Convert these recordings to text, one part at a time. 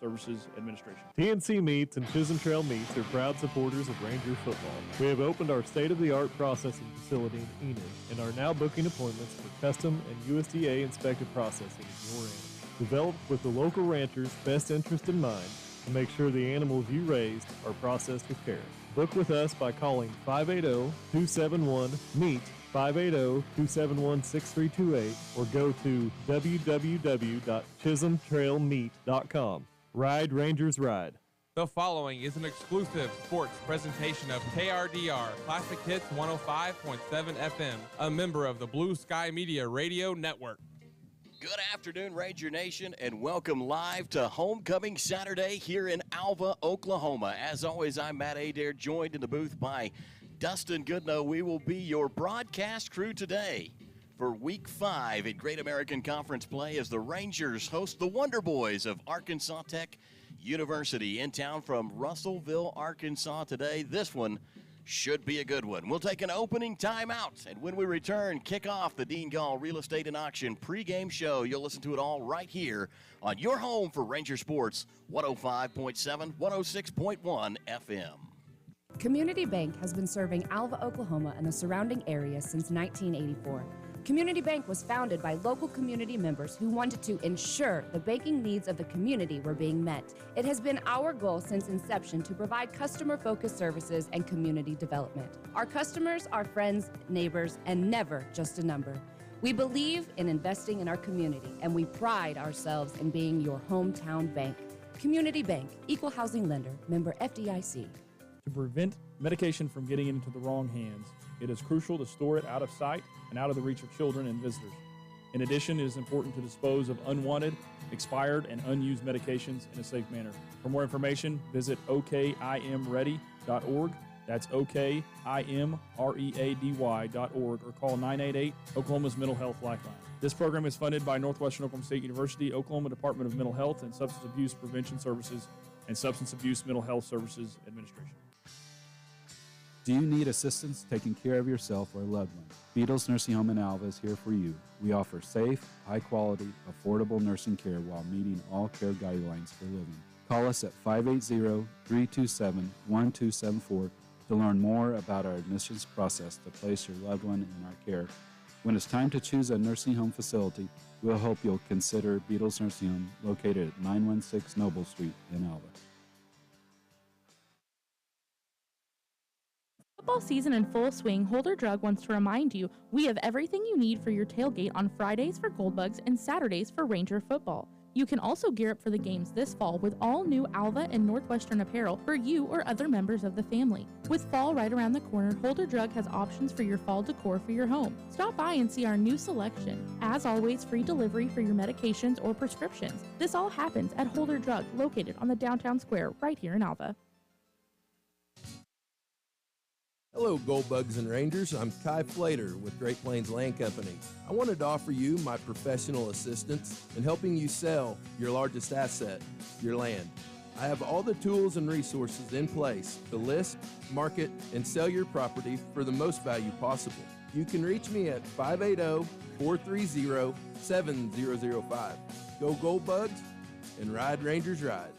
Services Administration. TNC Meats and Chisholm Trail Meats are proud supporters of Ranger football. We have opened our state-of-the-art processing facility in Enid and are now booking appointments for custom and USDA-inspected processing of your animals. Developed with the local ranchers' best interest in mind to make sure the animals you raised are processed with care. Book with us by calling 580-271-MEAT, 580-271-6328, or go to www.chisholmtrailmeat.com. Ride, Rangers, ride. The following is an exclusive sports presentation of KRDR Classic Hits 105.7 FM, a member of the Blue Sky Media Radio Network. Good afternoon, Ranger Nation, and welcome live to Homecoming Saturday here in Alva, Oklahoma. As always, I'm Matt Adair, joined in the booth by Dustin Goodnow. We will be your broadcast crew today for Week 5 in Great American Conference play as the Rangers host the Wonder Boys of Arkansas Tech University in town from Russellville, Arkansas today. This one should be a good one. We'll take an opening timeout, and when we return, kick off the Dean Gall Real Estate and Auction pregame show. You'll listen to it all right here on your home for Ranger Sports, 105.7, 106.1 FM. Community Bank has been serving Alva, Oklahoma and the surrounding area since 1984. Community Bank was founded by local community members who wanted to ensure the banking needs of the community were being met. It has been our goal since inception to provide customer-focused services and community development. Our customers are friends, neighbors, and never just a number. We believe in investing in our community, and we pride ourselves in being your hometown bank. Community Bank, Equal Housing Lender, member FDIC. To prevent medication from getting into the wrong hands, it is crucial to store it out of sight and out of the reach of children and visitors. In addition, it is important to dispose of unwanted, expired, and unused medications in a safe manner. For more information, visit okimready.org. That's okimready.org, or call 988 Oklahoma's Mental Health Lifeline. This program is funded by Northwestern Oklahoma State University, Oklahoma Department of Mental Health and Substance Abuse Prevention Services, and Substance Abuse Mental Health Services Administration. Do you need assistance taking care of yourself or a loved one? Beatles Nursing Home in Alva is here for you. We offer safe, high-quality, affordable nursing care while meeting all care guidelines for living. Call us at 580-327-1274 to learn more about our admissions process to place your loved one in our care. When it's time to choose a nursing home facility, we'll hope you'll consider Beatles Nursing Home, located at 916 Noble Street in Alva. Football season in full swing, Holder Drug wants to remind you we have everything you need for your tailgate on Fridays for Goldbugs and Saturdays for Ranger football. You can also gear up for the games this fall with all new Alva and Northwestern apparel for you or other members of the family. With fall right around the corner, Holder Drug has options for your fall decor for your home. Stop by and see our new selection. As always, free delivery for your medications or prescriptions. This all happens at Holder Drug, located on the downtown square right here in Alva. Hello, Goldbugs and Rangers. I'm Kai Flater with Great Plains Land Company. I wanted to offer you my professional assistance in helping you sell your largest asset, your land. I have all the tools and resources in place to list, market, and sell your property for the most value possible. You can reach me at 580-430-7005. Go Goldbugs and ride, Rangers, ride.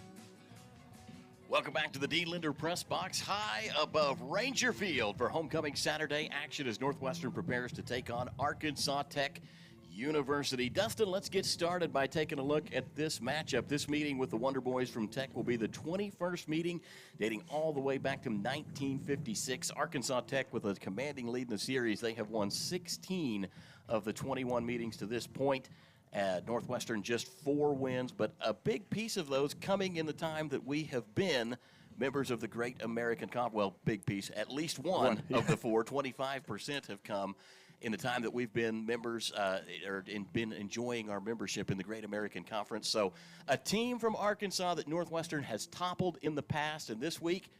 Welcome back to the Dean Linder Press Box, high above Ranger Field for Homecoming Saturday action as Northwestern prepares to take on Arkansas Tech University. Dustin, let's get started by taking a look at this matchup. This meeting with the Wonder Boys from Tech will be the 21st meeting, dating all the way back to 1956. Arkansas Tech with a commanding lead in the series. They have won 16 of the 21 meetings to this point. Northwestern just 4 wins, but a big piece of those coming in the time that we have been members of the Great American Conference. Well, big piece, at least one of the 4, 25% have come in the time that we've been members been enjoying our membership in the Great American Conference. So a team from Arkansas that Northwestern has toppled in the past, and this week,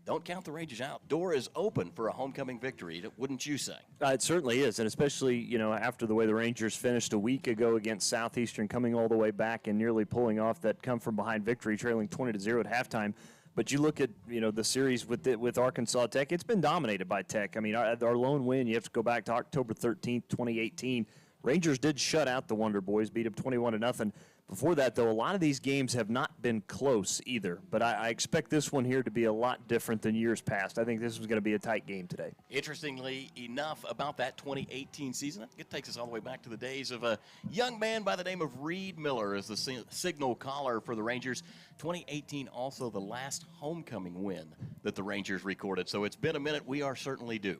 don't count the Rangers out. Door is open for a homecoming victory, wouldn't you say? It certainly is, and especially, after the way the Rangers finished a week ago against Southeastern, coming all the way back and nearly pulling off that come-from-behind victory, trailing 20-0 at halftime. But you look at, the series with Arkansas Tech, it's been dominated by Tech. I mean, our lone win, you have to go back to October 13th, 2018, Rangers did shut out the Wonder Boys, beat them 21-0. Before that, though, a lot of these games have not been close either. But I expect this one here to be a lot different than years past. I think this is going to be a tight game today. Interestingly enough, about that 2018 season, I think it takes us all the way back to the days of a young man by the name of Reed Miller as the signal caller for the Rangers. 2018 also the last homecoming win that the Rangers recorded. So it's been a minute. We are certainly due.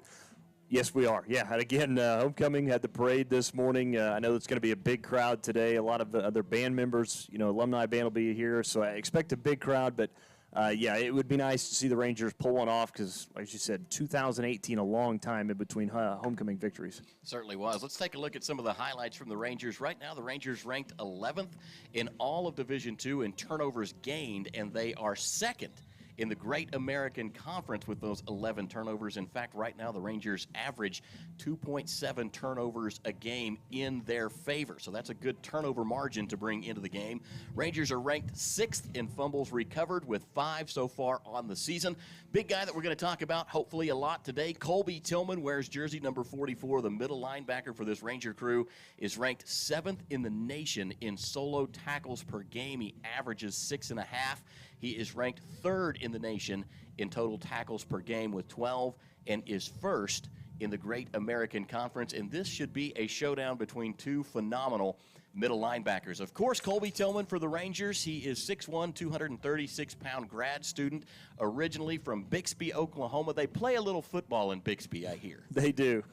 Yes, we are. Yeah, and again, homecoming had the parade this morning. I know it's going to be a big crowd today. A lot of the other band members, alumni band will be here, so I expect a big crowd. But, yeah, it would be nice to see the Rangers pull one off because, like you said, 2018, a long time in between homecoming victories. Certainly was. Let's take a look at some of the highlights from the Rangers. Right now, the Rangers ranked 11th in all of Division II in turnovers gained, and they are second in the Great American Conference with those 11 turnovers. In fact, right now the Rangers average 2.7 turnovers a game in their favor. So that's a good turnover margin to bring into the game. Rangers are ranked 6th in fumbles recovered with 5 so far on the season. Big guy that we're going to talk about hopefully a lot today, Colby Tillman wears jersey number 44. The middle linebacker for this Ranger crew is ranked 7th in the nation in solo tackles per game. He averages 6.5. He is ranked 3rd in the nation in total tackles per game with 12 and is 1st in the Great American Conference. And this should be a showdown between two phenomenal middle linebackers. Of course, Colby Tillman for the Rangers. He is 6'1", 236-pound grad student, originally from Bixby, Oklahoma. They play a little football in Bixby, I hear. They do.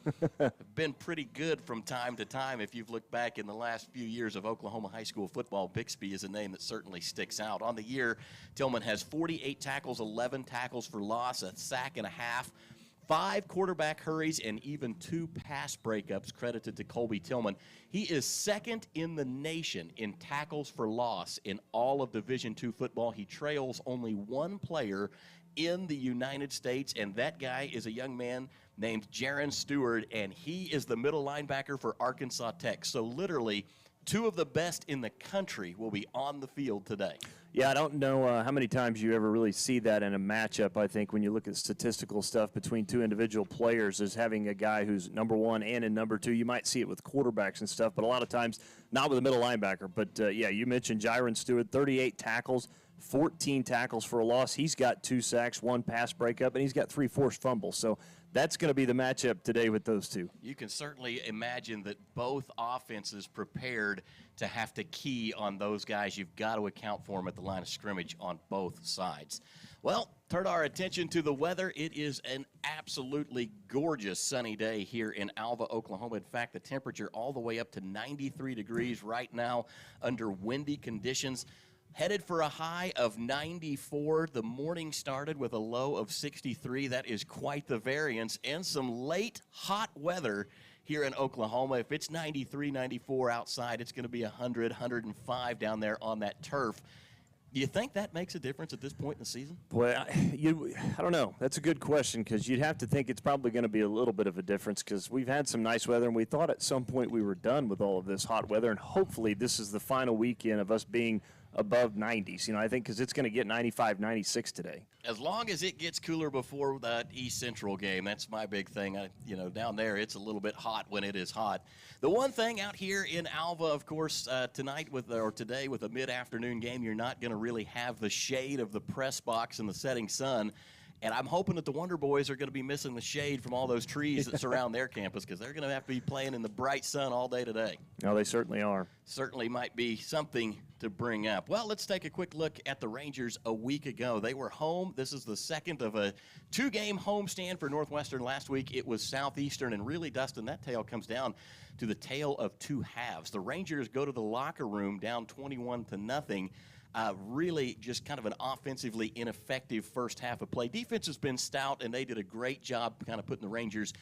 Been pretty good from time to time. If you've looked back in the last few years of Oklahoma high school football, Bixby is a name that certainly sticks out. On the year, Tillman has 48 tackles, 11 tackles for loss, a sack and a half, 5 quarterback hurries, and even 2 pass breakups credited to Colby Tillman. He is 2nd in the nation in tackles for loss in all of Division II football. He trails only one player in the United States, and that guy is a young man named Jaron Stewart, and he is the middle linebacker for Arkansas Tech. So literally, 2 of the best in the country will be on the field today. Yeah, I don't know how many times you ever really see that in a matchup. I think when you look at statistical stuff between 2 individual players is having a guy who's number 1 and in number 2. You might see it with quarterbacks and stuff, but a lot of times not with a middle linebacker. But, yeah, you mentioned Jaron Stewart, 38 tackles, 14 tackles for a loss. He's got 2 sacks, 1 pass breakup, and he's got 3 forced fumbles. So that's going to be the matchup today with those 2. You can certainly imagine that both offenses prepared to have to key on those guys. You've got to account for them at the line of scrimmage on both sides. Well, turn our attention to the weather. It is an absolutely gorgeous sunny day here in Alva, Oklahoma. In fact, the temperature all the way up to 93 degrees right now under windy conditions. Headed for a high of 94. The morning started with a low of 63. That is quite the variance. And some late hot weather here in Oklahoma. If it's 93, 94 outside, it's going to be 100, 105 down there on that turf. Do you think that makes a difference at this point in the season? Boy, I don't know. That's a good question because you'd have to think it's probably going to be a little bit of a difference because we've had some nice weather, and we thought at some point we were done with all of this hot weather, and hopefully this is the final weekend of us being above 90s. I think because it's going to get 95, 96 today. As long as it gets cooler before that East Central game, that's my big thing. Down there it's a little bit hot when it is hot. The one thing out here in Alva, of course, today with a mid-afternoon game, you're not going to really have the shade of the press box and the setting sun. And I'm hoping that the Wonder Boys are going to be missing the shade from all those trees that surround their campus because they're going to have to be playing in the bright sun all day today. No, they certainly are. Certainly might be something to bring up. Well, let's take a quick look at the Rangers a week ago. They were home. This is the second of a 2-game homestand for Northwestern. Last week it was Southeastern, and really, Dustin, that tale comes down to the tale of 2 halves. The Rangers go to the locker room down 21-0. Really just kind of an offensively ineffective first half of play. Defense has been stout, and they did a great job kind of putting the Rangers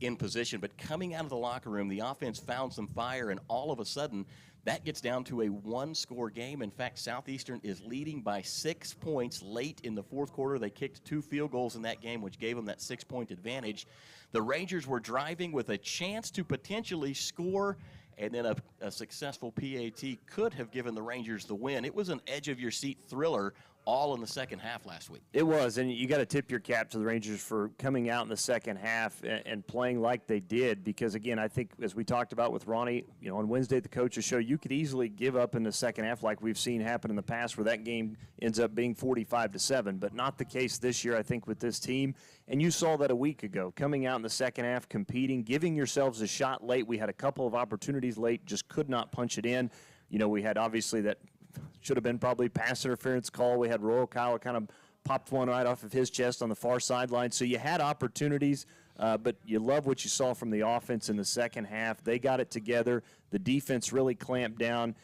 in position. But coming out of the locker room, the offense found some fire, and all of a sudden, that gets down to a 1-score game. In fact, Southeastern is leading by 6 points late in the fourth quarter. They kicked 2 field goals in that game, which gave them that 6-point advantage. The Rangers were driving with a chance to potentially score, and then a successful PAT could have given the Rangers the win. It was an edge-of-your-seat thriller all in the second half last week. It was, and you got to tip your cap to the Rangers for coming out in the second half and playing like they did, because, again, I think as we talked about with Ronnie, on Wednesday at the coaches show, you could easily give up in the second half like we've seen happen in the past where that game ends up being 45-7, but not the case this year, I think, with this team. And you saw that a week ago, coming out in the second half, competing, giving yourselves a shot late. We had a couple of opportunities late, just could not punch it in. We had obviously that should have been probably pass interference call. We had Royal Kyle kind of popped one right off of his chest on the far sideline. So you had opportunities, but you love what you saw from the offense in the second half. They got it together. The defense really clamped down,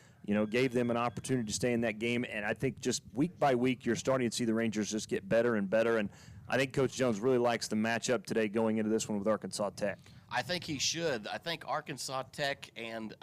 gave them an opportunity to stay in that game. And I think just week by week, you're starting to see the Rangers just get better and better. And I think Coach Jones really likes the matchup today going into this one with Arkansas Tech. I think he should. I think Arkansas Tech and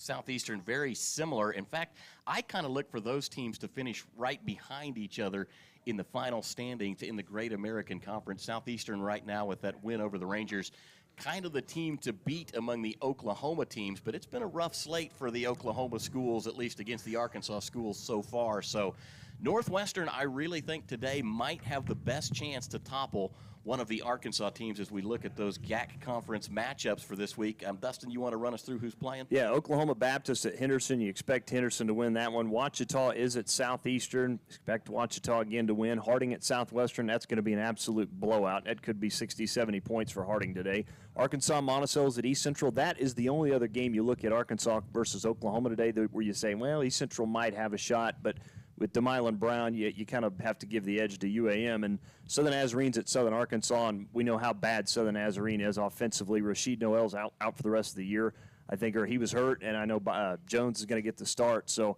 Southeastern very similar. In fact, I kind of look for those teams to finish right behind each other in the final standings in the Great American Conference. Southeastern right now with that win over the Rangers, kind of the team to beat among the Oklahoma teams, but it's been a rough slate for the Oklahoma schools, at least against the Arkansas schools so far. So Northwestern, I really think today might have the best chance to topple one of the Arkansas teams as we look at those GAC conference matchups for this week. Dustin, you want to run us through who's playing? Yeah, Oklahoma Baptist at Henderson. You expect Henderson to win that one. Ouachita is at Southeastern. Expect Ouachita again to win. Harding at Southwestern. That's going to be an absolute blowout. That could be 60, 70 points for Harding today. Arkansas Monticello's at East Central. That is the only other game you look at Arkansas versus Oklahoma today where you say, well, East Central might have a shot, but with DeMilan Brown, you kind of have to give the edge to UAM. And Southern Nazarene's at Southern Arkansas, and we know how bad Southern Nazarene is offensively. Rashid Noel's out for the rest of the year, I think, or he was hurt, and I know Jones is going to get the start. So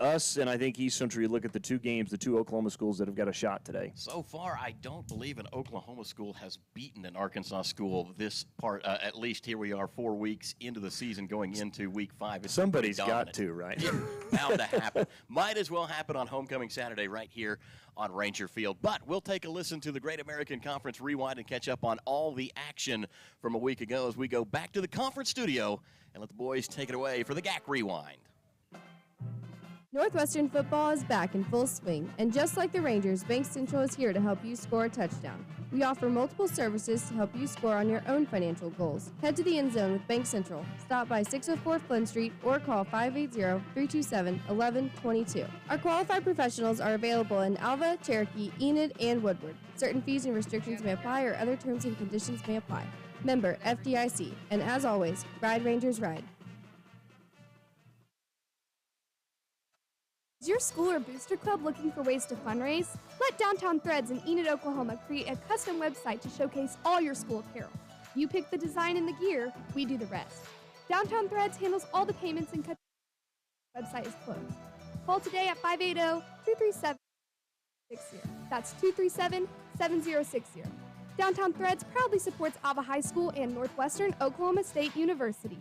us and I think East Central, you look at the two games, the two Oklahoma schools that have got a shot today. So far, I don't believe an Oklahoma school has beaten an Arkansas school this part, at least here we are 4 weeks into the season going into week 5. It's Somebody's got to, right? Bound to happen. Might as well happen on Homecoming Saturday right here on Ranger Field. But we'll take a listen to the Great American Conference Rewind and catch up on all the action from a week ago as we go back to the conference studio and let the boys take it away for the GAC Rewind. Northwestern football is back in full swing, and just like the Rangers, Bank Central is here to help you score a touchdown. We offer multiple services to help you score on your own financial goals. Head to the end zone with Bank Central. Stop by 604 Flynn Street or call 580-327-1122. Our qualified professionals are available in Alva, Cherokee, Enid, and Woodward. Certain fees and restrictions may apply, or other terms and conditions may apply. Member FDIC, and as always, Ride Rangers Ride. Is your school or booster club looking for ways to fundraise? Let Downtown Threads in Enid, Oklahoma create a custom website to showcase all your school apparel. You pick the design and the gear, we do the rest. Downtown Threads handles all the payments and website is closed. Call today at 580-237-7060. That's 237-7060. Downtown Threads proudly supports Alva High School and Northwestern Oklahoma State University.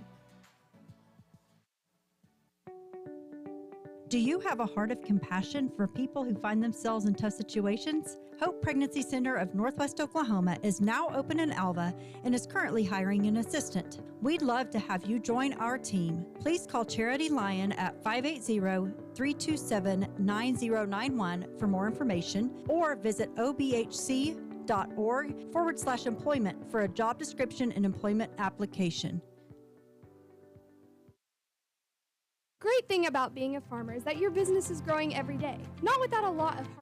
Do you have a heart of compassion for people who find themselves in tough situations? Hope Pregnancy Center of Northwest Oklahoma is now open in Alva and is currently hiring an assistant. We'd love to have you join our team. Please call Charity Lyon at 580-327-9091 for more information, or visit obhc.org/employment for a job description and employment application. Great thing about being a farmer is that your business is growing every day, not without a lot of hard.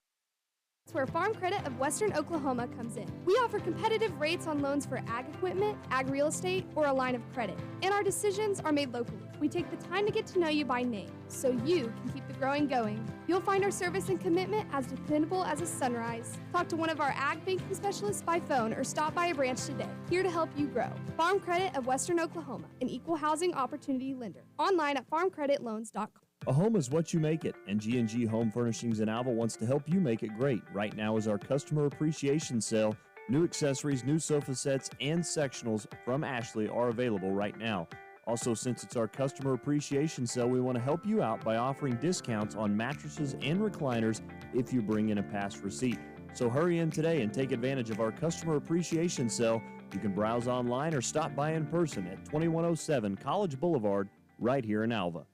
That's where Farm Credit of Western Oklahoma comes in. We offer competitive rates on loans for ag equipment, ag real estate, or a line of credit, and our decisions are made locally. We take the time to get to know you by name, so you can keep the growing going. You'll find our service and commitment as dependable as a sunrise. Talk to one of our ag banking specialists by phone or stop by a branch today. Here to help you grow. Farm Credit of Western Oklahoma, an equal housing opportunity lender. Online at farmcreditloans.com. A home is what you make it, and G&G Home Furnishings in Alva wants to help you make it great. Right now is our customer appreciation sale. New accessories, new sofa sets, and sectionals from Ashley are available right now. Also, since it's our customer appreciation sale, we want to help you out by offering discounts on mattresses and recliners if you bring in a past receipt. So hurry in today and take advantage of our customer appreciation sale. You can browse online or stop by in person at 2107 College Boulevard right here in Alva.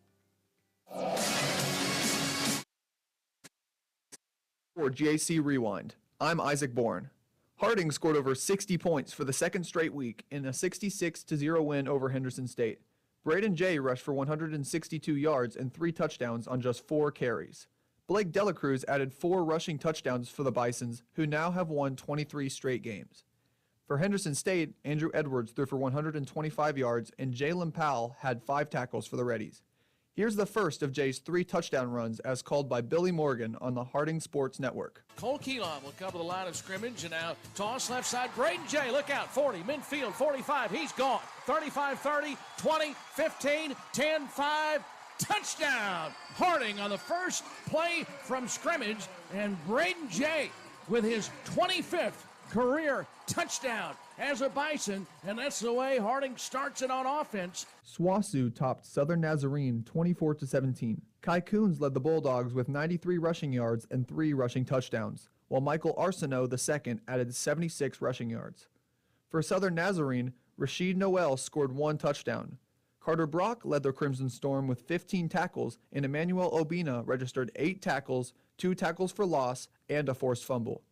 For GAC Rewind, I'm Isaac Bourne. Harding scored over 60 points for the second straight week in a 66-0 win over Henderson State. Braden Jay rushed for 162 yards and 3 touchdowns on just 4 carries. Blake Delacruz added 4 rushing touchdowns for the Bisons, who now have won 23 straight games. For Henderson State, Andrew Edwards threw for 125 yards and Jalen Powell had 5 tackles for the Reddies. Here's the first of Jay's 3 touchdown runs as called by Billy Morgan on the Harding Sports Network. Cole Keelan will cover the line of scrimmage, and now toss left side. Braden Jay, look out, 40, midfield, 45, he's gone. 35, 30, 20, 15, 10, 5, touchdown! Harding on the first play from scrimmage, and Braden Jay with his 25th career touchdown as a Bison, and that's the way Harding starts it on offense. SWOSU topped Southern Nazarene 24-17. Kai Coons led the Bulldogs with 93 rushing yards and 3 rushing touchdowns, while Michael Arsenault II added 76 rushing yards. For Southern Nazarene, Rashid Noel scored 1 touchdown. Carter Brock led the Crimson Storm with 15 tackles, and Emmanuel Obina registered 8 tackles, 2 tackles for loss, and a forced fumble.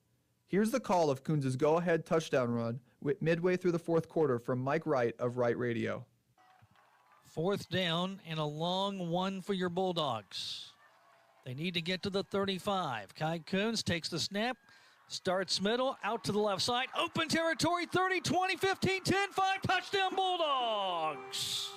Here's the call of Coons' go-ahead touchdown run midway through the fourth quarter from Mike Wright of Wright Radio. 4th down and a long one for your Bulldogs. They need to get to the 35. Kai Coons takes the snap, starts middle, out to the left side, open territory, 30, 20, 15, 10, 5, touchdown Bulldogs.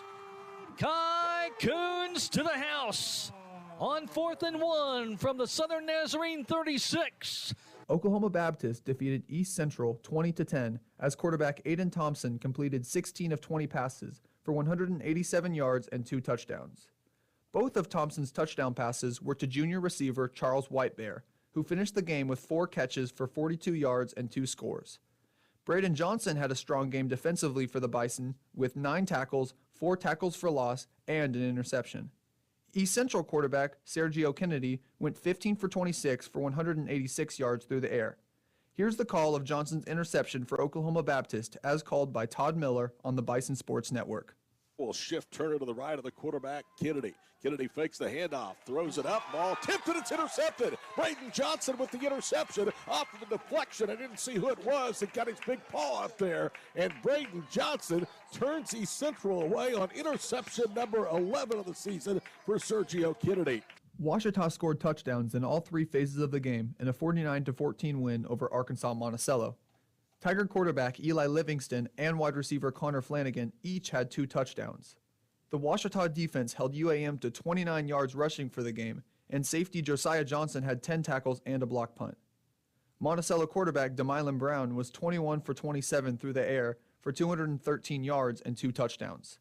Kai Coons to the house on 4th and 1 from the Southern Nazarene 36. Oklahoma Baptist defeated East Central 20-10 as quarterback Aiden Thompson completed 16 of 20 passes for 187 yards and 2 touchdowns. Both of Thompson's touchdown passes were to junior receiver Charles Whitebear, who finished the game with 4 catches for 42 yards and 2 scores. Braden Johnson had a strong game defensively for the Bison with 9 tackles, 4 tackles for loss, and an interception. East Central quarterback Sergio Kennedy went 15 for 26 for 186 yards through the air. Here's the call of Johnson's interception for Oklahoma Baptist as called by Todd Miller on the Bison Sports Network. Will shift turner to the right of the quarterback, Kennedy. Kennedy fakes the handoff, throws it up, ball tipped, and it's intercepted. Braden Johnson with the interception off of the deflection. I didn't see who it was that got his big paw up there. And Braden Johnson turns East Central away on interception number 11 of the season for Sergio Kennedy. Ouachita scored touchdowns in all 3 phases of the game in a 49-14 win over Arkansas Monticello. Tiger quarterback Eli Livingston and wide receiver Connor Flanagan each had 2 touchdowns. The Ouachita defense held UAM to 29 yards rushing for the game, and safety Josiah Johnson had 10 tackles and a block punt. Monticello quarterback DeMylan Brown was 21 for 27 through the air for 213 yards and 2 touchdowns.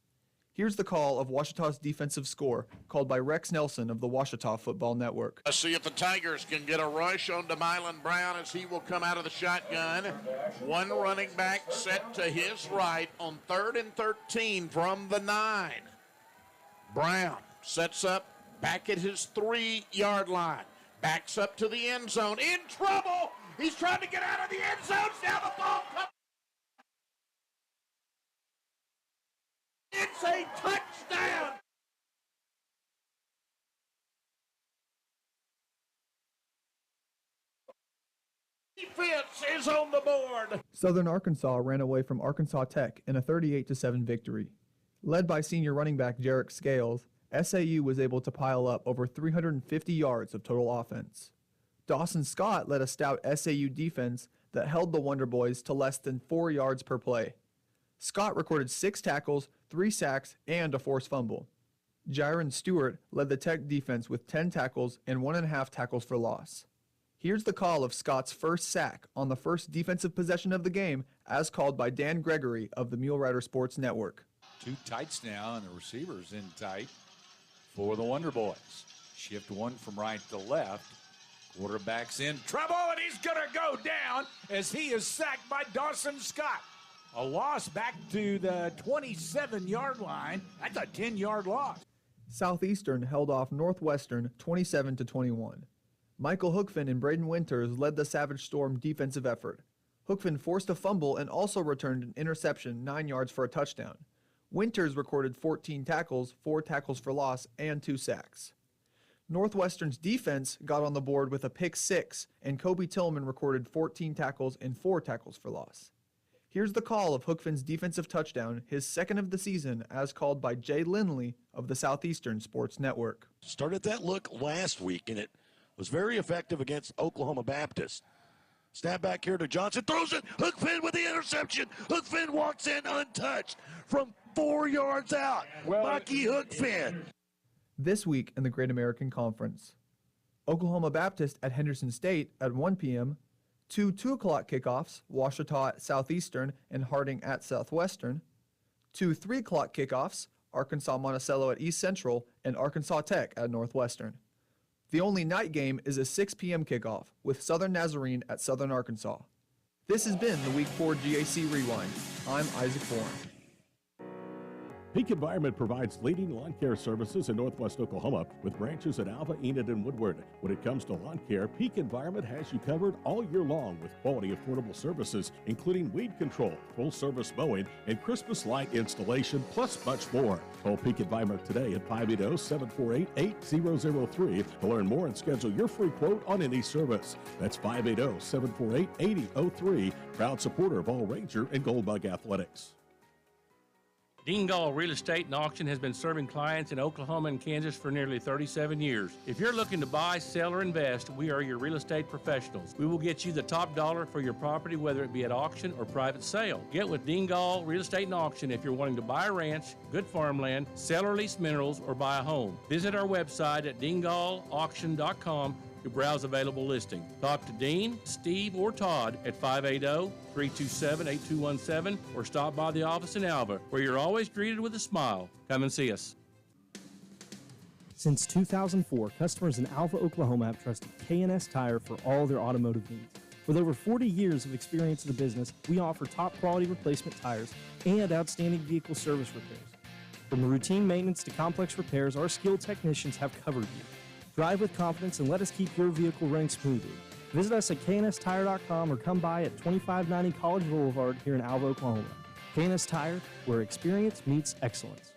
Here's the call of Ouachita's defensive score, called by Rex Nelson of the Ouachita Football Network. Let's see if the Tigers can get a rush on DeMylan Brown as he will come out of the shotgun. 1 running back set to his right on 3rd and 13 from the 9. Brown sets up back at his 3-yard line. Backs up to the end zone. In trouble! He's trying to get out of the end zone. Now the ball comes. It's a touchdown! Defense is on the board. Southern Arkansas ran away from Arkansas Tech in a 38-7 victory. Led by senior running back Jarek Scales, SAU was able to pile up over 350 yards of total offense. Dawson Scott led a stout SAU defense that held the Wonder Boys to less than 4 yards per play. Scott recorded 6 tackles, 3 sacks, and a forced fumble. Jiron Stewart led the Tech defense with 10 tackles and 1.5 tackles for loss. Here's the call of Scott's first sack on the first defensive possession of the game, as called by Dan Gregory of the Mule Rider Sports Network. 2 tights now, and the receivers in tight for the Wonder Boys. Shift 1 from right to left. Quarterback's in trouble, and he's going to go down as he is sacked by Dawson Scott. A loss back to the 27-yard line. That's a 10-yard loss. Southeastern held off Northwestern 27-21. Michael Hookfin and Braden Winters led the Savage Storm defensive effort. Hookfin forced a fumble and also returned an interception 9 yards for a touchdown. Winters recorded 14 tackles, 4 tackles for loss, and 2 sacks. Northwestern's defense got on the board with a pick 6, and Kobe Tillman recorded 14 tackles and 4 tackles for loss. Here's the call of Hookfin's defensive touchdown, his second of the season, as called by Jay Lindley of the Southeastern Sports Network. Started that look last week, and it was very effective against Oklahoma Baptist. Snap back here to Johnson, throws it, Hookfin with the interception. Hookfin walks in untouched from 4 yards out. Bucky Hookfin. This week in the Great American Conference, Oklahoma Baptist at Henderson State at 1 p.m., 2 2:00 kickoffs, Ouachita at Southeastern and Harding at Southwestern, 2 3:00 kickoffs, Arkansas Monticello at East Central and Arkansas Tech at Northwestern. The only night game is a 6 p.m. kickoff with Southern Nazarene at Southern Arkansas. This has been the Week 4 GAC Rewind. I'm Isaac Bourne. Peak Environment provides leading lawn care services in Northwest Oklahoma with branches at Alva, Enid, and Woodward. When it comes to lawn care, Peak Environment has you covered all year long with quality, affordable services, including weed control, full-service mowing, and Christmas light installation, plus much more. Call Peak Environment today at 580-748-8003 to learn more and schedule your free quote on any service. That's 580-748-8003, proud supporter of all Ranger and Goldbug athletics. Dean Gall Real Estate and Auction has been serving clients in Oklahoma and Kansas for nearly 37 years. If you're looking to buy, sell, or invest, we are your real estate professionals. We will get you the top dollar for your property, whether it be at auction or private sale. Get with Dean Gall Real Estate and Auction if you're wanting to buy a ranch, good farmland, sell or lease minerals, or buy a home. Visit our website at deangallauction.com to browse available listings. Talk to Dean, Steve, or Todd at 580-327-8217 or stop by the office in Alva, where you're always greeted with a smile. Come and see us. Since 2004, customers in Alva, Oklahoma have trusted K&S Tire for all their automotive needs. With over 40 years of experience in the business, we offer top quality replacement tires and outstanding vehicle service repairs. From routine maintenance to complex repairs, our skilled technicians have covered you. Drive with confidence and let us keep your vehicle running smoothly. Visit us at knstire.com or come by at 2590 College Boulevard here in Alva, Oklahoma. K&S Tire, where experience meets excellence.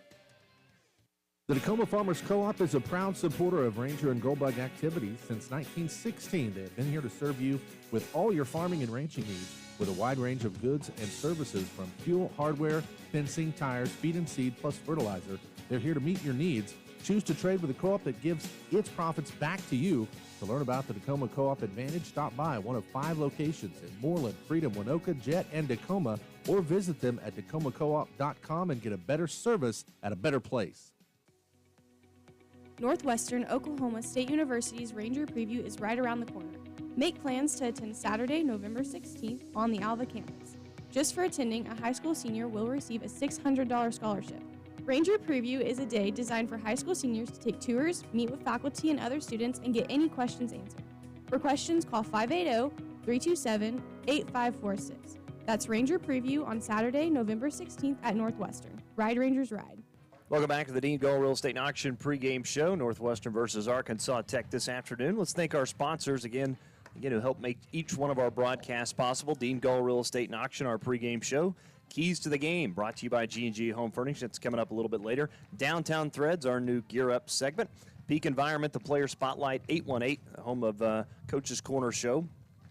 The Tacoma Farmers Co-op is a proud supporter of Ranger and Goldbug activities since 1916. They have been here to serve you with all your farming and ranching needs with a wide range of goods and services from fuel, hardware, fencing, tires, feed and seed, plus fertilizer. They're here to meet your needs. Choose to trade with a co-op that gives its profits back to you. To learn about the Tacoma Co-op Advantage, stop by one of 5 locations in Moreland, Freedom, Winoka, Jet, and Tacoma, or visit them at tacomacoop.com and get a better service at a better place. Northwestern Oklahoma State University's Ranger Preview is right around the corner. Make plans to attend Saturday, November 16th on the Alva campus. Just for attending, a high school senior will receive a $600 scholarship. Ranger Preview is a day designed for high school seniors to take tours, meet with faculty and other students, and get any questions answered. For questions, call 580-327-8546. That's Ranger Preview on Saturday, November 16th at Northwestern. Ride Rangers Ride. Welcome back to the Dean Gall Real Estate and Auction pregame show. Northwestern versus Arkansas Tech this afternoon. Let's thank our sponsors again who help make each one of our broadcasts possible. Dean Gall Real Estate and Auction, our pregame show. Keys to the Game, brought to you by G&G Home Furnishing. It's coming up a little bit later. Downtown Threads, our new Gear Up segment. Peak Environment, the Player Spotlight, 818, home of Coach's Corner Show.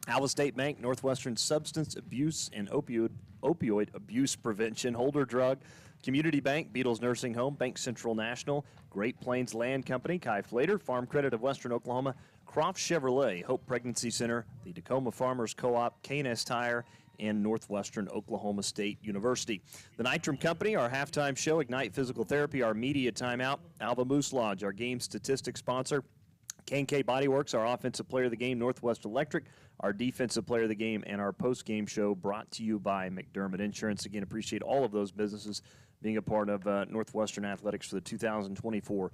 Alva State Bank, Northwestern Substance Abuse and Opioid Abuse Prevention, Holder Drug, Community Bank, Beatles Nursing Home, Bank Central National, Great Plains Land Company, Kai Flater, Farm Credit of Western Oklahoma, Croft Chevrolet, Hope Pregnancy Center, the Tacoma Farmers Co-op, K&S Tire, and Northwestern Oklahoma State University. The Nitram Company, our halftime show, Ignite Physical Therapy, our media timeout, Alva Moose Lodge, our game statistics sponsor, K&K Body Works, our offensive player of the game, Northwest Electric, our defensive player of the game, and our post-game show brought to you by McDermott Insurance. Again, appreciate all of those businesses being a part of Northwestern Athletics for the 2024-25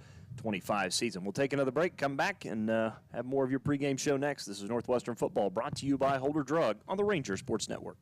season. We'll take another break, come back, and have more of your pregame show next. This is Northwestern Football, brought to you by Holder Drug on the Ranger Sports Network.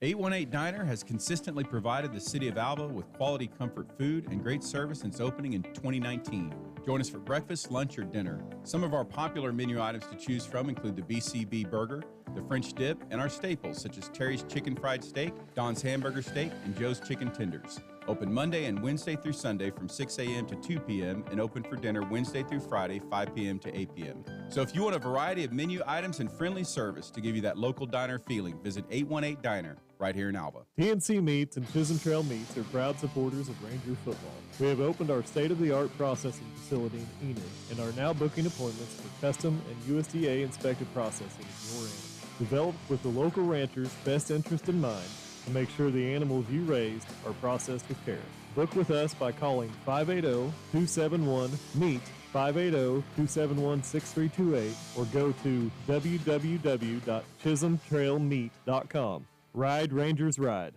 818 Diner has consistently provided the city of Alva with quality comfort food and great service since opening in 2019. Join us for breakfast, lunch, or dinner. Some of our popular menu items to choose from include the BCB burger, the French dip, and our staples such as Terry's Chicken Fried Steak, Don's Hamburger Steak, and Joe's Chicken Tenders. Open Monday and Wednesday through Sunday from 6 a.m. to 2 p.m. and open for dinner Wednesday through Friday, 5 p.m. to 8 p.m. So if you want a variety of menu items and friendly service to give you that local diner feeling, visit 818 Diner right here in Alva. TNC Meats and Chisholm Trail Meats are proud supporters of Ranger football. We have opened our state-of-the-art processing facility in Enid and are now booking appointments for custom and USDA-inspected processing of your animals. Developed with the local ranchers' best interest in mind to make sure the animals you raised are processed with care. Book with us by calling 580-271-MEAT, 580-271-6328, or go to www.chisholmtrailmeat.com. Ride Rangers Ride.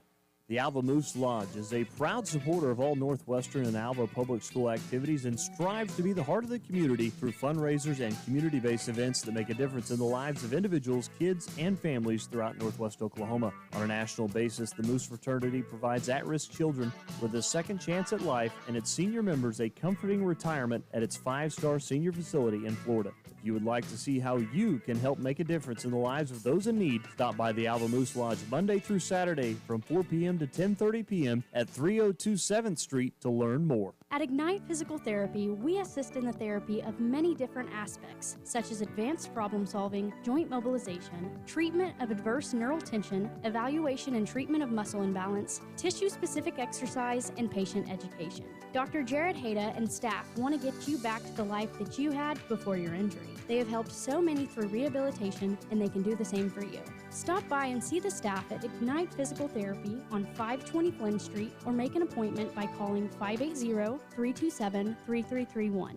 The Alva Moose Lodge is a proud supporter of all Northwestern and Alva public school activities and strives to be the heart of the community through fundraisers and community-based events that make a difference in the lives of individuals, kids, and families throughout Northwest Oklahoma. On a national basis, the Moose Fraternity provides at-risk children with a second chance at life and its senior members a comforting retirement at its 5-star senior facility in Florida. If you would like to see how you can help make a difference in the lives of those in need, stop by the Alva Moose Lodge Monday through Saturday from 4 p.m. to 10:30 p.m. at 302 7th Street to learn more. At Ignite Physical Therapy, we assist in the therapy of many different aspects, such as advanced problem solving, joint mobilization, treatment of adverse neural tension, evaluation and treatment of muscle imbalance, tissue-specific exercise, and patient education. Dr. Jared Hayda and staff want to get you back to the life that you had before your injury. They have helped so many through rehabilitation, and they can do the same for you. Stop by and see the staff at Ignite Physical Therapy on 520 Flynn Street, or make an appointment by calling 580-327-3331.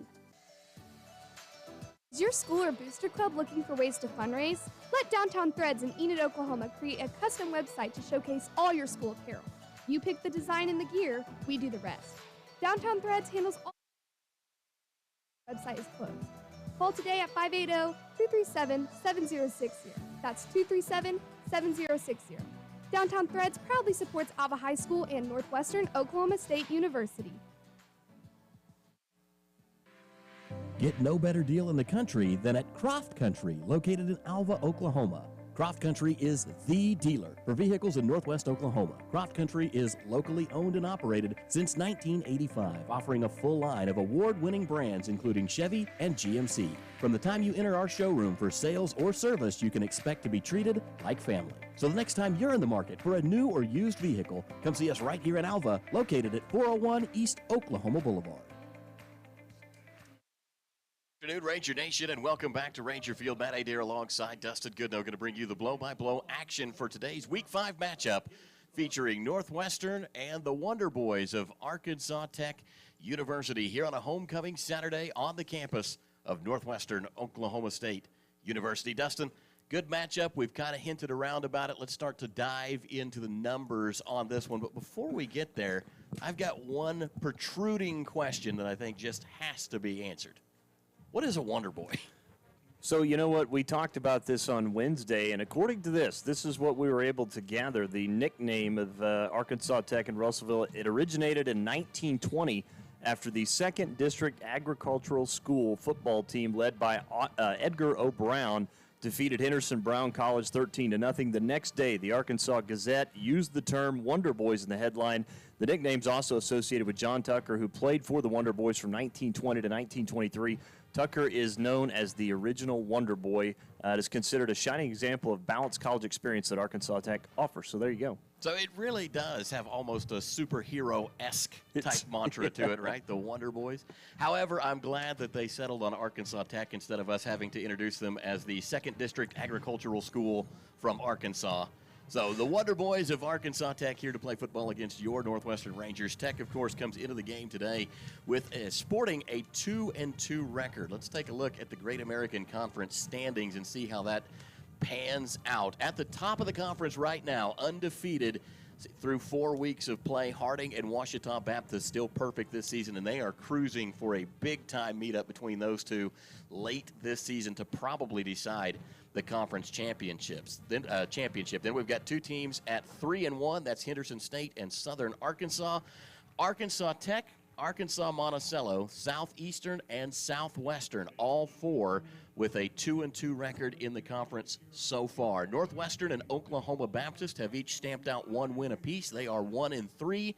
Is your school or booster club looking for ways to fundraise? Let Downtown Threads in Enid, Oklahoma create a custom website to showcase all your school apparel. You pick the design and the gear, we do the rest. Downtown Threads handles all. Website is closed. Call today at 580-237-7060. That's 237-7060. Downtown Threads proudly supports Alva High School and Northwestern Oklahoma State University. Get no better deal in the country than at Croft Country, located in Alva, Oklahoma. Croft Country is the dealer for vehicles in Northwest Oklahoma. Croft Country is locally owned and operated since 1985, offering a full line of award-winning brands including Chevy and GMC. From the time you enter our showroom for sales or service, you can expect to be treated like family. So the next time you're in the market for a new or used vehicle, come see us right here in Alva, located at 401 East Oklahoma Boulevard. Good afternoon, Ranger Nation, and welcome back to Ranger Field. Matt Adair alongside Dustin Goodnow going to bring you the blow-by-blow action for today's Week 5 matchup featuring Northwestern and the Wonder Boys of Arkansas Tech University here on a homecoming Saturday on the campus of Northwestern Oklahoma State University. Dustin, good matchup. We've kind of hinted around about it. Let's start to dive into the numbers on this one. But before we get there, I've got one protruding question that I think just has to be answered. What is a Wonder Boy? So, you know what? We talked about this on Wednesday, and according to this is what we were able to gather. The nickname of Arkansas Tech in Russellville, it originated in 1920 after the 2nd District Agricultural School football team led by Edgar O. Brown defeated Henderson Brown College 13-0. The next day, the Arkansas Gazette used the term Wonder Boys in the headline. The nickname's also associated with John Tucker, who played for the Wonder Boys from 1920 to 1923. Tucker is known as the original Wonder Boy. It is considered a shining example of balanced college experience that Arkansas Tech offers. So there you go. So it really does have almost a superhero-esque type mantra to it, right? The Wonder Boys. However, I'm glad that they settled on Arkansas Tech instead of us having to introduce them as the 2nd District Agricultural School from Arkansas. So the Wonder Boys of Arkansas Tech here to play football against your Northwestern Rangers. Tech, of course, comes into the game today with sporting a 2-2 record. Let's take a look at the Great American Conference standings and see how that pans out. At the top of the conference right now, undefeated through 4 weeks of play. Harding and Ouachita Baptist still perfect this season, and they are cruising for a big-time meetup between those two late this season to probably decide the conference championships. Then we've got two teams at 3-1. That's Henderson State and Southern Arkansas. Arkansas Tech, Arkansas Monticello, Southeastern, and Southwestern, all four with a 2-2 record in the conference so far. Northwestern and Oklahoma Baptist have each stamped out one win apiece. They are 1-3.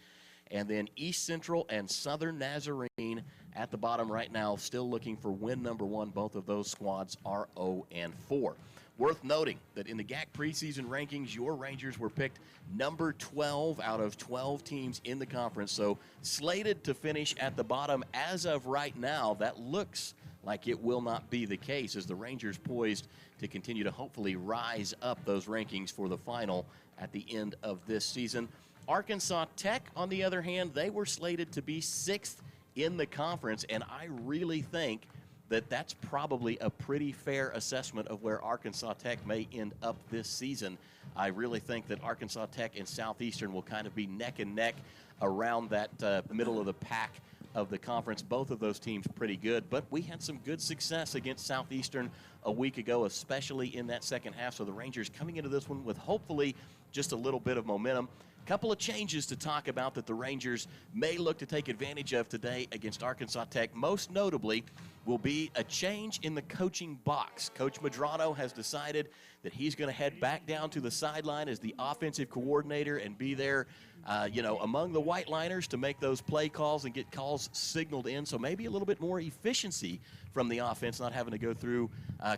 And then East Central and Southern Nazarene at the bottom right now, still looking for win number 1. Both of those squads are 0-4. Worth noting that in the GAC preseason rankings, your Rangers were picked number 12 out of 12 teams in the conference. So slated to finish at the bottom as of right now. That looks like it will not be the case, as the Rangers poised to continue to hopefully rise up those rankings for the final at the end of this season. Arkansas Tech, on the other hand, they were slated to be 6th in the conference, and I really think that that's probably a pretty fair assessment of where Arkansas Tech may end up this season. I really think that Arkansas Tech and Southeastern will kind of be neck and neck around that middle of the pack of the conference. Both of those teams pretty good, but we had some good success against Southeastern a week ago, especially in that second half. So the Rangers coming into this one with hopefully just a little bit of momentum. Couple of changes to talk about that the Rangers may look to take advantage of today against Arkansas Tech. Most notably will be a change in the coaching box. Coach Medrano has decided that he's going to head back down to the sideline as the offensive coordinator and be there, among the white liners to make those play calls and get calls signaled in. So maybe a little bit more efficiency from the offense, not having to go through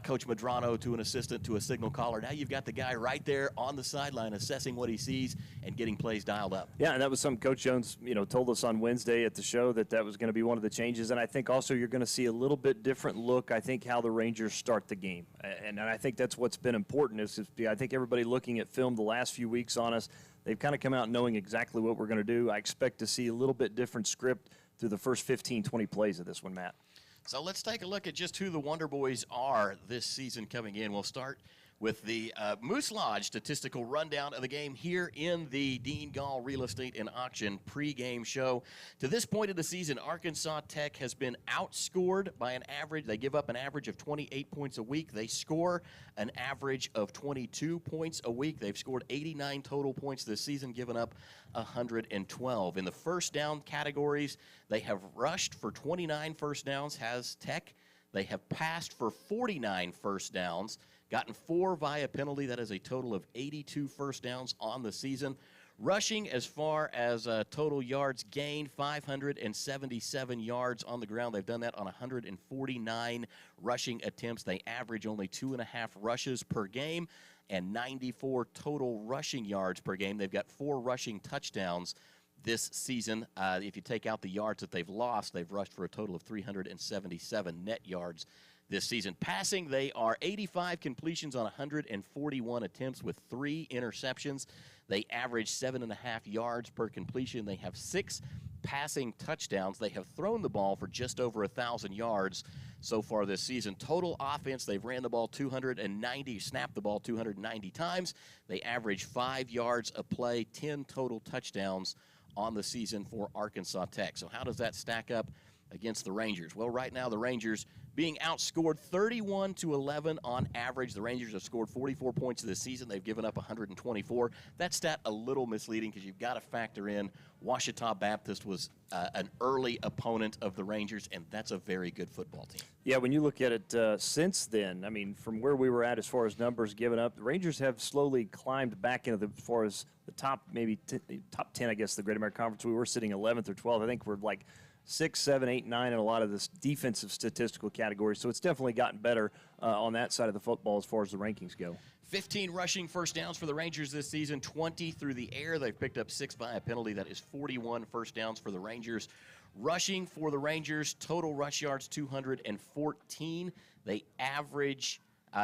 Coach Medrano to an assistant to a signal caller. Now you've got the guy right there on the sideline assessing what he sees and getting plays dialed up. Yeah, and that was something Coach Jones, told us on Wednesday at the show that was going to be one of the changes. And I think also you're going to see a little bit different look, I think, how the Rangers start the game. And I think that's what's been important is I think everybody looking at film the last few weeks on us, they've kind of come out knowing exactly what we're going to do. I expect to see a little bit different script through the first 15, 20 plays of this one, Matt. So let's take a look at just who the Wonder Boys are this season coming in. We'll start with the Moose Lodge statistical rundown of the game here in the Dean Gall Real Estate and Auction pregame show. To this point of the season, Arkansas Tech has been outscored by an average. They give up an average of 28 points a week. They score an average of 22 points a week. They've scored 89 total points this season, given up 112. In the first down categories, they have rushed for 29 first downs, has Tech. They have passed for 49 first downs, gotten 4 via penalty. That is a total of 82 first downs on the season. Rushing, as far as total yards gained, 577 yards on the ground. They've done that on 149 rushing attempts. They average only 2.5 rushes per game and 94 total rushing yards per game. They've got 4 rushing touchdowns this season. If you take out the yards that they've lost, they've rushed for a total of 377 net yards this season. Passing, they are 85 completions on 141 attempts with 3 interceptions. They average 7.5 yards per completion. They have 6 passing touchdowns. They have thrown the ball for just over 1,000 yards so far this season. Total offense, they've ran the ball 290, snapped the ball 290 times. They average 5 yards a play, 10 total touchdowns on the season for Arkansas Tech. So how does that stack up against the Rangers? Well, right now the Rangers being outscored 31-11 on average. The Rangers have scored 44 points this season. They've given up 124. That stat a little misleading because you've got to factor in Ouachita Baptist was an early opponent of the Rangers, and that's a very good football team. Yeah, when you look at it since then, I mean, from where we were at as far as numbers given up, the Rangers have slowly climbed back into as far as the top, maybe top 10, I guess, the Great American Conference. We were sitting 11th or 12th. I think we're like 6, 7, 8, 9 in a lot of this defensive statistical categories. So it's definitely gotten better on that side of the football as far as the rankings go. 15 rushing first downs for the Rangers this season, 20 through the air. They've picked up 6 by a penalty. That is 41 first downs for the Rangers. Rushing for the Rangers, total rush yards 214. They average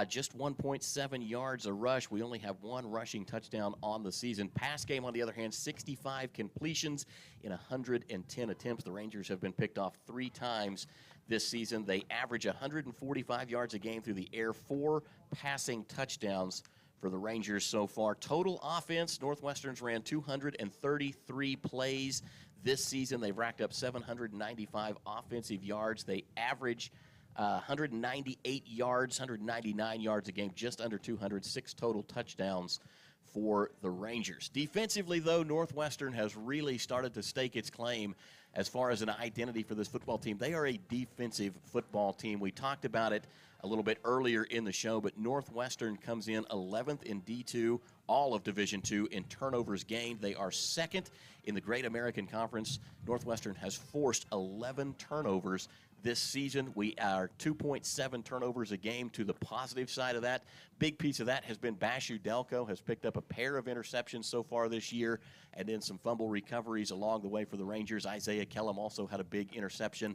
just 1.7 yards a rush. We only have 1 rushing touchdown on the season. Pass game, on the other hand, 65 completions in 110 attempts. The Rangers have been picked off 3 times this season. They average 145 yards a game through the air, 4 passing touchdowns for the Rangers so far. Total offense, Northwestern's ran 233 plays this season. They've racked up 795 offensive yards. They average 198 yards, 199 yards a game, just under 206 total touchdowns for the Rangers. Defensively, though, Northwestern has really started to stake its claim as far as an identity for this football team. They are a defensive football team. We talked about it a little bit earlier in the show, but Northwestern comes in 11th in D2, all of Division II in turnovers gained. They are second in the Great American Conference. Northwestern has forced 11 turnovers this season. We are 2.7 turnovers a game to the positive side of that. Big piece of that has been Bashu Delco, has picked up a pair of interceptions so far this year, and then some fumble recoveries along the way for the Rangers. Isaiah Kellum also had a big interception.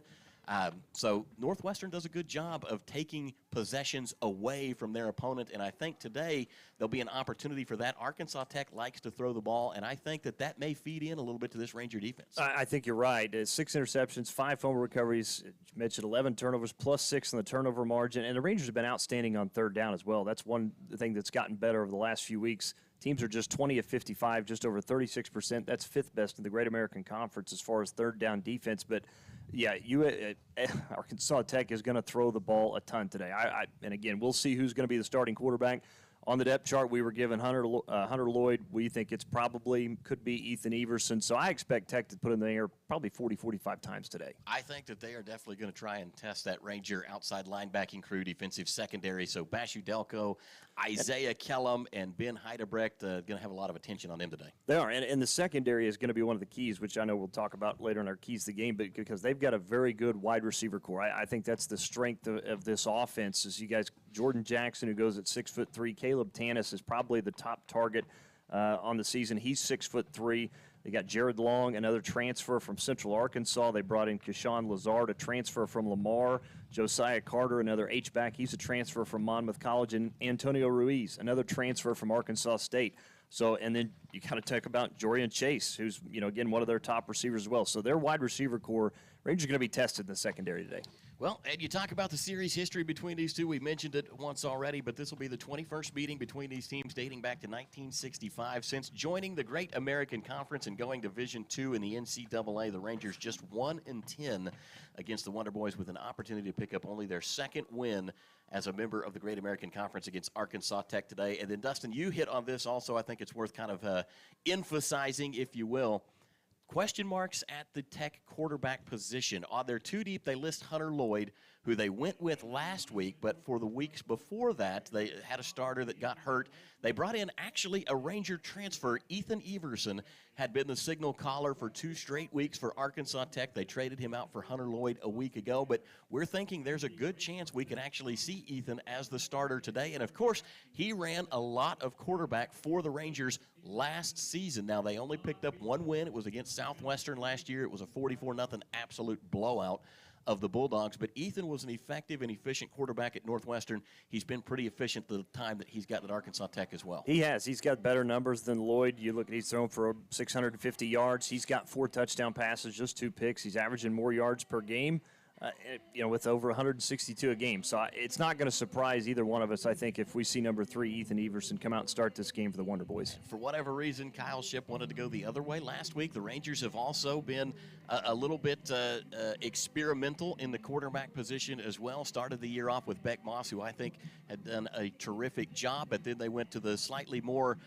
So Northwestern does a good job of taking possessions away from their opponent, and I think today there'll be an opportunity for that. Arkansas Tech likes to throw the ball, and I think that may feed in a little bit to this Ranger defense. I think you're right. 6 interceptions, 5 fumble recoveries. You mentioned 11 turnovers, plus 6 in the turnover margin, and the Rangers have been outstanding on third down as well. That's one thing that's gotten better over the last few weeks. Teams are just 20 of 55, just over 36%. That's 5th best in the Great American Conference as far as third down defense. But, yeah, Arkansas Tech is going to throw the ball a ton today. And, again, we'll see who's going to be the starting quarterback. On the depth chart, we were given Hunter Lloyd. We think it's could be Ethan Everson. So I expect Tech to put in the air probably 40, 45 times today. I think that they are definitely going to try and test that Ranger outside linebacking crew, defensive secondary. So Bashu Delco, Isaiah Kellum, and Ben Heidebrecht going to have a lot of attention on them today. They are, and the secondary is going to be one of the keys, which I know we'll talk about later in our keys to the game, but because they've got a very good wide receiver core. I think that's the strength of this offense. Is you guys, Jordan Jackson, who goes at 6'3", Caleb Tannis is probably the top target on the season. He's 6'3". They got Jared Long, another transfer from Central Arkansas. They brought in Keshawn Lazard, a transfer from Lamar. Josiah Carter, another H-back. He's a transfer from Monmouth College. And Antonio Ruiz, another transfer from Arkansas State. So, and then you kind of talk about Jorian Chase, who's, again, one of their top receivers as well. So their wide receiver core, Rangers are going to be tested in the secondary today. Well, and you talk about the series history between these two. We mentioned it once already, but this will be the 21st meeting between these teams dating back to 1965. Since joining the Great American Conference and going Division II in the NCAA, the Rangers just 1-10 against the Wonder Boys, with an opportunity to pick up only their second win as a member of the Great American Conference against Arkansas Tech today. And then, Dustin, you hit on this also. I think it's worth kind of emphasizing, if you will. Question marks at the Tech quarterback position. On their two deep, they list Hunter Lloyd, who they went with last week, but for the weeks before that, they had a starter that got hurt. They brought in actually a Ranger transfer. Ethan Everson had been the signal caller for 2 straight weeks for Arkansas Tech. They traded him out for Hunter Lloyd a week ago, but we're thinking there's a good chance we can actually see Ethan as the starter today. And, of course, he ran a lot of quarterback for the Rangers last season. Now, they only picked up 1 win. It was against Southwestern last year. It was a 44-0 absolute blowout of the Bulldogs, but Ethan was an effective and efficient quarterback at Northwestern. He's been pretty efficient the time that he's gotten at Arkansas Tech as well. He has. He's got better numbers than Lloyd. You look at he's thrown for 650 yards. He's got 4 touchdown passes, just 2 picks. He's averaging more yards per game. With over 162 a game. So it's not going to surprise either one of us, I think, if we see number 3, Ethan Everson, come out and start this game for the Wonder Boys. For whatever reason, Kyle Shipp wanted to go the other way last week. The Rangers have also been a little bit experimental in the quarterback position as well. Started the year off with Beck Moss, who I think had done a terrific job, but then they went to the slightly more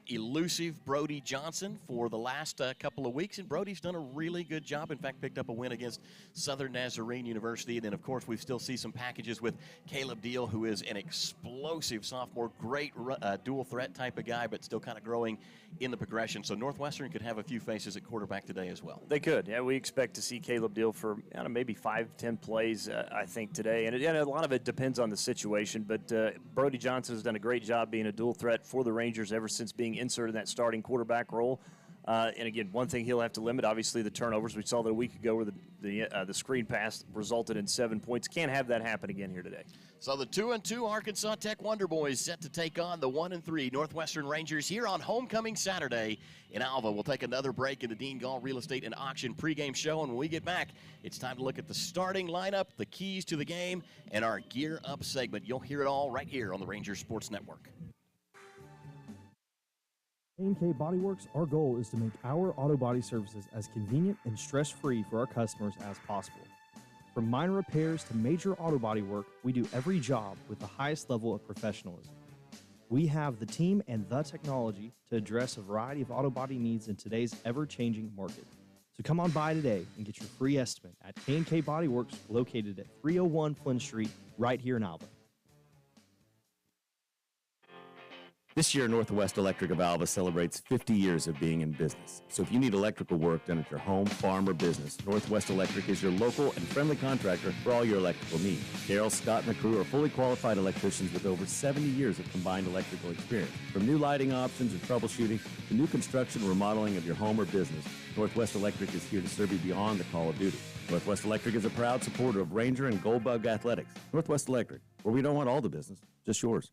elusive Brody Johnson for the last couple of weeks, and Brody's done a really good job. In fact, picked up a win against Southern Nazarene University. And then, of course, we still see some packages with Caleb Deal, who is an explosive sophomore, great dual threat type of guy, but still kind of growing in the progression. So Northwestern could have a few faces at quarterback today as well. They could. Yeah, we expect to see Caleb Deal for maybe 5-10 plays, I think, today. And a lot of it depends on the situation, but Brody Johnson has done a great job being a dual threat for the Rangers ever since being inserted in that starting quarterback role. And again, one thing he'll have to limit, obviously, the turnovers. We saw that a week ago where the screen pass resulted in 7 points. Can't have that happen again here today. So the 2-2 Arkansas Tech Wonder Boys set to take on the 1-3 Northwestern Rangers here on Homecoming Saturday in Alva. We'll take another break in the Dean Gall Real Estate and Auction pregame show, and when we get back, it's time to look at the starting lineup, the keys to the game, and our Gear Up segment. You'll hear it all right here on the Rangers Sports Network. A&K Body Works, our goal is to make our auto body services as convenient and stress-free for our customers as possible. From minor repairs to major auto body work, we do every job with the highest level of professionalism. We have the team and the technology to address a variety of auto body needs in today's ever-changing market. So come on by today and get your free estimate at K&K Body Works, located at 301 Flynn Street, right here in Alva. This year, Northwest Electric of Alva celebrates 50 years of being in business. So if you need electrical work done at your home, farm, or business, Northwest Electric is your local and friendly contractor for all your electrical needs. Carol, Scott, and the crew are fully qualified electricians with over 70 years of combined electrical experience. From new lighting options and troubleshooting to new construction and remodeling of your home or business, Northwest Electric is here to serve you beyond the call of duty. Northwest Electric is a proud supporter of Ranger and Goldbug Athletics. Northwest Electric, where we don't want all the business, just yours.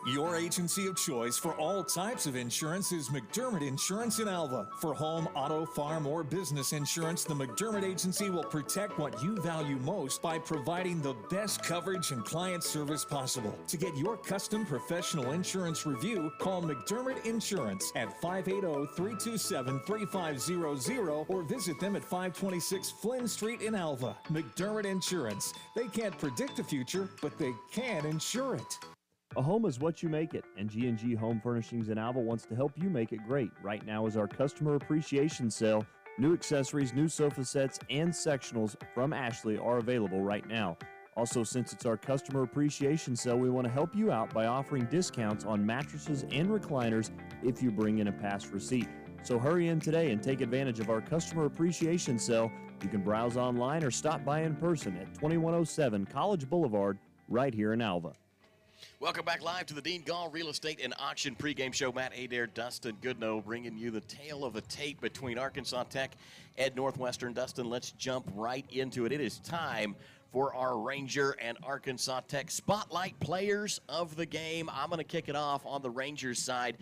Your agency of choice for all types of insurance is McDermott Insurance in Alva. For home, auto, farm, or business insurance, the McDermott Agency will protect what you value most by providing the best coverage and client service possible. To get your custom professional insurance review, call McDermott Insurance at 580-327-3500 or visit them at 526 Flynn Street in Alva. McDermott Insurance. They can't predict the future, but they can insure it. A home is what you make it, and G&G Home Furnishings in Alva wants to help you make it great. Right now is our customer appreciation sale. New accessories, new sofa sets, and sectionals from Ashley are available right now. Also, since it's our customer appreciation sale, we want to help you out by offering discounts on mattresses and recliners if you bring in a past receipt. So hurry in today and take advantage of our customer appreciation sale. You can browse online or stop by in person at 2107 College Boulevard right here in Alva. Welcome back live to the Dean Gall Real Estate and Auction pregame show. Matt Adair, Dustin Goodnow bringing you the tale of the tape between Arkansas Tech and Northwestern. Dustin, let's jump right into it. It is time for our Ranger and Arkansas Tech Spotlight Players of the Game. I'm going to kick it off on the Rangers side.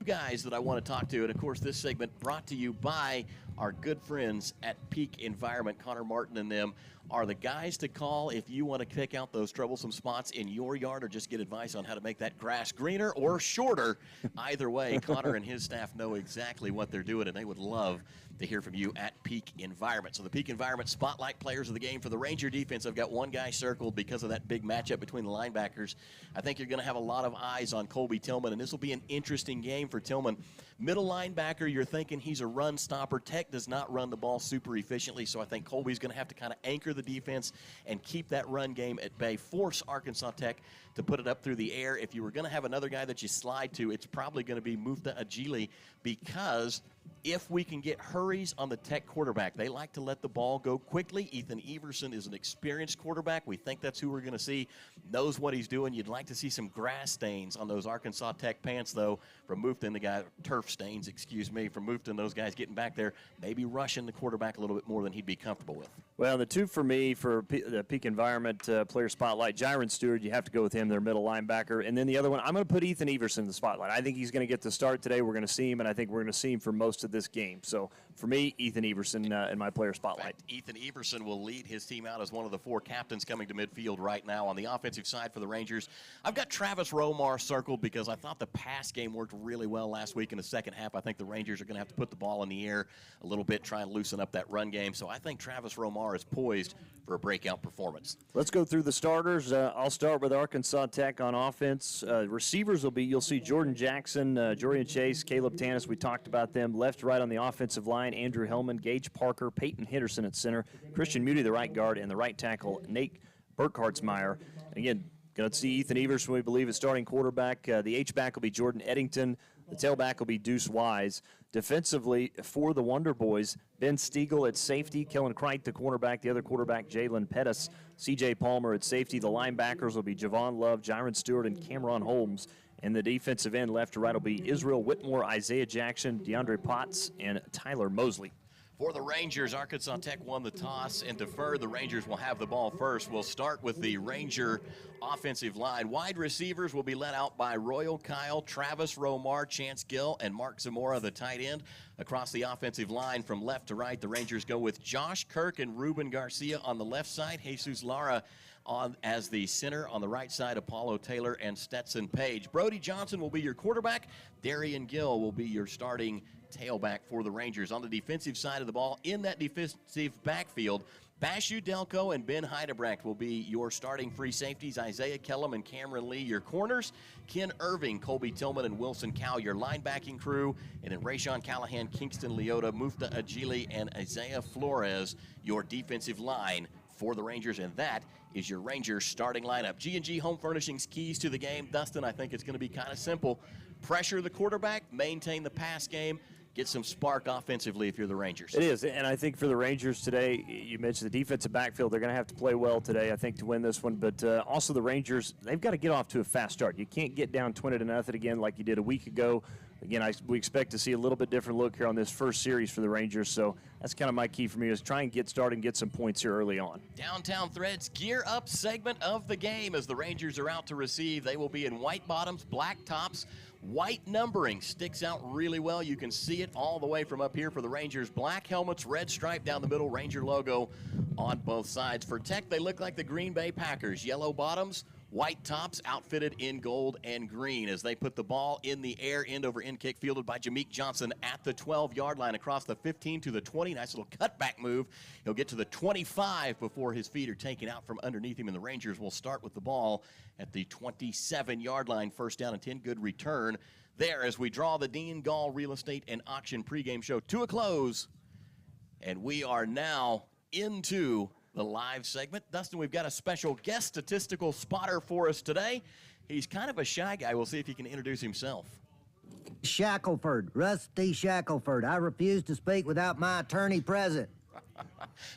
Guys that I want to talk to, and of course this segment brought to you by our good friends at Peak Environment. Connor Martin and them are the guys to call if you want to pick out those troublesome spots in your yard or just get advice on how to make that grass greener or shorter. Either way, Connor and his staff know exactly what they're doing, and they would love to hear from you at Peak Environment. So the Peak Environment Spotlight Players of the Game for the Ranger defense. I've got one guy circled because of that big matchup between the linebackers. I think you're going to have a lot of eyes on Colby Tillman, and this will be an interesting game for Tillman. Middle linebacker, you're thinking he's a run stopper. Tech does not run the ball super efficiently, so I think Colby's going to have to kind of anchor the defense and keep that run game at bay, force Arkansas Tech to put it up through the air. If you were going to have another guy that you slide to, it's probably going to be Mufta Ajili, because if we can get hurries on the Tech quarterback, they like to let the ball go quickly. Ethan Everson is an experienced quarterback. We think that's who we're going to see, knows what he's doing. You'd like to see some grass stains on those Arkansas Tech pants, though, from Mufta and the guy, turf stains, from Mufta and those guys getting back there, maybe rushing the quarterback a little bit more than he'd be comfortable with. Well, the two for me for the Peak Environment player spotlight, Jiron Stewart, you have to go with him, their middle linebacker. And then the other one, I'm going to put Ethan Everson in the spotlight. I think he's going to get the start today. We're going to see him, and I think we're going to see him for most of this game. So for me, Ethan Everson in my player spotlight. In fact, Ethan Everson will lead his team out as one of the four captains coming to midfield right now. On the offensive side for the Rangers, I've got Travis Romar circled because I thought the pass game worked really well last week in the second half. I think the Rangers are going to have to put the ball in the air a little bit, try and loosen up that run game. So I think Travis Romar is poised for a breakout performance. Let's go through the starters. I'll start with Arkansas Tech on offense. Receivers will be, you'll see Jordan Jackson, Jorian Chase, Caleb Tanis. We talked about them. Left to right on the offensive line, Andrew Hellman, Gage Parker, Peyton Henderson at center, Christian Moody, the right guard, and the right tackle, Nate Burkhartsmeyer. Again, going to see Ethan Everson, we believe, is starting quarterback. The H-back will be Jordan Eddington. The tailback will be Deuce Wise. Defensively, for the Wonder Boys, Ben Stiegel at safety, Kellen Kright, the cornerback, the other quarterback, Jalen Pettis, C.J. Palmer at safety. The linebackers will be Javon Love, Jiron Stewart, and Cameron Holmes. And the defensive end, left to right, will be Israel Whitmore, Isaiah Jackson, DeAndre Potts, and Tyler Mosley. For the Rangers, Arkansas Tech won the toss and deferred. The Rangers will have the ball first. We'll start with the Ranger offensive line. Wide receivers will be led out by Royal Kyle, Travis Romar, Chance Gill, and Mark Zamora, the tight end. Across the offensive line from left to right, the Rangers go with Josh Kirk and Ruben Garcia on the left side, Jesus Lara on as the center. On the right side, Apollo Taylor and Stetson Page. Brody Johnson will be your quarterback. Darian Gill will be your starting tailback for the Rangers. On the defensive side of the ball, in that defensive backfield, Bashu Delco and Ben Heidebrecht will be your starting free safeties. Isaiah Kellum and Cameron Lee, your corners. Ken Irving, Colby Tillman, and Wilson Cow, your linebacking crew. And then Rayshawn Callahan, Kingston Leota, Mufta Ajili, and Isaiah Flores, your defensive line for the Rangers. And that is your Rangers starting lineup. G&G Home Furnishings keys to the game. Dustin, I think it's going to be kind of simple. Pressure the quarterback, maintain the pass game, get some spark offensively if you're the Rangers. It is, and I think for the Rangers today, you mentioned the defensive backfield. They're going to have to play well today, I think, to win this one. But also the Rangers, they've got to get off to a fast start. You can't get down 20-0 again like you did a week ago. Again, we expect to see a little bit different look here on this first series for the Rangers. So that's kind of my key for me, is try and get started and get some points here early on. Downtown Threads Gear Up segment of the game as the Rangers are out to receive. They will be in white bottoms, black tops. White numbering sticks out really well. You can see it all the way from up here for the Rangers. Black helmets, red stripe down the middle, Ranger logo on both sides. For Tech, they look like the Green Bay Packers. Yellow bottoms, white tops, outfitted in gold and green as they put the ball in the air, end over end kick, fielded by Jameek Johnson at the 12-yard line across the 15 to the 20. Nice little cutback move. He'll get to the 25 before his feet are taken out from underneath him, and the Rangers will start with the ball at the 27-yard line. First down and 10. Good return there as we draw the Dean Gall Real Estate and Auction pregame show to a close. And we are now into the live segment. Dustin, we've got a special guest statistical spotter for us today. He's kind of a shy guy. We'll see if he can introduce himself. Shackelford, Rusty Shackelford. I refuse to speak without my attorney present.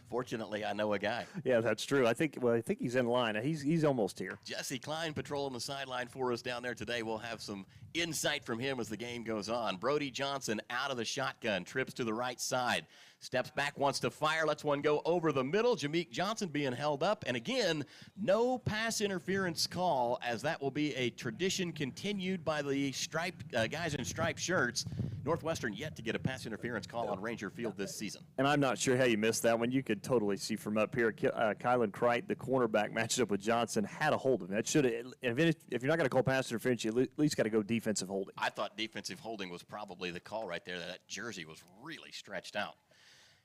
Fortunately, I know a guy. Yeah, that's true. I think he's in line. He's almost here. Jesse Klein patrolling the sideline for us down there today. We'll have some insight from him as the game goes on. Brody Johnson out of the shotgun, trips to the right side. Steps back, wants to fire, lets one go over the middle. Jameek Johnson being held up. And again, no pass interference call, as that will be a tradition continued by the striped guys in striped shirts. Northwestern yet to get a pass interference call on Ranger Field this season. And I'm not sure how you missed that one. You could totally see from up here. Kylan Crite, the cornerback, matched up with Johnson, had a hold of him. That should have. If you're not going to call pass interference, you at least got to go defensive holding. I thought defensive holding was probably the call right there. That jersey was really stretched out.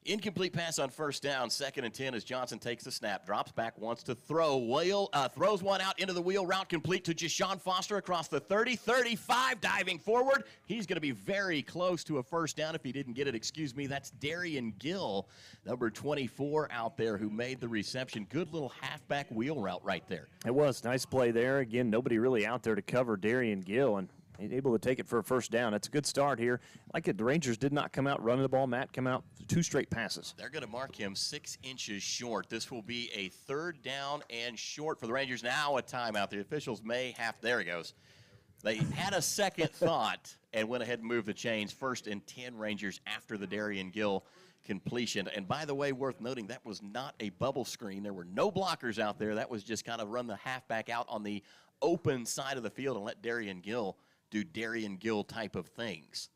Incomplete pass on first down, 2nd and 10 as Johnson takes the snap, drops back, wants to throw. Throws one out into the wheel route, complete to Jashawn Foster across the 30, 35, diving forward. He's going to be very close to a first down if he didn't get it. Excuse me, that's Darian Gill, number 24 out there, who made the reception. Good little halfback wheel route right there. It was. Nice play there. Again, nobody really out there to cover Darian Gill, and able to take it for a first down. It's a good start here. Like it, the Rangers did not come out running the ball. Matt come out 2 straight passes. They're going to mark him 6 inches short. This will be a 3rd down and short for the Rangers. Now a timeout. The officials may have, there he goes. They had a second thought and went ahead and moved the chains. 1st and 10 Rangers after the Darian Gill completion. And by the way, worth noting, that was not a bubble screen. There were no blockers out there. That was just kind of run the halfback out on the open side of the field and let Darian Gill do Darian Gill type of things.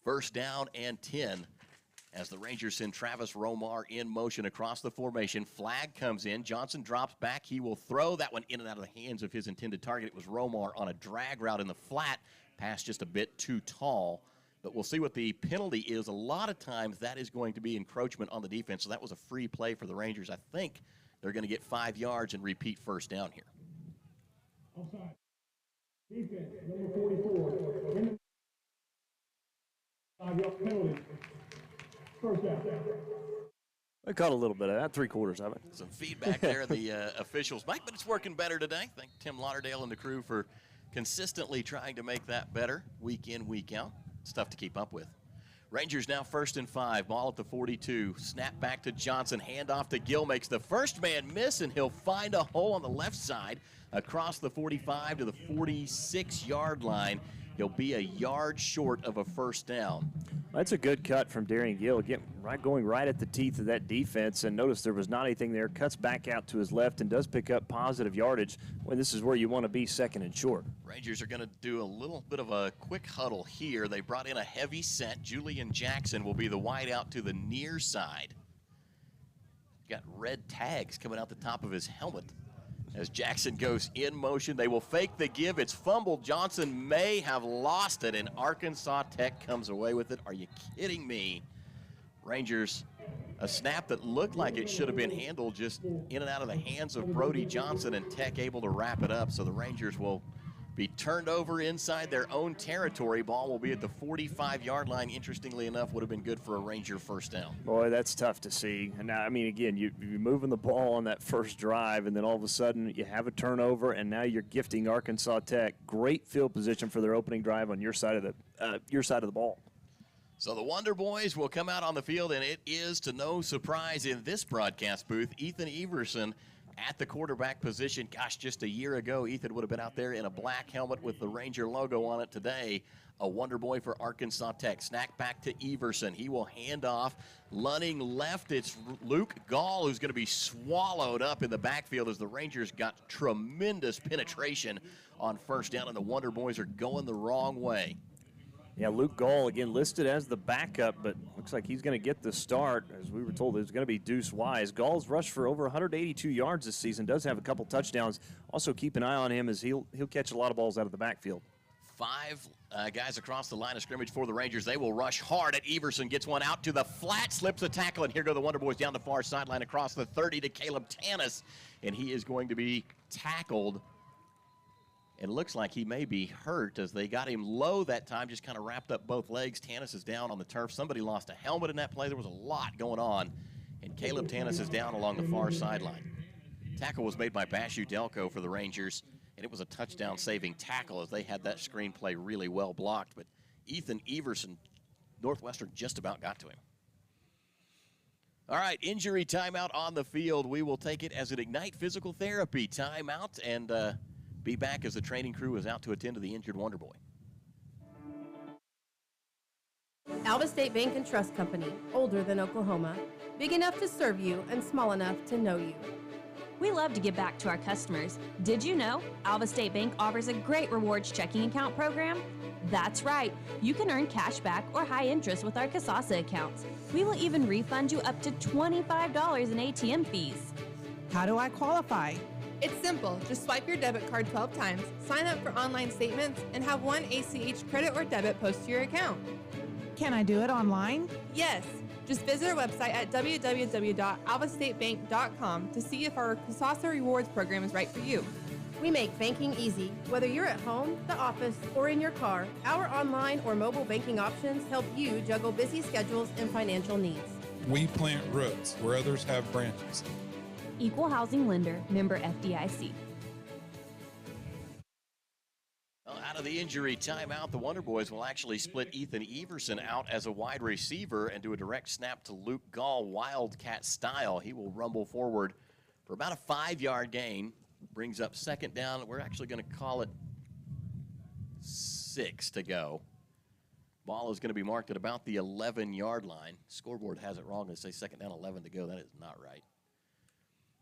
1st down and 10 as the Rangers send Travis Romar in motion across the formation. Flag comes in. Johnson drops back. He will throw that one in and out of the hands of his intended target. It was Romar on a drag route in the flat. Pass just a bit too tall. But we'll see what the penalty is. A lot of times that is going to be encroachment on the defense. So that was a free play for the Rangers. I think they're going to get 5 yards and repeat 1st down here. Offside. Defense, number 44. 5-yard penalty. First down. I caught a little bit of that, 3/4 of it. Some feedback there, the officials. Mike, but it's working better today. Thank Tim Lauderdale and the crew for consistently trying to make that better week in, week out. It's tough to keep up with. Rangers now 1st and 5, ball at the 42. Snap back to Johnson, handoff to Gill, makes the first man miss, and he'll find a hole on the left side across the 45 to the 46-yard line. He'll be a yard short of a first down. That's a good cut from Darian Gill, going right at the teeth of that defense. And notice there was not anything there. Cuts back out to his left and does pick up positive yardage when this is where you want to be, 2nd and short. Rangers are going to do a little bit of a quick huddle here. They brought in a heavy set. Julian Jackson will be the wide out to the near side. Got red tags coming out the top of his helmet. As Jackson goes in motion, they will fake the give. It's fumbled. Johnson may have lost it, and Arkansas Tech comes away with it. Are you kidding me? Rangers A snap that looked like it should have been handled just in and out of the hands of Brody Johnson, and Tech able to wrap it up. So the Rangers will be turned over inside their own territory. Ball will be at the 45-yard line. Interestingly enough, would have been good for a Ranger first down. Boy, that's tough to see. And now, I mean, again, you're moving the ball on that first drive, and then all of a sudden you have a turnover, and now you're gifting Arkansas Tech great field position for their opening drive on your side of the ball. So the Wonder Boys will come out on the field, and it is, to no surprise in this broadcast booth, Ethan Everson at the quarterback position. Gosh, just a year ago, Ethan would have been out there in a black helmet with the Ranger logo on it. Today, a Wonder Boy for Arkansas Tech. Snack back to Everson. He will hand off. Lunning left, it's Luke Gall who's going to be swallowed up in the backfield as the Rangers got tremendous penetration on first down, and the Wonder Boys are going the wrong way. Yeah, Luke Gall, again, listed as the backup, but looks like he's going to get the start. As we were told, it was going to be Deuce Wise. Gall's rushed for over 182 yards this season, does have a couple touchdowns. Also keep an eye on him as he'll catch a lot of balls out of the backfield. 5 guys across the line of scrimmage for the Rangers. They will rush hard at Everson. Gets one out to the flat, slips a tackle, and here go the Wonder Boys down the far sideline across the 30 to Caleb Tannis, and he is going to be tackled. It looks like he may be hurt as they got him low that time, just kind of wrapped up both legs. Tannis is down on the turf. Somebody lost a helmet in that play. There was a lot going on, and Caleb Tannis is down along the far sideline. Tackle was made by Bashu Delco for the Rangers, and it was a touchdown-saving tackle as they had that screenplay really well blocked. But Ethan Everson, Northwestern just about got to him. All right, injury timeout on the field. We will take it as an Ignite Physical Therapy timeout and be back as the training crew is out to attend to the injured Wonder Boy. Alva State Bank and Trust Company, older than Oklahoma, big enough to serve you and small enough to know you. We love to give back to our customers. Did you know Alva State Bank offers a great rewards checking account program? That's right. You can earn cash back or high interest with our Kasasa accounts. We will even refund you up to $25 in ATM fees. How do I qualify? It's simple. Just swipe your debit card 12 times, sign up for online statements, and have one ACH credit or debit post to your account. Can I do it online? Yes. Just visit our website at www.alvastatebank.com to see if our Kasasa Rewards program is right for you. We make banking easy. Whether you're at home, the office, or in your car, our online or mobile banking options help you juggle busy schedules and financial needs. We plant roots where others have branches. Equal housing lender, member FDIC. Well, out of the injury timeout, the Wonder Boys will actually split Ethan Everson out as a wide receiver and do a direct snap to Luke Gall, Wildcat style. He will rumble forward for about a 5-yard gain. Brings up second down. We're actually going to call it 6 to go. Ball is going to be marked at about the 11-yard line. Scoreboard has it wrong. They say second down, 11 to go. That is not right.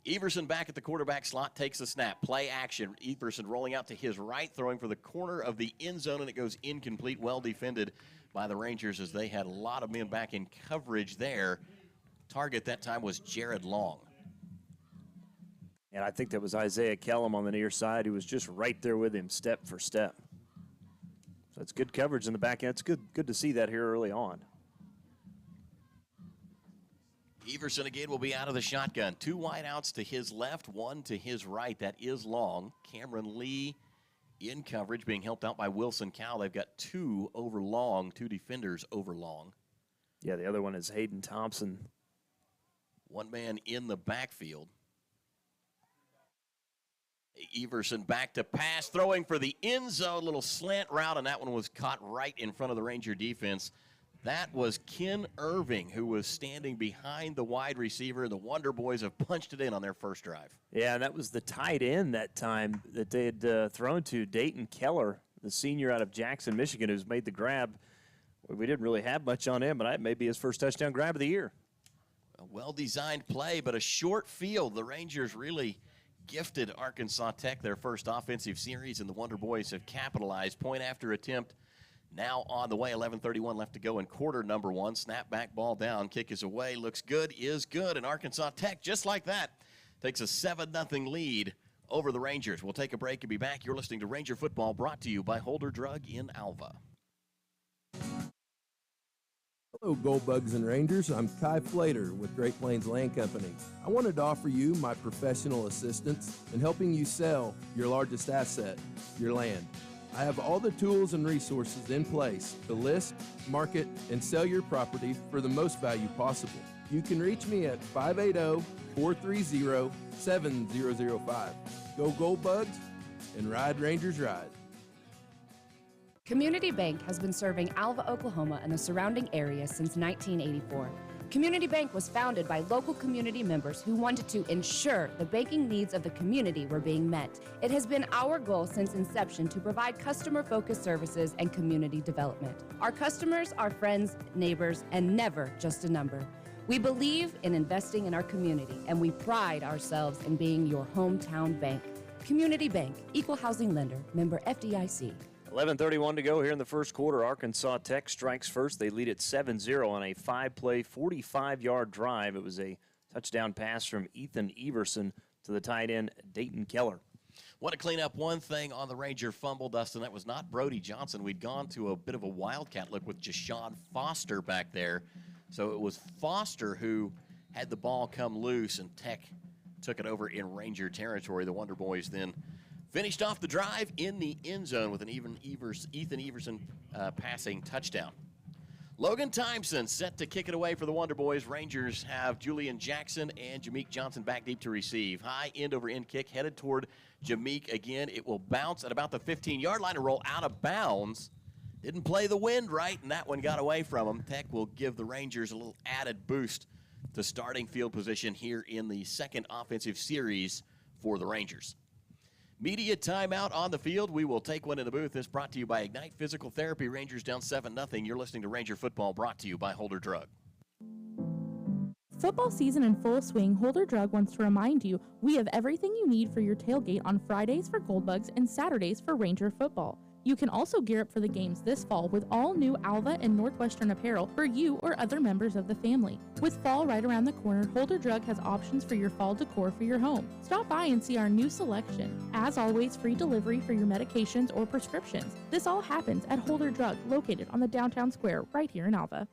Everson back at the quarterback slot, takes the snap. Play action. Everson rolling out to his right, throwing for the corner of the end zone, and it goes incomplete. Well defended by the Rangers as they had a lot of men back in coverage there. Target that time was Jared Long. And I think that was Isaiah Kellum on the near side who was just right there with him step for step. So it's good coverage in the back end. It's good to see that here early on. Everson again will be out of the shotgun. 2 wideouts to his left, 1 to his right. That is Long. Cameron Lee in coverage, being helped out by Wilson Cowell. They've got 2 over Long, 2 defenders over Long. Yeah, the other one is Hayden Thompson. 1 man in the backfield. Everson back to pass, throwing for the end zone. Little slant route, and that one was caught right in front of the Ranger defense. That was Ken Irving, who was standing behind the wide receiver. The Wonder Boys have punched it in on their first drive. Yeah, and that was the tight end that time that they had thrown to, Dayton Keller, the senior out of Jackson, Michigan, who's made the grab. We didn't really have much on him, but that may be his first touchdown grab of the year. A well-designed play, but a short field. The Rangers really gifted Arkansas Tech their first offensive series, and the Wonder Boys have capitalized. Point after attempt now on the way. 11:31 left to go in quarter number 1. Snap back, ball down. Kick is away. Looks good, is good. And Arkansas Tech, just like that, takes a 7-0 lead over the Rangers. We'll take a break and be back. You're listening to Ranger Football, brought to you by Holder Drug in Alva. Hello, Gold Bugs and Rangers. I'm Kai Flater with Great Plains Land Company. I wanted to offer you my professional assistance in helping you sell your largest asset, your land. I have all the tools and resources in place to list, market, and sell your property for the most value possible. You can reach me at 580-430-7005. Go Gold Bugs and ride Rangers Ride. Community Bank has been serving Alva, Oklahoma and the surrounding area since 1984. Community Bank was founded by local community members who wanted to ensure the banking needs of the community were being met. It has been our goal since inception to provide customer-focused services and community development. Our customers are friends, neighbors, and never just a number. We believe in investing in our community, and we pride ourselves in being your hometown bank. Community Bank, Equal Housing Lender, member FDIC. 11:31 to go here in the first quarter. Arkansas Tech strikes first. They lead at 7-0 on a 5-play, 45-yard drive. It was a touchdown pass from Ethan Everson to the tight end, Dayton Keller. Want to clean up one thing on the Ranger fumble, Dustin. That was not Brody Johnson. We'd gone to a bit of a wildcat look with Jashawn Foster back there. So it was Foster who had the ball come loose, and Tech took it over in Ranger territory. The Wonder Boys then finished off the drive in the end zone with an Ethan Everson passing touchdown. Logan Timeson set to kick it away for the Wonder Boys. Rangers have Julian Jackson and Jameek Johnson back deep to receive. High end-over-end kick headed toward Jameek again. It will bounce at about the 15-yard line and roll out of bounds. Didn't play the wind right, and that one got away from him. Tech will give the Rangers a little added boost to starting field position here in the second offensive series for the Rangers. Media timeout on the field. We will take one in the booth. This brought to you by Ignite Physical Therapy. Rangers down 7-0. You're listening to Ranger Football, brought to you by Holder Drug. Football season in full swing, Holder Drug wants to remind you we have everything you need for your tailgate on Fridays for Gold Bugs and Saturdays for Ranger Football. You can also gear up for the games this fall with all new Alva and Northwestern apparel for you or other members of the family. With fall right around the corner, Holder Drug has options for your fall decor for your home. Stop by and see our new selection. As always, free delivery for your medications or prescriptions. This all happens at Holder Drug, located on the downtown square right here in Alva.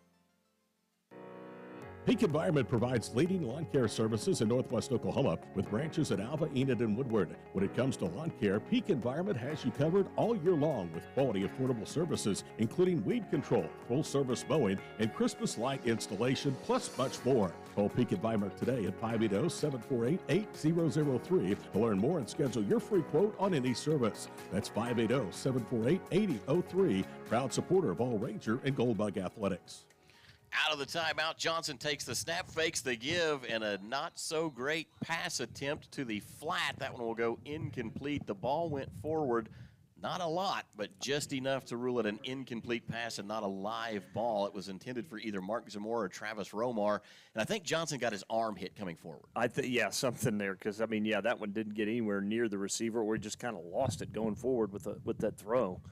Peak Environment provides leading lawn care services in Northwest Oklahoma with branches at Alva, Enid, and Woodward. When it comes to lawn care, Peak Environment has you covered all year long with quality, affordable services, including weed control, full-service mowing, and Christmas light installation, plus much more. Call Peak Environment today at 580-748-8003 to learn more and schedule your free quote on any service. That's 580-748-8003, proud supporter of all Ranger and Goldbug athletics. Out of the timeout, Johnson takes the snap, fakes the give, and a not-so-great pass attempt to the flat. That one will go incomplete. The ball went forward, not a lot, but just enough to rule it an incomplete pass and not a live ball. It was intended for either Mark Zamora or Travis Romar, and I think Johnson got his arm hit coming forward. Yeah, something there, because, that one didn't get anywhere near the receiver, or he just kind of lost it going forward with that throw.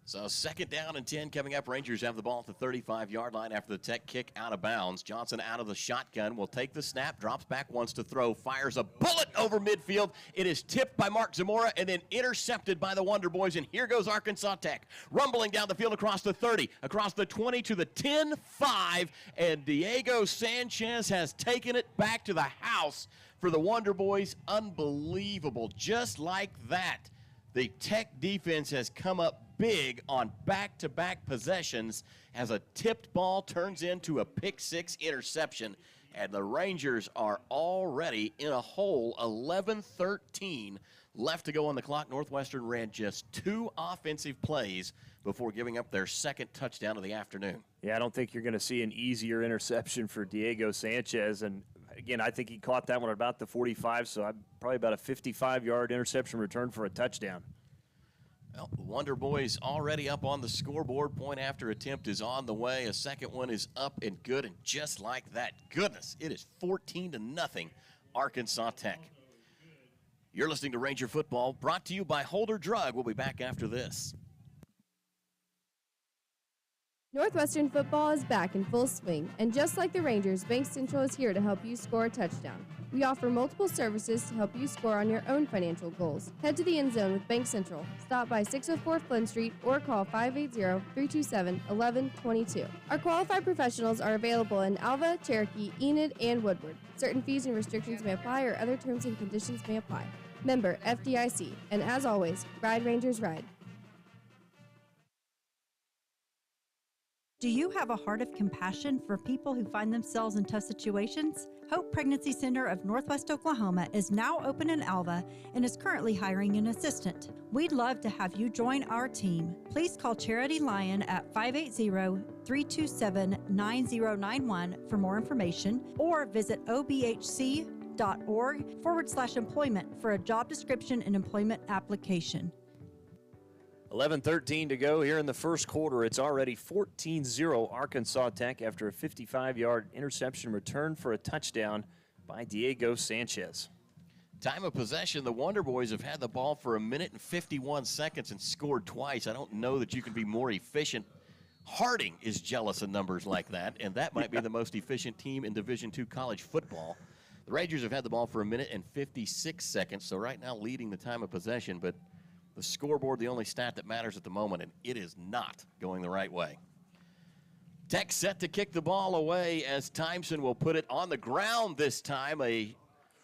So 2nd down and 10 coming up. Rangers have the ball at the 35-yard line after the Tech kick out of bounds. Johnson out of the shotgun will take the snap, drops back once to throw, fires a bullet over midfield. It is tipped by Mark Zamora and then intercepted by the Wonder Boys. And here goes Arkansas Tech, rumbling down the field across the 30, across the 20 to the 10-5. And Diego Sanchez has taken it back to the house for the Wonder Boys. Unbelievable. Just like that, the Tech defense has come up big on back-to-back possessions as a tipped ball turns into a pick-6 interception, and the Rangers are already in a hole. 11-13 left to go on the clock. Northwestern ran just 2 offensive plays before giving up their second touchdown of the afternoon. Yeah, I don't think you're going to see an easier interception for Diego Sanchez, and again, I think he caught that one at about the 45, so probably about a 55-yard interception return for a touchdown. Well, the Wonder Boys already up on the scoreboard. Point after attempt is on the way. A second one is up and good, and just like that, goodness, it is 14-0 Arkansas Tech. You're listening to Ranger Football, brought to you by Holder Drug. We'll be back after this. Northwestern football is back in full swing, and just like the Rangers, Bank Central is here to help you score a touchdown. We offer multiple services to help you score on your own financial goals. Head to the end zone with Bank Central. Stop by 604 Flynn Street or call 580-327-1122. Our qualified professionals are available in Alva, Cherokee, Enid, and Woodward. Certain fees and restrictions may apply or other terms and conditions may apply. Member FDIC, and as always, Ride Rangers Ride. Do you have a heart of compassion for people who find themselves in tough situations? Hope Pregnancy Center of Northwest Oklahoma is now open in Alva and is currently hiring an assistant. We'd love to have you join our team. Please call Charity Lyon at 580-327-9091 for more information or visit obhc.org/employment for a job description and employment application. 11:13 to go here in the first quarter. It's already 14-0 Arkansas Tech after a 55-yard interception return for a touchdown by Diego Sanchez. Time of possession, the Wonder Boys have had the ball for 1 minute and 51 seconds and scored twice. I don't know that you can be more efficient. Harding is jealous of numbers like that, and that might be the most efficient team in Division II college football. The Rangers have had the ball for 1 minute and 56 seconds, so right now leading the time of possession, but the scoreboard, the only stat that matters at the moment, and it is not going the right way. Tech set to kick the ball away as Timeson will put it on the ground this time. A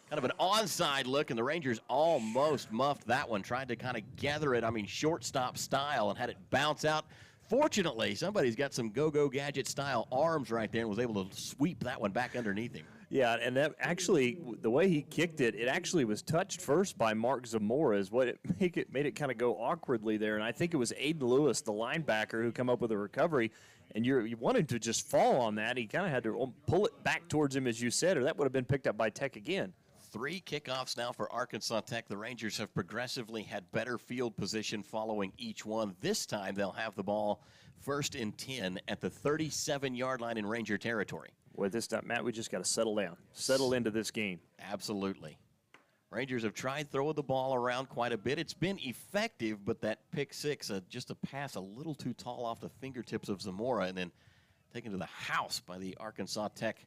kind of an onside look, and the Rangers almost muffed that one, tried to kind of gather it, shortstop style, and had it bounce out. Fortunately, somebody's got some go-go gadget style arms right there and was able to sweep that one back underneath him. Yeah, and that actually, the way he kicked it, it actually was touched first by Mark Zamora is what made it kind of go awkwardly there. And I think it was Aiden Lewis, the linebacker, who come up with a recovery. And you wanted to just fall on that. He kind of had to pull it back towards him, as you said, or that would have been picked up by Tech again. 3 kickoffs now for Arkansas Tech. The Rangers have progressively had better field position following each one. This time they'll have the ball first and 10 at the 37-yard line in Ranger territory. Well, this time, Matt, we just got to settle down, settle into this game. Absolutely. Rangers have tried throwing the ball around quite a bit. It's been effective, but that pick six, just a pass a little too tall off the fingertips of Zamora and then taken to the house by the Arkansas Tech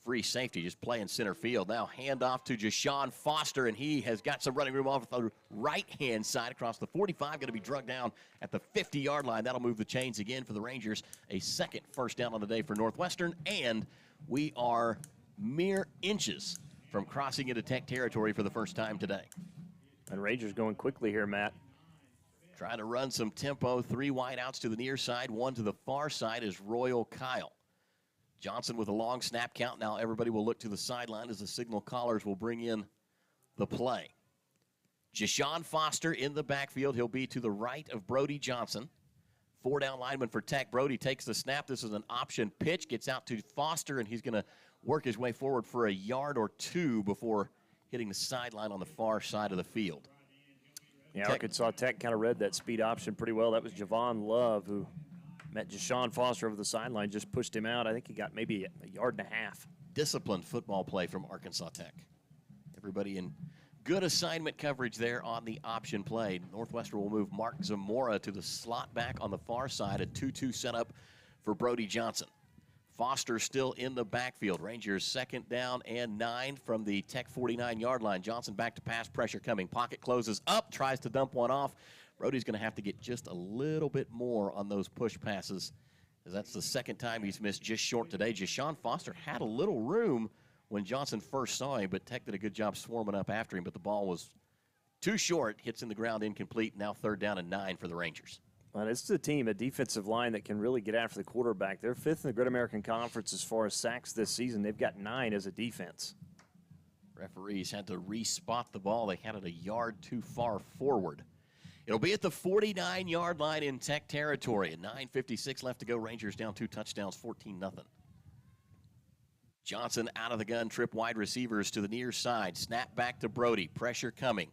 free safety, just playing center field. Now handoff to Jashawn Foster, and he has got some running room off the right-hand side across the 45, going to be drugged down at the 50-yard line. That'll move the chains again for the Rangers. A second first down on the day for Northwestern, and we are mere inches from crossing into Tech territory for the first time today. And Rangers going quickly here, Matt. Trying to run some tempo. 3 wideouts to the near side, 1 to the far side is Royal Kyle. Johnson with a long snap count. Now everybody will look to the sideline as the signal callers will bring in the play. Jashawn Foster in the backfield. He'll be to the right of Brody Johnson. 4 down lineman for Tech. Brody takes the snap. This is an option pitch. Gets out to Foster, and he's going to work his way forward for a yard or 2 before hitting the sideline on the far side of the field. Yeah, Arkansas Tech kind of read that speed option pretty well. That was Javon Love who met Jashawn Foster over the sideline, just pushed him out. I think he got maybe a yard and a half. Disciplined football play from Arkansas Tech. Everybody in good assignment coverage there on the option play. Northwestern will move Mark Zamora to the slot back on the far side. A 2-2 setup for Brody Johnson. Foster still in the backfield. Rangers 2nd down and 9 from the Tech 49-yard line. Johnson back to pass pressure coming. Pocket closes up, tries to dump one off. Brody's going to have to get just a little bit more on those push passes, as that's the second time he's missed just short today. Jashawn Foster had a little room when Johnson first saw him, but Tech did a good job swarming up after him, but the ball was too short, hits in the ground incomplete. Now 3rd down and 9 for the Rangers. Well, this is a team, a defensive line that can really get after the quarterback. They're 5th in the Great American Conference as far as sacks this season. They've got 9 as a defense. Referees had to re-spot the ball. They had it a yard too far forward. It'll be at the 49-yard line in Tech territory. At 9:56 left to go. Rangers down 2 touchdowns, 14-0. Johnson out of the gun, trip wide receivers to the near side. Snap back to Brody. Pressure coming.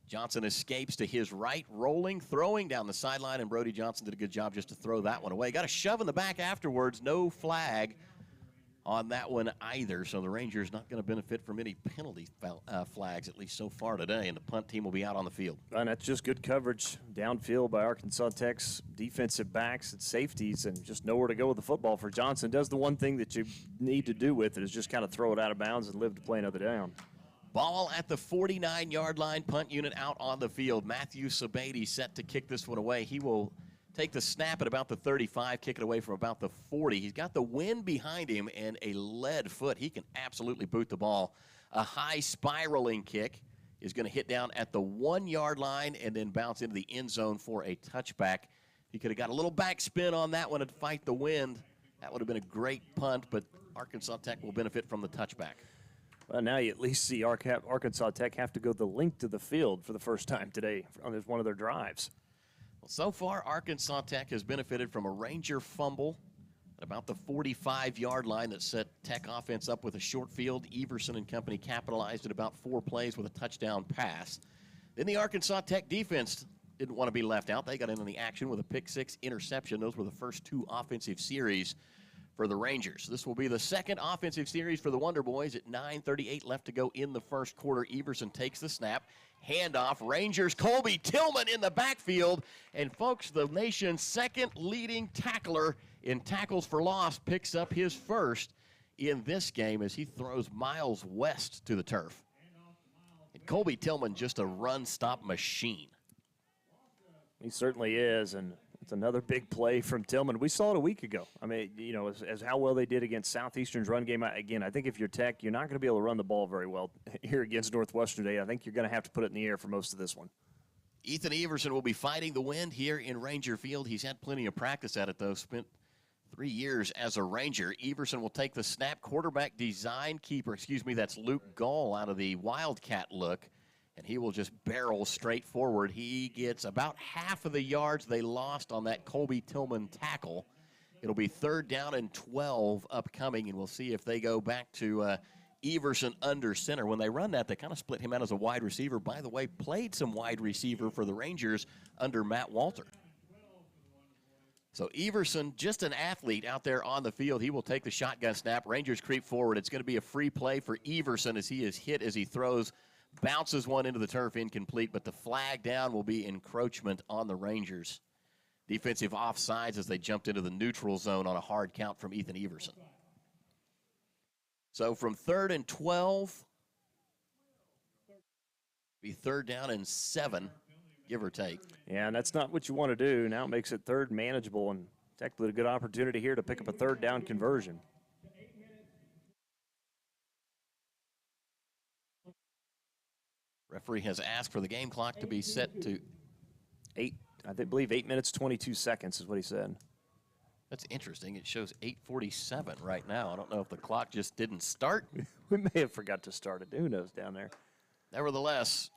Johnson escapes to his right, rolling, throwing down the sideline, and Brody Johnson did a good job just to throw that one away. Got a shove in the back afterwards. No flag on that one either, so the Rangers not going to benefit from any penalty flags, at least so far today, and the punt team will be out on the field. And that's just good coverage downfield by Arkansas Tech's defensive backs and safeties, and just nowhere to go with the football for Johnson. Does the one thing that you need to do with it is just kind of throw it out of bounds and live to play another down. Ball at the 49-yard line, punt unit out on the field. Matthew Sabady set to kick this one away. He will take the snap at about the 35, kick it away from about the 40. He's got the wind behind him and a lead foot. He can absolutely boot the ball. A high spiraling kick is going to hit down at the 1-yard line and then bounce into the end zone for a touchback. He could have got a little back spin on that one to fight the wind. That would have been a great punt, but Arkansas Tech will benefit from the touchback. Well, now you at least see Arkansas Tech have to go the length to the field for the first time today on one of their drives. Well, so far, Arkansas Tech has benefited from a Ranger fumble at about the 45-yard line that set Tech offense up with a short field. Everson and company capitalized at about 4 plays with a touchdown pass. Then the Arkansas Tech defense didn't want to be left out. They got in on the action with a pick-6 interception. Those were the first 2 offensive series for the Rangers. This will be the second offensive series for the Wonder Boys at 9:38 left to go in the first quarter. Everson takes the snap. Handoff. Rangers, Colby Tillman in the backfield. And, folks, the nation's second leading tackler in tackles for loss picks up his first in this game as he throws Miles West to the turf. And Colby Tillman, just a run-stop machine. He certainly is, and it's another big play from Tillman. We saw it a week ago. I mean, you know, as how well they did against Southeastern's run game. Again, I think if you're Tech, you're not going to be able to run the ball very well here against Northwestern today. I think you're going to have to put it in the air for most of this one. Ethan Everson will be fighting the wind here in Ranger Field. He's had plenty of practice at it, though. Spent 3 years as a Ranger. Everson will take the snap. Quarterback design keeper, that's Luke Gall out of the Wildcat look. And he will just barrel straight forward. He gets about half of the yards they lost on that Colby Tillman tackle. It'll be 3rd down and 12 upcoming, and we'll see if they go back to Everson under center. When they run that, they kind of split him out as a wide receiver. By the way, played some wide receiver for the Rangers under Matt Walter. So Everson, just an athlete out there on the field. He will take the shotgun snap. Rangers creep forward. It's going to be a free play for Everson as he is hit as he throws. Bounces one into the turf, incomplete, but the flag down will be encroachment on the Rangers. Defensive offsides as they jumped into the neutral zone on a hard count from Ethan Everson. So from 3rd and 12, be 3rd down and 7, give or take. Yeah, and that's not what you want to do. Now it makes it 3rd manageable, and Tech with a good opportunity here to pick up a 3rd down conversion. Referee has asked for the game clock to be set to 8. I believe 8 minutes, 22 seconds is what he said. That's interesting. It shows 8:47 right now. I don't know if the clock just didn't start. We may have forgot to start it. Who knows down there? Nevertheless,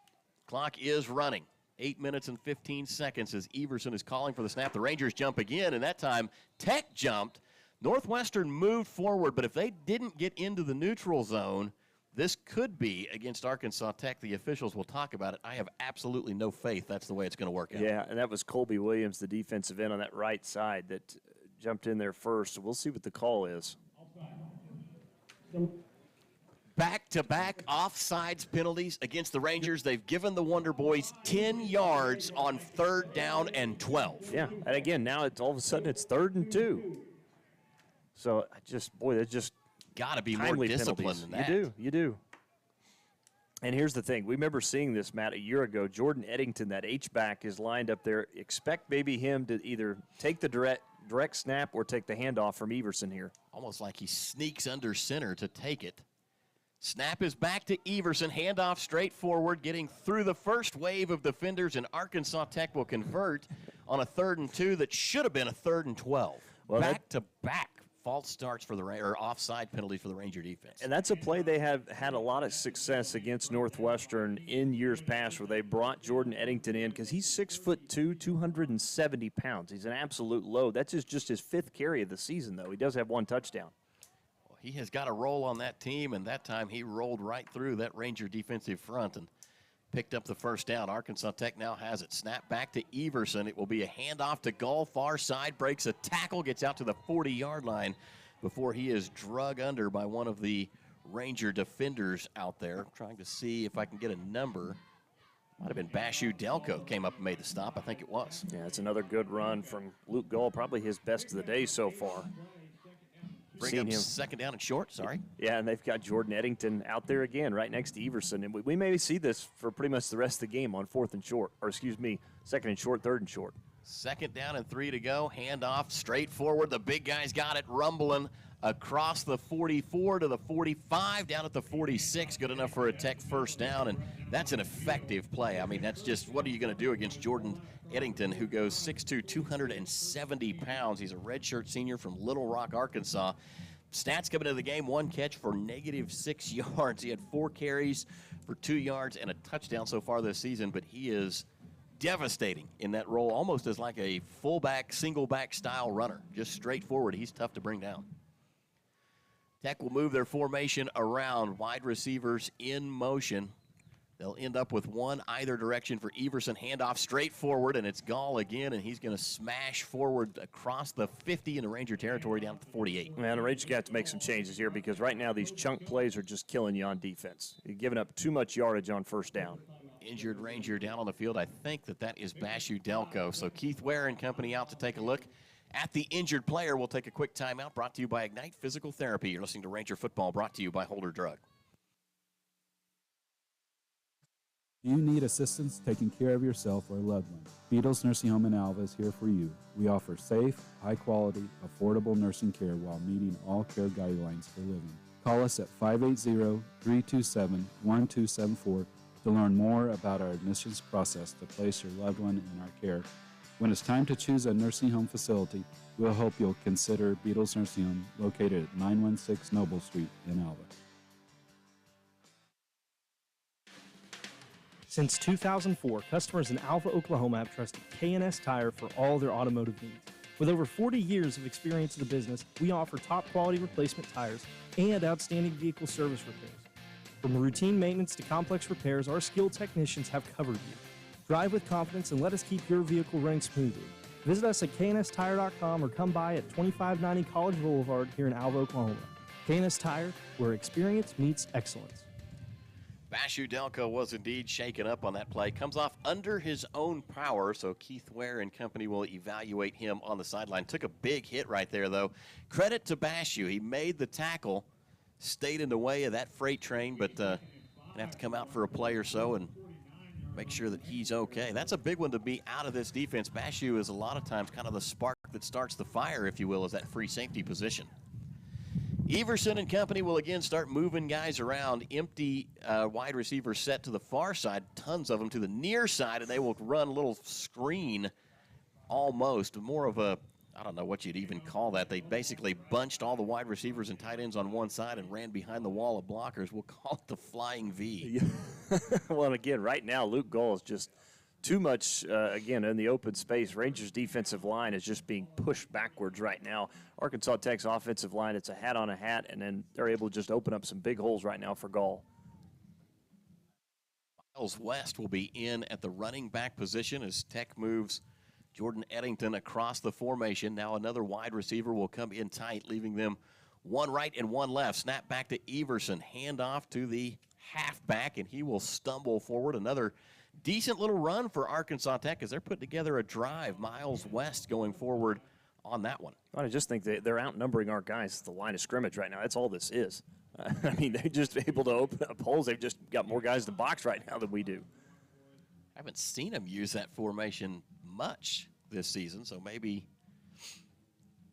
clock is running. 8 minutes and 15 seconds as Everson is calling for the snap. The Rangers jump again, and that time Tech jumped. Northwestern moved forward, but if they didn't get into the neutral zone, this could be against Arkansas Tech. The officials will talk about it. I have absolutely no faith that's the way it's going to work out. Yeah, and that was Colby Williams, the defensive end on that right side that jumped in there first. So we'll see what the call is. Back-to-back offsides penalties against the Rangers. They've given the Wonder Boys 10 yards on 3rd down and 12. Yeah, and again, now it's all of a sudden it's 3rd and 2. So that's just got to be more disciplined than that. You do. And here's the thing. We remember seeing this, Matt, a year ago. Jordan Eddington, that H-back, is lined up there. Expect maybe him to either take the direct snap or take the handoff from Everson here. Almost like he sneaks under center to take it. Snap is back to Everson. Handoff straight forward, getting through the first wave of defenders, and Arkansas Tech will convert on a 3rd and 2 that should have been a 3rd and 12. Well, back-to-back false starts for or offside penalties for the Ranger defense. And that's a play they have had a lot of success against Northwestern in years past where they brought Jordan Eddington in because he's 6'2", 270 pounds. He's an absolute load. That's just his 5th carry of the season, though. He does have 1 touchdown. Well, he has got a roll on that team, and that time he rolled right through that Ranger defensive front and picked up the first down. Arkansas Tech now has it. Snap back to Everson. It will be a handoff to Gall, far side, breaks a tackle, gets out to the 40-yard line. before he is drug under by one of the Ranger defenders out there. I'm trying to see if I can get a number. Might have been Bashu Delco came up and made the stop. I think it was. Yeah, it's another good run from Luke Gall, probably his best of the day so far. Bring up second down and short, sorry. Yeah, and they've got Jordan Eddington out there again right next to Everson. And we may see this for pretty much the rest of the game on second and short, third and short. Second down and 3 to go. Handoff straight forward. The big guy's got it rumbling across the 44 to the 45, down at the 46. Good enough for a Tech first down, and that's an effective play. I mean, that's just, what are you going to do against Jordan Eddington, who goes 6'2", 270 pounds. He's a redshirt senior from Little Rock, Arkansas. Stats coming into the game, 1 catch for -6 yards. He had 4 carries for 2 yards and a touchdown so far this season, but he is devastating in that role, almost as like a fullback, single back style runner. Just straightforward. He's tough to bring down. Tech will move their formation around, wide receivers in motion. They'll end up with one either direction for Everson. Handoff straight forward, and it's Gall again, and he's going to smash forward across the 50 into Ranger territory down to the 48. Man, the Rangers got to make some changes here because right now these chunk plays are just killing you on defense. You're giving up too much yardage on first down. Injured Ranger down on the field. I think that is Bashu Delco. So Keith Ware and company out to take a look at the injured player. We'll take a quick timeout, brought to you by Ignite Physical Therapy. You're listening to Ranger Football, brought to you by Holder Drug. Do you need assistance taking care of yourself or a loved one? Beatles Nursing Home in Alva is here for you. We offer safe, high-quality, affordable nursing care while meeting all care guidelines for living. Call us at 580-327-1274 to learn more about our admissions process to place your loved one in our care. When it's time to choose a nursing home facility, we'll hope you'll consider Beatles Nursing Home, located at 916 Noble Street in Alva. Since 2004, customers in Alva, Oklahoma have trusted K&S Tire for all their automotive needs. With over 40 years of experience in the business, we offer top quality replacement tires and outstanding vehicle service repairs. From routine maintenance to complex repairs, our skilled technicians have covered you. Drive with confidence and let us keep your vehicle running smoothly. Visit us at knstire.com or come by at 2590 College Boulevard here in Alva, Oklahoma. K&S Tire, where experience meets excellence. Bashu Delco was indeed shaken up on that play. Comes off under his own power, so Keith Ware and company will evaluate him on the sideline. Took a big hit right there, though. Credit to Bashu. He made the tackle, stayed in the way of that freight train, but going to have to come out for a play or so and make sure that he's okay. That's a big one to be out of this defense. Bashu is a lot of times kind of the spark that starts the fire, if you will, is that free safety position. Everson and company will again start moving guys around. Empty wide receiver set to the far side, tons of them to the near side, and they will run a little screen almost. More of a, I don't know what you'd even call that. They basically bunched all the wide receivers and tight ends on one side and ran behind the wall of blockers. We'll call it the flying V. Well, and again, right now, Luke Gall is just too much, again, in the open space. Rangers' defensive line is just being pushed backwards right now. Arkansas Tech's offensive line, it's a hat on a hat, and then they're able to just open up some big holes right now for Gall. Miles West will be in at the running back position as Tech moves Jordan Eddington across the formation. Now another wide receiver will come in tight, leaving them one right and one left. Snap back to Everson. Handoff to the halfback, and he will stumble forward. Another decent little run for Arkansas Tech as they're putting together a drive. Miles West going forward on that one. I just think they're outnumbering our guys at the line of scrimmage right now. That's all this is. I mean, they're just able to open up holes. They've just got more guys to box right now than we do. I haven't seen them use that formation much this season, so maybe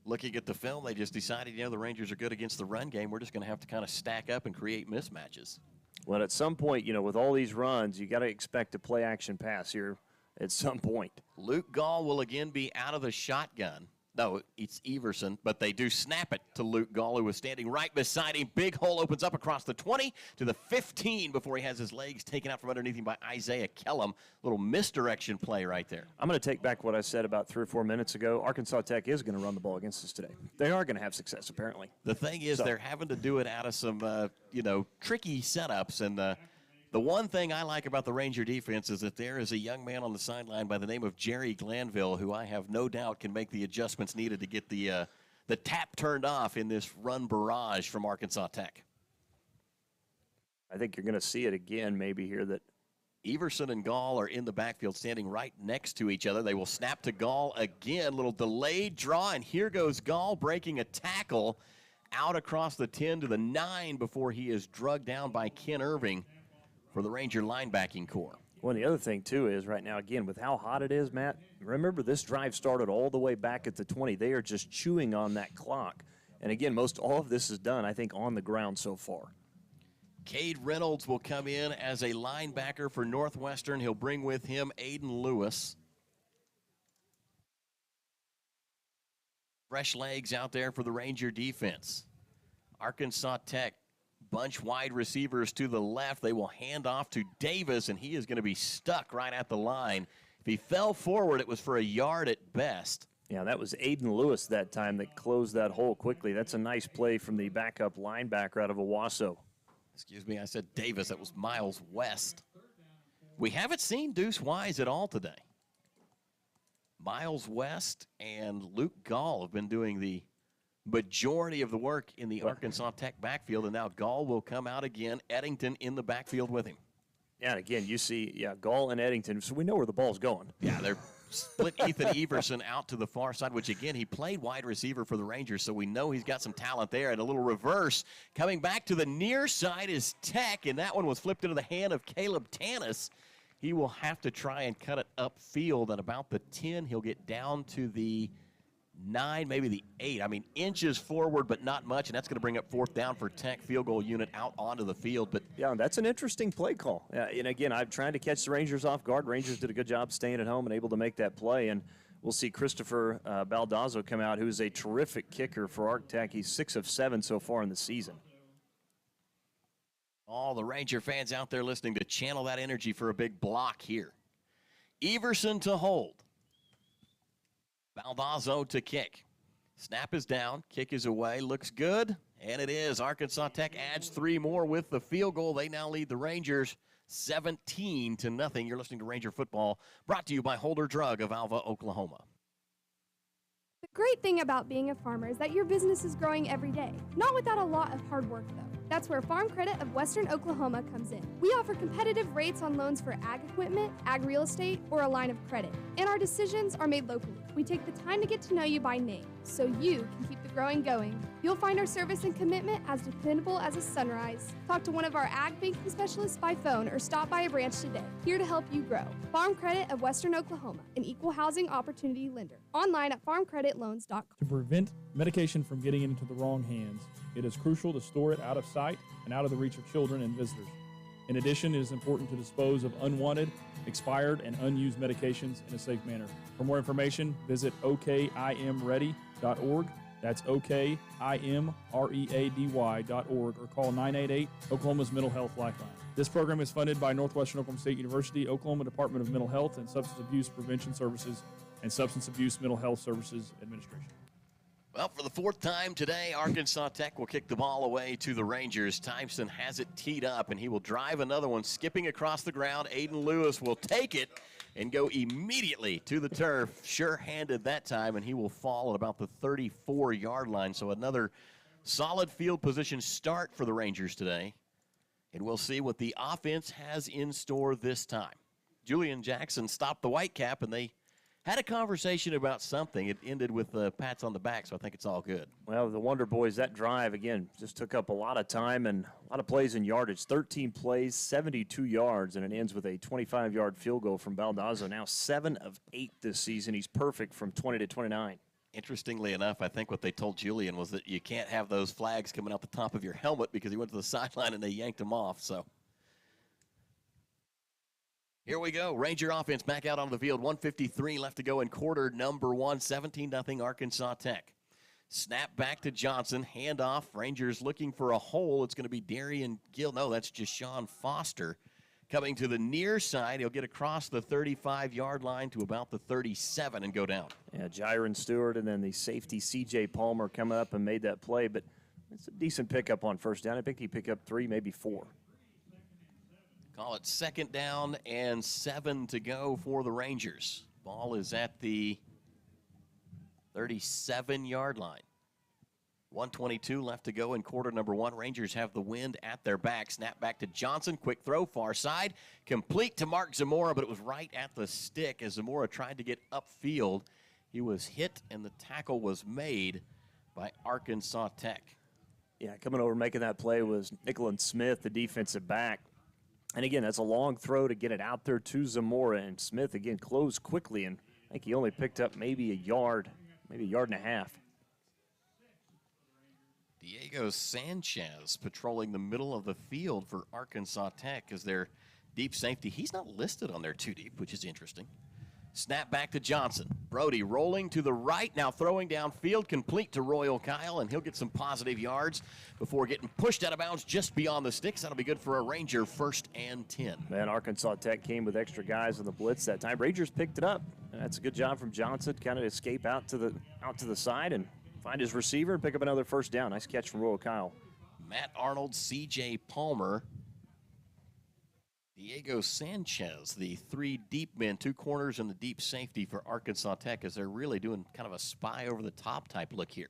looking at the film, they just decided, the Rangers are good against the run game. We're just going to have to kind of stack up and create mismatches. Well, at some point, with all these runs, you got to expect a play action pass here at some point. Luke Gall will again be out of the shotgun. No, it's Everson, but they do snap it to Luke Gall, who was standing right beside him. Big hole opens up across the 20 to the 15 before he has his legs taken out from underneath him by Isaiah Kellum. Little misdirection play right there. I'm going to take back what I said about 3 or 4 minutes ago. Arkansas Tech is going to run the ball against us today. They are going to have success, apparently. The thing is, they're having to do it out of some, tricky setups, and the one thing I like about the Ranger defense is that there is a young man on the sideline by the name of Jerry Glanville, who I have no doubt can make the adjustments needed to get the the tap turned off in this run barrage from Arkansas Tech. I think you're going to see it again maybe here that Everson and Gall are in the backfield standing right next to each other. They will snap to Gall again. Little delayed draw, and here goes Gall breaking a tackle out across the 10 to the 9 before he is drugged down by Ken Irving for the Ranger linebacking core. Well, the other thing, too, is right now, again, with how hot it is, Matt, remember this drive started all the way back at the 20. They are just chewing on that clock. And, again, most all of this is done, I think, on the ground so far. Cade Reynolds will come in as a linebacker for Northwestern. He'll bring with him Aiden Lewis. Fresh legs out there for the Ranger defense. Arkansas Tech bunch wide receivers to the left. They will hand off to Davis, and he is going to be stuck right at the line. If he fell forward, it was for a yard at best. Yeah, that was Aiden Lewis that time that closed that hole quickly. That's a nice play from the backup linebacker out of Owasso. Excuse me, I said Davis. That was Miles West. We haven't seen Deuce Wise at all today. Miles West and Luke Gall have been doing the majority of the work in the Arkansas Tech backfield, and now Gall will come out again. Eddington in the backfield with him. Yeah, and again, you see, Gall and Eddington, so we know where the ball's going. Yeah, they're split Ethan Everson out to the far side, which, again, he played wide receiver for the Rangers, so we know he's got some talent there. And a little reverse. Coming back to the near side is Tech, and that one was flipped into the hand of Caleb Tanis. He will have to try and cut it upfield at about the 10. He'll get down to the 9, maybe the 8. I mean, inches forward, but not much, and that's going to bring up 4th down for Tech. Field goal unit out onto the field. But yeah, that's an interesting play call. And again, I'm trying to catch the Rangers off guard. Rangers did a good job staying at home and able to make that play. And we'll see Christopher Baldazzo come out, who's a terrific kicker for Ark Tech. He's 6 of 7 so far in the season. All the Ranger fans out there listening to channel that energy for a big block here. Everson to hold. Baldazzo to kick. Snap is down. Kick is away. Looks good. And it is. Arkansas Tech adds 3 more with the field goal. They now lead the Rangers 17-0. You're listening to Ranger Football, brought to you by Holder Drug of Alva, Oklahoma. The great thing about being a farmer is that your business is growing every day, not without a lot of hard work, though. That's where Farm Credit of Western Oklahoma comes in. We offer competitive rates on loans for ag equipment, ag real estate, or a line of credit. And our decisions are made locally. We take the time to get to know you by name, so you can keep the growing going. You'll find our service and commitment as dependable as a sunrise. Talk to one of our ag banking specialists by phone or stop by a branch today. Here to help you grow. Farm Credit of Western Oklahoma, an equal housing opportunity lender. Online at farmcreditloans.com. To prevent medication from getting into the wrong hands, it is crucial to store it out of sight and out of the reach of children and visitors. In addition, it is important to dispose of unwanted, expired, and unused medications in a safe manner. For more information, visit okimready.org. That's okimready.org, or call 988 Oklahoma's Mental Health Lifeline. This program is funded by Northwestern Oklahoma State University, Oklahoma Department of Mental Health and Substance Abuse Prevention Services, and Substance Abuse Mental Health Services Administration. Well, for the 4th time today, Arkansas Tech will kick the ball away to the Rangers. Tyson has it teed up, and he will drive another one, skipping across the ground. Aiden Lewis will take it and go immediately to the turf. Sure-handed that time, and he will fall at about the 34-yard line. So another solid field position start for the Rangers today. And we'll see what the offense has in store this time. Julian Jackson stopped the Whitecap, and they had a conversation about something. It ended with pats on the back, so I think it's all good. Well, the Wonder Boys, that drive, again, just took up a lot of time and a lot of plays and yardage. 13 plays, 72 yards, and it ends with a 25-yard field goal from Baldazzo. Now 7 of 8 this season. He's perfect from 20 to 29. Interestingly enough, I think what they told Julian was that you can't have those flags coming out the top of your helmet because he went to the sideline and they yanked him off, so. Here we go. Ranger offense back out on the field. 1:53 left to go in quarter number 1. 17-0 Arkansas Tech. Snap back to Johnson. Handoff. Rangers looking for a hole. It's going to be Darian Gill. No, that's just Sean Foster. Coming to the near side. He'll get across the 35-yard line to about the 37 and go down. Yeah, Jiron Stewart and then the safety C.J. Palmer come up and made that play, but it's a decent pickup on first down. I think he picked up 3, maybe 4. Call it 2nd down and 7 to go for the Rangers. Ball is at the 37-yard line. 1:22 left to go in quarter number one. Rangers have the wind at their back. Snap back to Johnson. Quick throw, far side. Complete to Mark Zamora, but it was right at the stick as Zamora tried to get upfield. He was hit, and the tackle was made by Arkansas Tech. Yeah, coming over making that play was Nicholin Smith, the defensive back. And again, that's a long throw to get it out there to Zamora. And Smith, again, closed quickly, and I think he only picked up maybe a yard and a half. Diego Sanchez patrolling the middle of the field for Arkansas Tech as their deep safety. He's not listed on their two deep, which is interesting. Snap back to Johnson. Brody rolling to the right, now throwing downfield, complete to Royal Kyle, and he'll get some positive yards before getting pushed out of bounds just beyond the sticks. That'll be good for a Ranger 1st and 10. Man, Arkansas Tech came with extra guys on the blitz that time. Rangers picked it up. And that's a good job from Johnson, kind of escape out to the side and find his receiver and pick up another first down. Nice catch from Royal Kyle. Matt Arnold, C.J. Palmer, Diego Sanchez, the three deep men, two corners and the deep safety for Arkansas Tech, as they're really doing kind of a spy over the top type look here.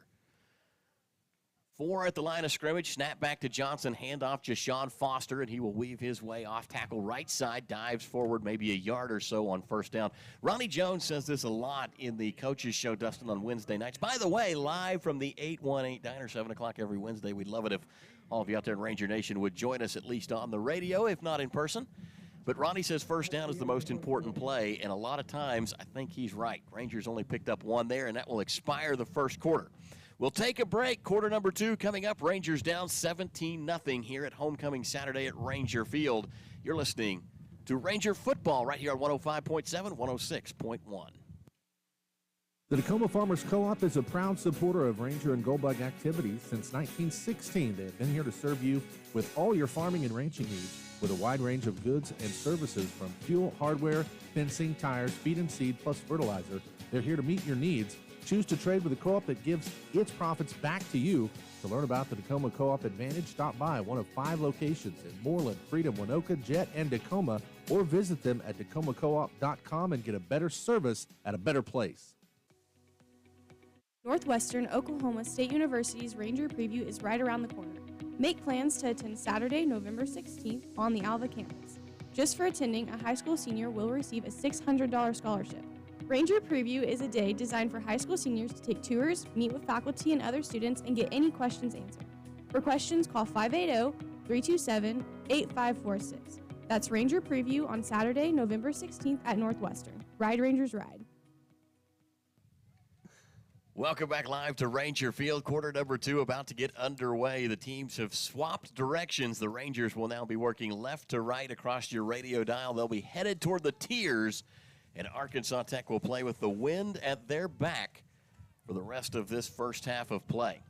4 at the line of scrimmage. Snap back to Johnson. Handoff to Sean Foster, and he will weave his way off tackle right side. Dives forward maybe a yard or so on first down. Ronnie Jones says this a lot in the Coaches Show, Dustin, on Wednesday nights. By the way, live from the 818 Diner, 7 o'clock every Wednesday. We'd love it if all of you out there in Ranger Nation would join us at least on the radio, if not in person. But Ronnie says first down is the most important play, and a lot of times I think he's right. Rangers only picked up one there, and that will expire the first quarter. We'll take a break. Quarter number 2 coming up. Rangers down 17-0 here at Homecoming Saturday at Ranger Field. You're listening to Ranger Football right here on 105.7, 106.1. The Tacoma Farmers Co-op is a proud supporter of Ranger and Goldbug activities since 1916. They have been here to serve you with all your farming and ranching needs with a wide range of goods and services from fuel, hardware, fencing, tires, feed and seed, plus fertilizer. They're here to meet your needs. Choose to trade with a co-op that gives its profits back to you. To learn about the Tacoma Co-op Advantage, stop by one of 5 locations in Moreland, Freedom, Winoka, Jet, and Tacoma, or visit them at tacomacoop.com and get a better service at a better place. Northwestern Oklahoma State University's Ranger Preview is right around the corner. Make plans to attend Saturday, November 16th on the Alva campus. Just for attending, a high school senior will receive a $600 scholarship. Ranger Preview is a day designed for high school seniors to take tours, meet with faculty and other students, and get any questions answered. For questions, call 580-327-8546. That's Ranger Preview on Saturday, November 16th at Northwestern. Ride Rangers Ride. Welcome back live to Ranger Field. Quarter number 2 about to get underway. The teams have swapped directions. The Rangers will now be working left to right across your radio dial. They'll be headed toward the tiers, and Arkansas Tech will play with the wind at their back for the rest of this first half of play.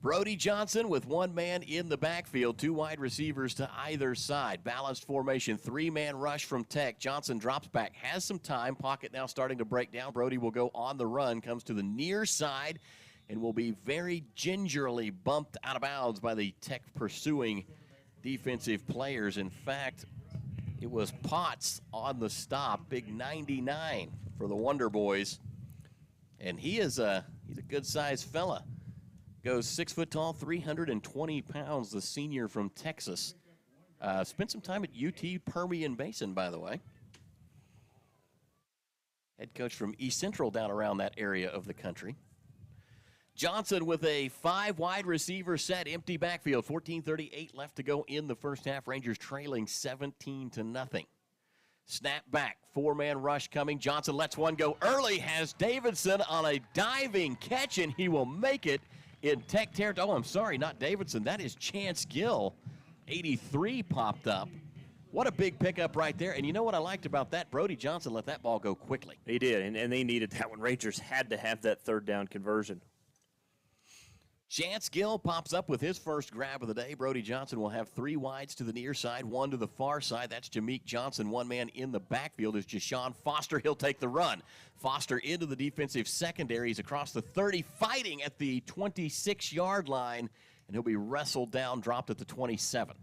Brody Johnson with one man in the backfield, 2 wide receivers to either side. Balanced formation, 3-man rush from Tech. Johnson drops back, has some time. Pocket now starting to break down. Brody will go on the run, comes to the near side, and will be very gingerly bumped out of bounds by the Tech pursuing defensive players. In fact, it was Potts on the stop, big 99 for the Wonder Boys. And he's a good-sized fella. Goes 6 foot tall, 320 pounds, the senior from Texas. Spent some time at UT Permian Basin, by the way. Head coach from East Central down around that area of the country. Johnson with a 5 wide receiver set, empty backfield, 14:38 left to go in the first half. Rangers trailing 17-0. Snap back, 4-man rush coming. Johnson lets one go early, has Davidson on a diving catch, and he will make it in Tech territory. Oh, I'm sorry, not Davidson. That is Chance Gill. 83 popped up. What a big pickup right there. And you know what I liked about that? Brody Johnson let that ball go quickly. He did, and they needed that one. Rangers had to have that third down conversion. Chance Gill pops up with his first grab of the day. Brody Johnson will have 3 wides to the near side, 1 to the far side. That's Jameek Johnson. 1 man in the backfield is Jashawn Foster. He'll take the run. Foster into the defensive secondary. He's across the 30, fighting at the 26-yard line, and he'll be wrestled down, dropped at the 27.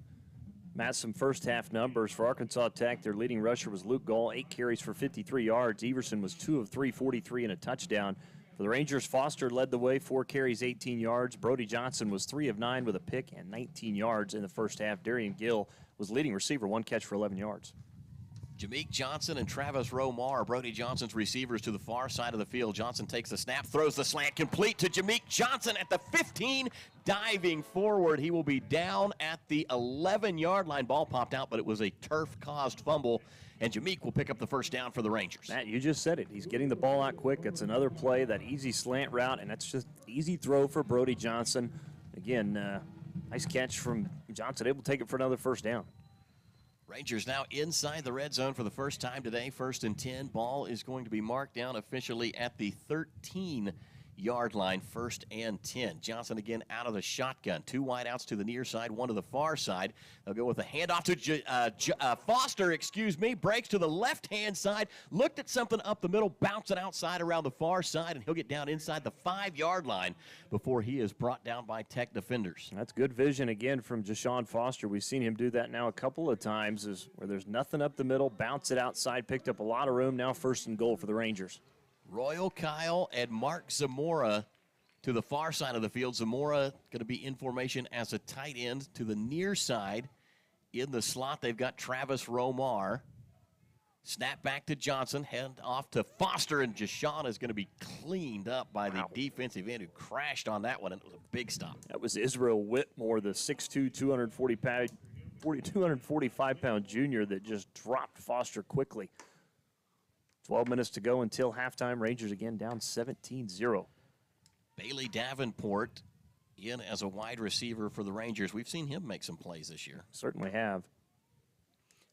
Matt, some first-half numbers for Arkansas Tech. Their leading rusher was Luke Gall, 8 carries for 53 yards. Everson was 2 of 3, 43 and a touchdown. For the Rangers, Foster led the way, 4 carries, 18 yards. Brody Johnson was 3 of 9 with a pick and 19 yards in the first half. Darian Gill was leading receiver, 1 catch for 11 yards. Jameek Johnson and Travis Romar, Brody Johnson's receivers, to the far side of the field. Johnson takes the snap, throws the slant complete to Jameek Johnson at the 15, diving forward. He will be down at the 11-yard line. Ball popped out, but it was a turf-caused fumble, and Jameek will pick up the first down for the Rangers. Matt, you just said it. He's getting the ball out quick. It's another play, that easy slant route, and that's just easy throw for Brody Johnson. Again, nice catch from Johnson, able to take it for another first down. Rangers now inside the red zone for the first time today. 1st and 10. Ball is going to be marked down officially at the 13-yard line. 1st and 10. Johnson again out of the shotgun. 2 wideouts to the near side, 1 to the far side. They'll go with a handoff to Foster, breaks to the left-hand side. Looked at something up the middle, bouncing outside around the far side, and he'll get down inside the 5-yard line before he is brought down by Tech defenders. That's good vision again from Jashawn Foster. We've seen him do that now a couple of times, where there's nothing up the middle, bounce it outside, picked up a lot of room. Now 1st and goal for the Rangers. Royal Kyle and Mark Zamora to the far side of the field. Zamora going to be in formation as a tight end. To the near side in the slot, they've got Travis Romar. Snap back to Johnson, hand off to Foster, and Jashawn is going to be cleaned up by the defensive end who crashed on that one, and it was a big stop. That was Israel Whitmore, the 6'2", 245-pound junior that just dropped Foster quickly. 12 minutes to go until halftime. Rangers again down 17-0. Bailey Davenport in as a wide receiver for the Rangers. We've seen him make some plays this year. Certainly have.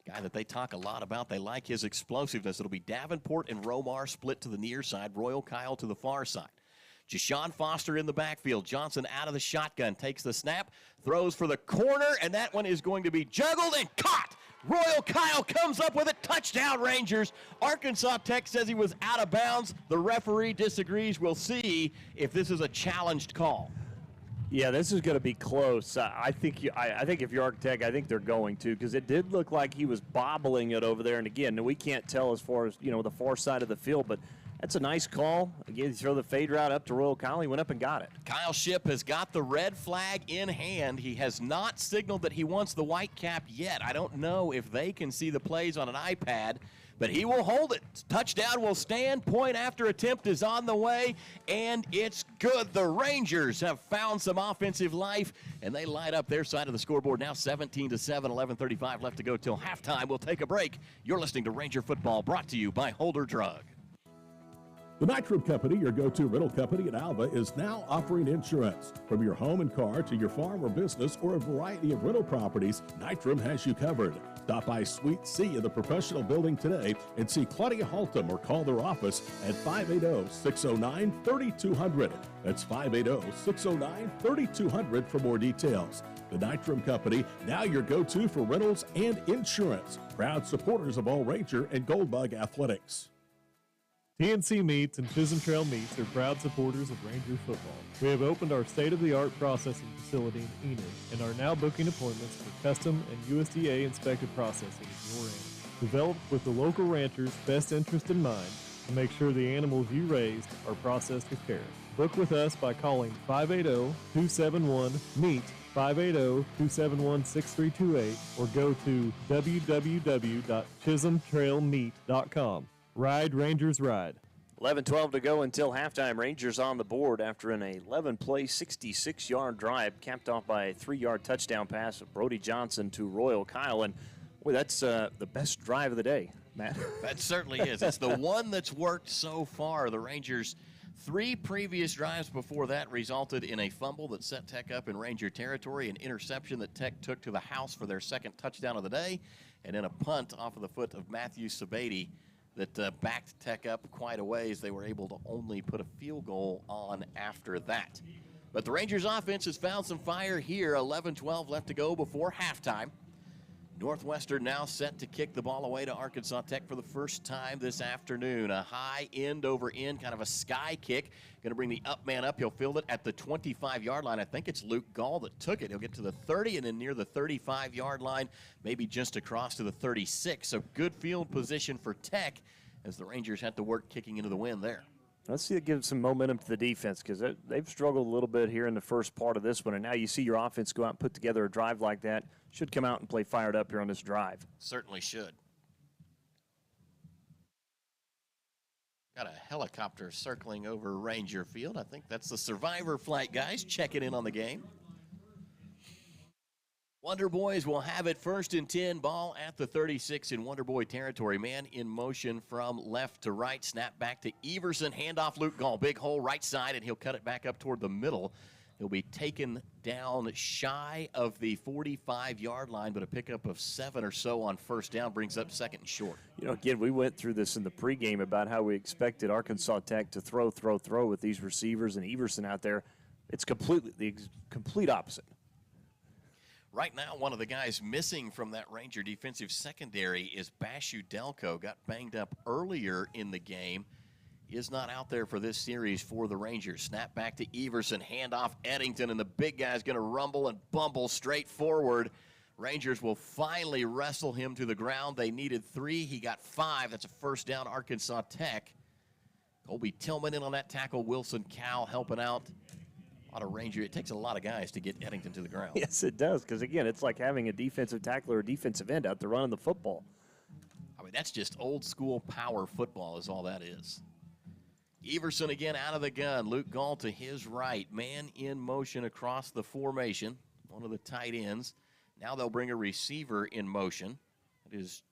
Guy that they talk a lot about. They like his explosiveness. It'll be Davenport and Romar split to the near side. Royal Kyle to the far side. Jashawn Foster in the backfield. Johnson out of the shotgun. Takes the snap. Throws for the corner. And that one is going to be juggled and caught. Royal Kyle comes up with a touchdown, Rangers. Arkansas Tech says he was out of bounds. The referee disagrees. We'll see if this is a challenged call. Yeah, this is going to be close. I think if you're Architect, I think they're going to, because it did look like he was bobbling it over there. And again, we can't tell as far as, the far side of the field, but that's a nice call. Again, you throw the fade route up to Royal Kyle. He went up and got it. Kyle Shipp has got the red flag in hand. He has not signaled that he wants the white cap yet. I don't know if they can see the plays on an iPad, but he will hold it. Touchdown will stand. Point after attempt is on the way, and it's good. The Rangers have found some offensive life, and they light up their side of the scoreboard. Now 17-7, 11:35 left to go till halftime. We'll take a break. You're listening to Ranger Football, brought to you by Holder Drug. The Nitram Company, your go-to rental company in Alva, is now offering insurance. From your home and car to your farm or business or a variety of rental properties, Nitram has you covered. Stop by Suite C in the professional building today and see Claudia Haltom or call their office at 580-609-3200. That's 580-609-3200 for more details. The Nitram Company, now your go-to for rentals and insurance. Proud supporters of all Ranger and Goldbug athletics. TNC Meats and Chisholm Trail Meats are proud supporters of Ranger football. We have opened our state-of-the-art processing facility in Enid and are now booking appointments for custom and USDA-inspected processing at your end. Developed with the local ranchers' best interest in mind to make sure the animals you raised are processed with care. Book with us by calling 580-271-MEAT, 580-271-6328, or go to www.chisholmtrailmeat.com. Ride, Rangers, ride. 11:12 to go until halftime. Rangers on the board after an 11-play, 66-yard drive, capped off by a 3-yard touchdown pass of Brody Johnson to Royal Kyle. And, boy, that's the best drive of the day, Matt. That certainly is. It's the one that's worked so far. The Rangers' 3 previous drives before that resulted in a fumble that set Tech up in Ranger territory, an interception that Tech took to the house for their second touchdown of the day, and then a punt off of the foot of Matthew Sabady that backed Tech up quite a ways. They were able to only put a field goal on after that. But the Rangers offense has found some fire here. 11-12 left to go before halftime. Northwestern now set to kick the ball away to Arkansas Tech for the first time this afternoon. A high end over end, kind of a sky kick. Going to bring the up man up. He'll field it at the 25-yard line. I think it's Luke Gall that took it. He'll get to the 30 and then near the 35-yard line, maybe just across to the 36. So good field position for Tech as the Rangers had to work kicking into the wind there. Let's see it give some momentum to the defense because they've struggled a little bit here in the first part of this one. And now you see your offense go out and put together a drive like that. Should come out and play fired up here on this drive. Certainly should. Got a helicopter circling over Ranger Field. I think that's the Survivor flight guys checking in on the game. Wonder Boys will have it 1st and 10, ball at the 36 in Wonder Boy territory. Man in motion from left to right. Snap back to Everson. Handoff Luke Gall. Big hole right side, and he'll cut it back up toward the middle. He'll be taken down shy of the 45-yard line, but a pickup of 7 or so on first down brings up 2nd and short. You know, again, we went through this in the pregame about how we expected Arkansas Tech to throw with these receivers and Everson out there. It's completely the complete opposite. Right now, one of the guys missing from that Ranger defensive secondary is Bashu Delco. Got banged up earlier in the game. Is not out there for this series for the Rangers. Snap back to Everson. Handoff Eddington, and the big guy's going to rumble and bumble straight forward. Rangers will finally wrestle him to the ground. They needed 3. He got 5. That's a first down, Arkansas Tech. Colby Tillman in on that tackle. Wilson Cowell helping out. A lot of Ranger. It takes a lot of guys to get Eddington to the ground. Yes, it does, because, again, it's like having a defensive tackle or a defensive end out there running the football. I mean, that's just old-school power football is all that is. Everson again out of the gun. Luke Gall to his right. Man in motion across the formation. One of the tight ends. Now they'll bring a receiver in motion. It is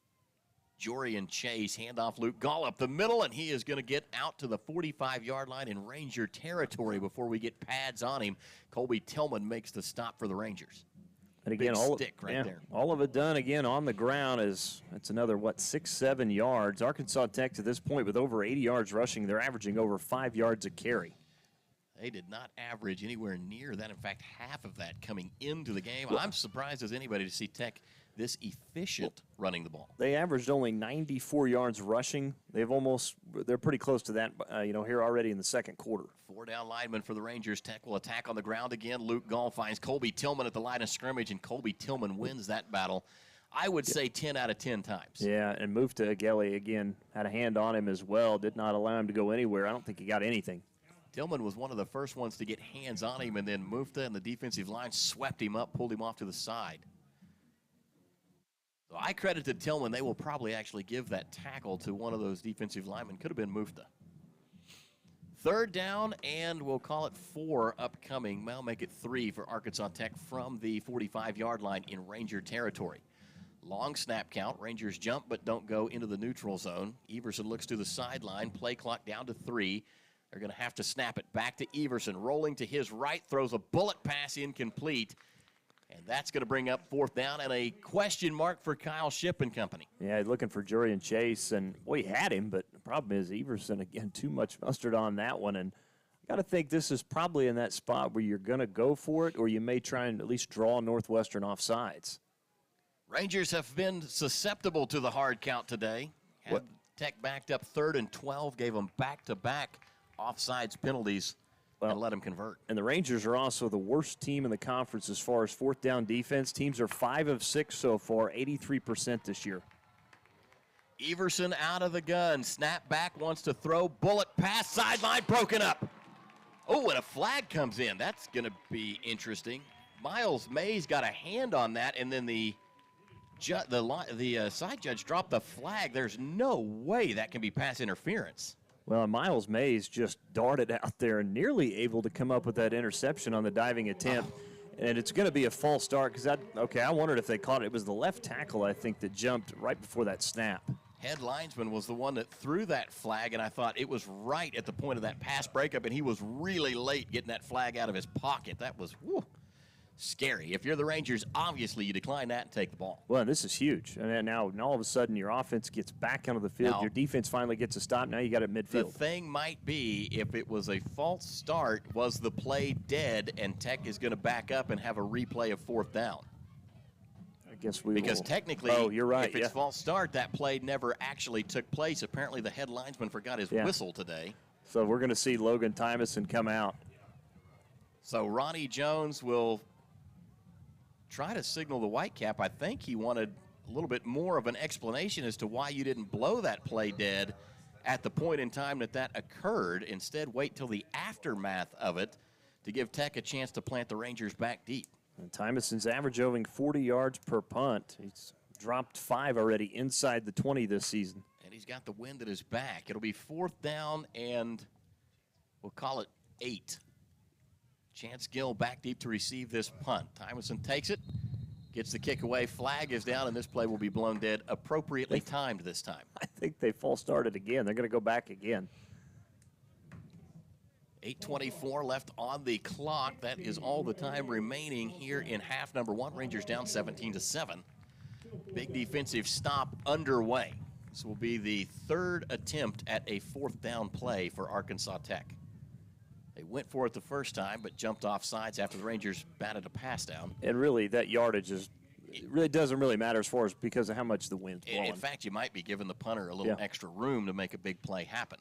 Jorian Chase. Handoff Luke Gall up the middle, and he is going to get out to the 45-yard line in Ranger territory before we get pads on him. Colby Tillman makes the stop for the Rangers. And again, Big stick right there. All of it done again on the ground is that's another, 6-7 yards. Arkansas Tech to this point with over 80 yards rushing. They're averaging over 5 yards a carry. They did not average anywhere near that. In fact, half of that coming into the game. I'm surprised as anybody to see Tech this efficient running the ball. They averaged only 94 yards rushing. They're pretty close to that, here already in the second quarter. 4 down linemen for the Rangers. Tech will attack on the ground again. Luke Gall finds Colby Tillman at the line of scrimmage, and Colby Tillman wins that battle. I would say 10 out of 10 times. Yeah, and moved to Ageli again. Had a hand on him as well. Did not allow him to go anywhere. I don't think he got anything. Tillman was one of the first ones to get hands on him, and then Mufta and the defensive line swept him up, pulled him off to the side. So I credit to Tillman. They will probably actually give that tackle to one of those defensive linemen. Could have been Mufta. 3rd down, and we'll call it 4 upcoming. I'll make it 3 for Arkansas Tech from the 45-yard line in Ranger territory. Long snap count. Rangers jump but don't go into the neutral zone. Everson looks to the sideline. Play clock down to 3. They're going to have to snap it back to Everson. Rolling to his right, throws a bullet pass incomplete. And that's going to bring up 4th down and a question mark for Kyle Shipp and company. Yeah, looking for Jorian Chase, and he had him, but the problem is Everson, again, too much mustard on that one. And I got to think this is probably in that spot where you're going to go for it, or you may try and at least draw Northwestern off sides. Rangers have been susceptible to the hard count today. Had Tech backed up 3rd and 12, gave them back-to-back offsides penalties. And let them convert. And the Rangers are also the worst team in the conference as far as 4th down defense. Teams are 5 of 6 so far, 83% this year. Everson out of the gun. Snap back, wants to throw. Bullet pass, sideline broken up. Oh, and a flag comes in. That's going to be interesting. Miles Mays got a hand on that, and then the side judge dropped the flag. There's no way that can be pass interference. Well, Miles Mays just darted out there and nearly able to come up with that interception on the diving attempt. And it's going to be a false start because I wondered if they caught it. It was the left tackle, I think, that jumped right before that snap. Head linesman was the one that threw that flag, and I thought it was right at the point of that pass breakup, and he was really late getting that flag out of his pocket. That was scary. If you're the Rangers, obviously you decline that and take the ball. Well, this is huge. And now all of a sudden your offense gets back onto the field. Now, your defense finally gets a stop. Now you got it midfield. The thing might be, if it was a false start, was the play dead, and Tech is going to back up and have a replay of 4th down. I guess we Because will. technically, you're right, if it's false start, that play never actually took place. Apparently the head linesman forgot his whistle today. So we're going to see Logan Tymason come out. So Ronnie Jones will try to signal the Whitecap. I think he wanted a little bit more of an explanation as to why you didn't blow that play dead. at the point in time that occurred. Instead, wait till the aftermath of it to give Tech a chance to plant the Rangers back deep. And Tymoson's averaging 40 yards per punt. He's dropped 5 already inside the 20 this season. And he's got the wind at his back. It'll be 4th down and we'll call it 8. Chance Gill back deep to receive this punt. Tymoson takes it, gets the kick away. Flag is down, and this play will be blown dead. Appropriately timed this time. I think they false started again. They're going to go back again. 8:24 left on the clock. That is all the time remaining here in half number 1. Rangers down 17-7. Big defensive stop underway. This will be the 3rd attempt at a 4th down play for Arkansas Tech. They went for it the first time, but jumped off sides after the Rangers batted a pass down. And really, that yardage it really doesn't really matter as far as because of how much the wind's blowing. In fact, you might be giving the punter a little extra room to make a big play happen.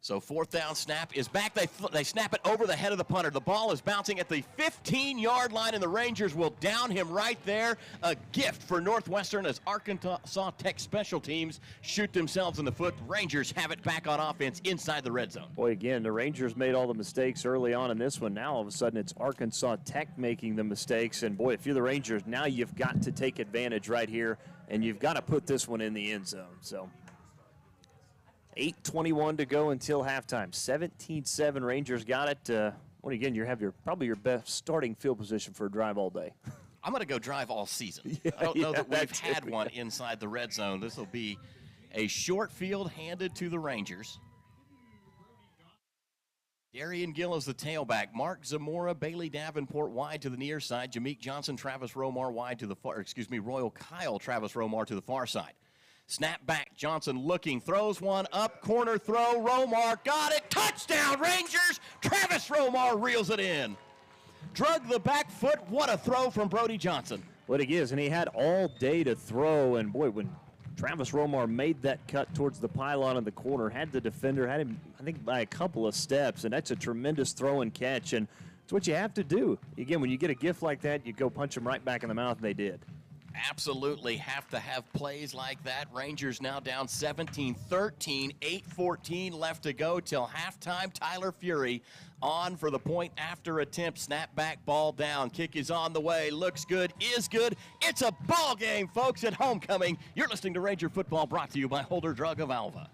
So 4th down snap is back. They snap it over the head of the punter. The ball is bouncing at the 15-yard line, and the Rangers will down him right there. A gift for Northwestern as Arkansas Tech special teams shoot themselves in the foot. Rangers have it back on offense inside the red zone. Boy, again, the Rangers made all the mistakes early on in this one. Now, all of a sudden, it's Arkansas Tech making the mistakes. And, boy, if you're the Rangers, now you've got to take advantage right here, and you've got to put this one in the end zone. So 8:21 to go until halftime. 17-7, Rangers got it. Well, again, you have probably your best starting field position for a drive all day. I'm going to go drive all season. I don't know that we've had one inside the red zone. This will be a short field handed to the Rangers. Darian Gill is the tailback. Mark Zamora, Bailey Davenport wide to the near side. Jameek Johnson, Travis Romar wide to the far, Royal Kyle, Travis Romar to the far side. Snap back, Johnson looking, throws one up, corner throw, Romar got it, touchdown Rangers! Travis Romar reels it in. Drug the back foot, what a throw from Brody Johnson. What he is, and he had all day to throw, and boy, when Travis Romar made that cut towards the pylon in the corner, had the defender, had him, I think, by a couple of steps, and that's a tremendous throw and catch, and it's what you have to do. Again, when you get a gift like that, you go punch him right back in the mouth, and they did. Absolutely have to have plays like that. Rangers now down 17-13, 8:14 left to go till halftime. Tyler Fury on for the point after attempt. Snap back, ball down. Kick is on the way. Looks good, is good. It's a ball game, folks, at homecoming. You're listening to Ranger Football, brought to you by Holder Drug of Alva.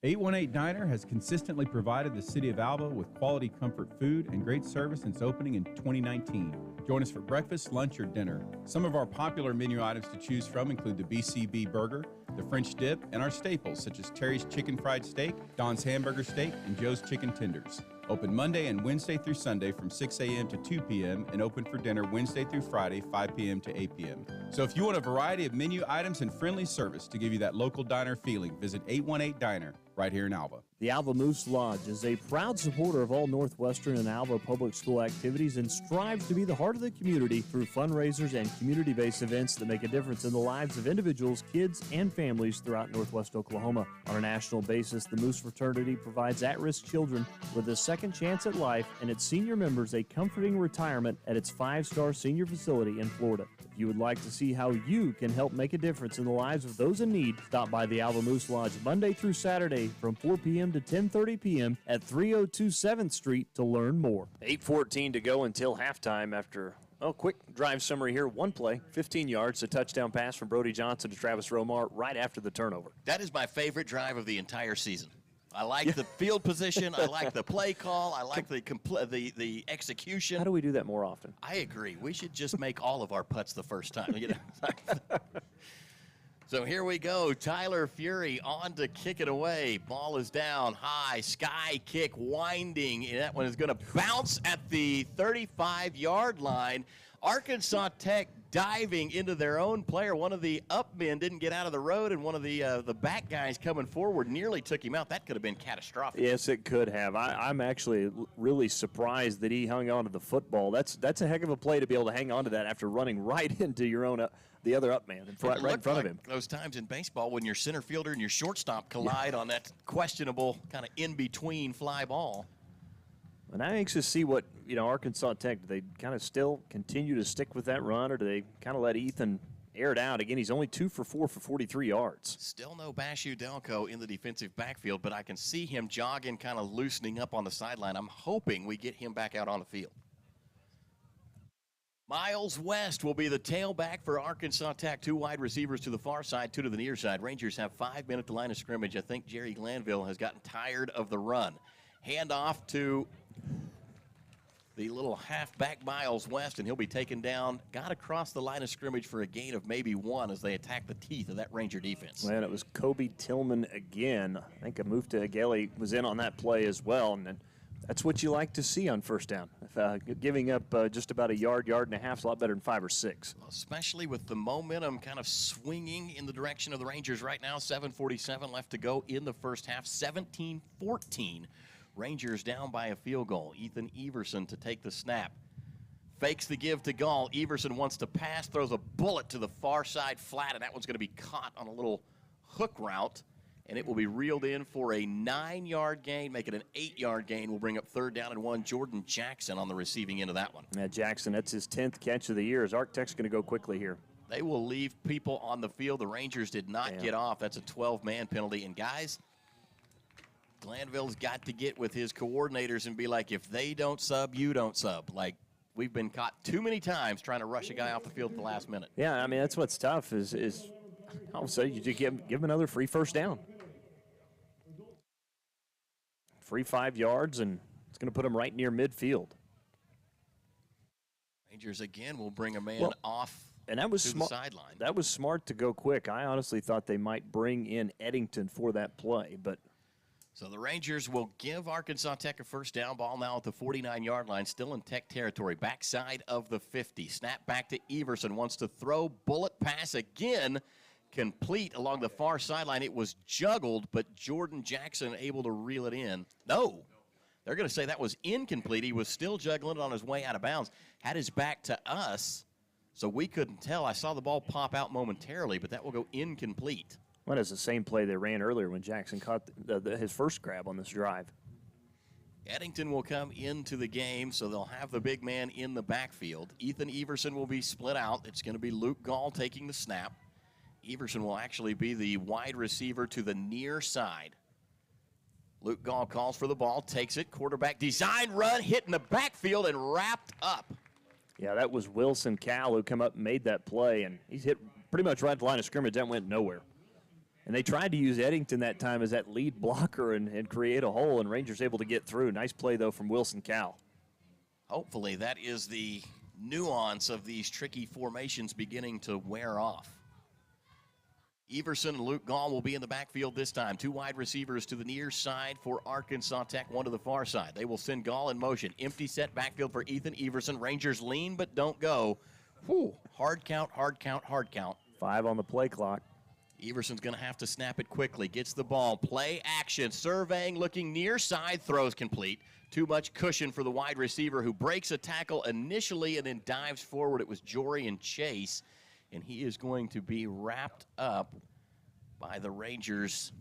818 Diner has consistently provided the city of Alva with quality comfort food and great service since opening in 2019. Join us for breakfast, lunch, or dinner. Some of our popular menu items to choose from include the BCB burger, the French dip, and our staples such as Terry's chicken fried steak, Don's hamburger steak, and Joe's chicken tenders. Open Monday and Wednesday through Sunday from 6 a.m. to 2 p.m. and open for dinner Wednesday through Friday, 5 p.m. to 8 p.m. So if you want a variety of menu items and friendly service to give you that local diner feeling, visit 818 Diner right here in Alva. The Alva Moose Lodge is a proud supporter of all Northwestern and Alva public school activities and strives to be the heart of the community through fundraisers and community-based events that make a difference in the lives of individuals, kids, and families throughout Northwest Oklahoma. On a national basis, the Moose Fraternity provides at-risk children with a second chance at life and its senior members a comforting retirement at its 5-star senior facility in Florida. If you would like to see how you can help make a difference in the lives of those in need, stop by the Alva Moose Lodge Monday through Saturday from 4 p.m. to 10:30 p.m. at 302 7th Street to learn more. 8:14 to go until halftime after quick drive summary here. One play, 15 yards, a touchdown pass from Brody Johnson to Travis Romar right after the turnover. That is my favorite drive of the entire season. I like the field position. I like the play call. I like the execution. How do we do that more often? I agree. We should just make all of our putts the first time. You know? So here we go. Tyler Fury on to kick it away. Ball is down high. Sky kick winding. And that one is going to bounce at the 35-yard line. Arkansas Tech diving into their own player. One of the up men didn't get out of the road, and one of the back guys coming forward nearly took him out. That could have been catastrophic. Yes, it could have. I'm actually really surprised that he hung on to the football. That's a heck of a play to be able to hang on to that after running right into your own the other up man right in front of him. Those times in baseball when your center fielder and your shortstop collide on that questionable kind of in-between fly ball. And I'm anxious to see what, Arkansas Tech, do they kind of still continue to stick with that run, or do they kind of let Ethan aired out. Again, he's only 2 for 4 for 43 yards. Still no Bashu Delco in the defensive backfield, but I can see him jogging, kind of loosening up on the sideline. I'm hoping we get him back out on the field. Miles West will be the tailback for Arkansas Tech. 2 wide receivers to the far side, 2 to the near side. Rangers have 5 men at the line of scrimmage. I think Jerry Glanville has gotten tired of the run. Handoff to the little halfback Miles West, and he'll be taken down. Got across the line of scrimmage for a gain of maybe 1 as they attack the teeth of that Ranger defense. Man, it was Kobe Tillman again. I think a move to Ageli was in on that play as well, and then that's what you like to see on first down. Giving up just about a yard and a half is a lot better than 5 or 6. Especially with the momentum kind of swinging in the direction of the Rangers right now. 7:47 left to go in the first half. 17-14. Rangers down by a field goal. Ethan Everson to take the snap. Fakes the give to Gall. Everson wants to pass, throws a bullet to the far side flat, and that one's going to be caught on a little hook route. And it will be reeled in for a 9-yard gain, make it an 8-yard gain. We'll bring up 3rd down and 1. Jordan Jackson on the receiving end of that one. Yeah, Jackson, that's his 10th catch of the year. As Arctech's going to go quickly here. They will leave people on the field. The Rangers did not get off. That's a 12-man penalty. And, guys, Glanville's got to get with his coordinators and be like, if they don't sub, you don't sub. Like, we've been caught too many times trying to rush a guy off the field at the last minute. Yeah, I mean, that's what's tough is all of a sudden you just give him another free first down. Free 5 yards, and it's going to put him right near midfield. Rangers again will bring a man off and that was to the sideline. That was smart to go quick. I honestly thought they might bring in Eddington for that play, but so the Rangers will give Arkansas Tech a first down. Ball now at the 49-yard line, still in Tech territory, backside of the 50. Snap back to Everson, wants to throw, bullet pass again, complete along the far sideline. It was juggled, but Jordan Jackson able to reel it in. No, they're going to say that was incomplete. He was still juggling it on his way out of bounds. Had his back to us, so we couldn't tell. I saw the ball pop out momentarily, but that will go incomplete. Well, that's the same play they ran earlier when Jackson caught his first grab on this drive. Eddington will come into the game, so they'll have the big man in the backfield. Ethan Everson will be split out. It's going to be Luke Gall taking the snap. Everson will actually be the wide receiver to the near side. Luke Gall calls for the ball, takes it, quarterback design run, hit in the backfield and wrapped up. Yeah, that was Wilson Cal who come up and made that play, and he's hit pretty much right at the line of scrimmage. That went nowhere. And they tried to use Eddington that time as that lead blocker and create a hole, and Rangers able to get through. Nice play, though, from Wilson Cal. Hopefully that is the nuance of these tricky formations beginning to wear off. Everson and Luke Gall will be in the backfield this time. 2 wide receivers to the near side for Arkansas Tech, 1 to the far side. They will send Gall in motion. Empty set backfield for Ethan Everson. Rangers lean but don't go. Whew. Hard count, hard count, hard count. 5 on the play clock. Everson's going to have to snap it quickly. Gets the ball. Play action. Surveying, looking near side. Throws complete. Too much cushion for the wide receiver who breaks a tackle initially and then dives forward. It was Jorian Chase, and he is going to be wrapped up by the Rangers.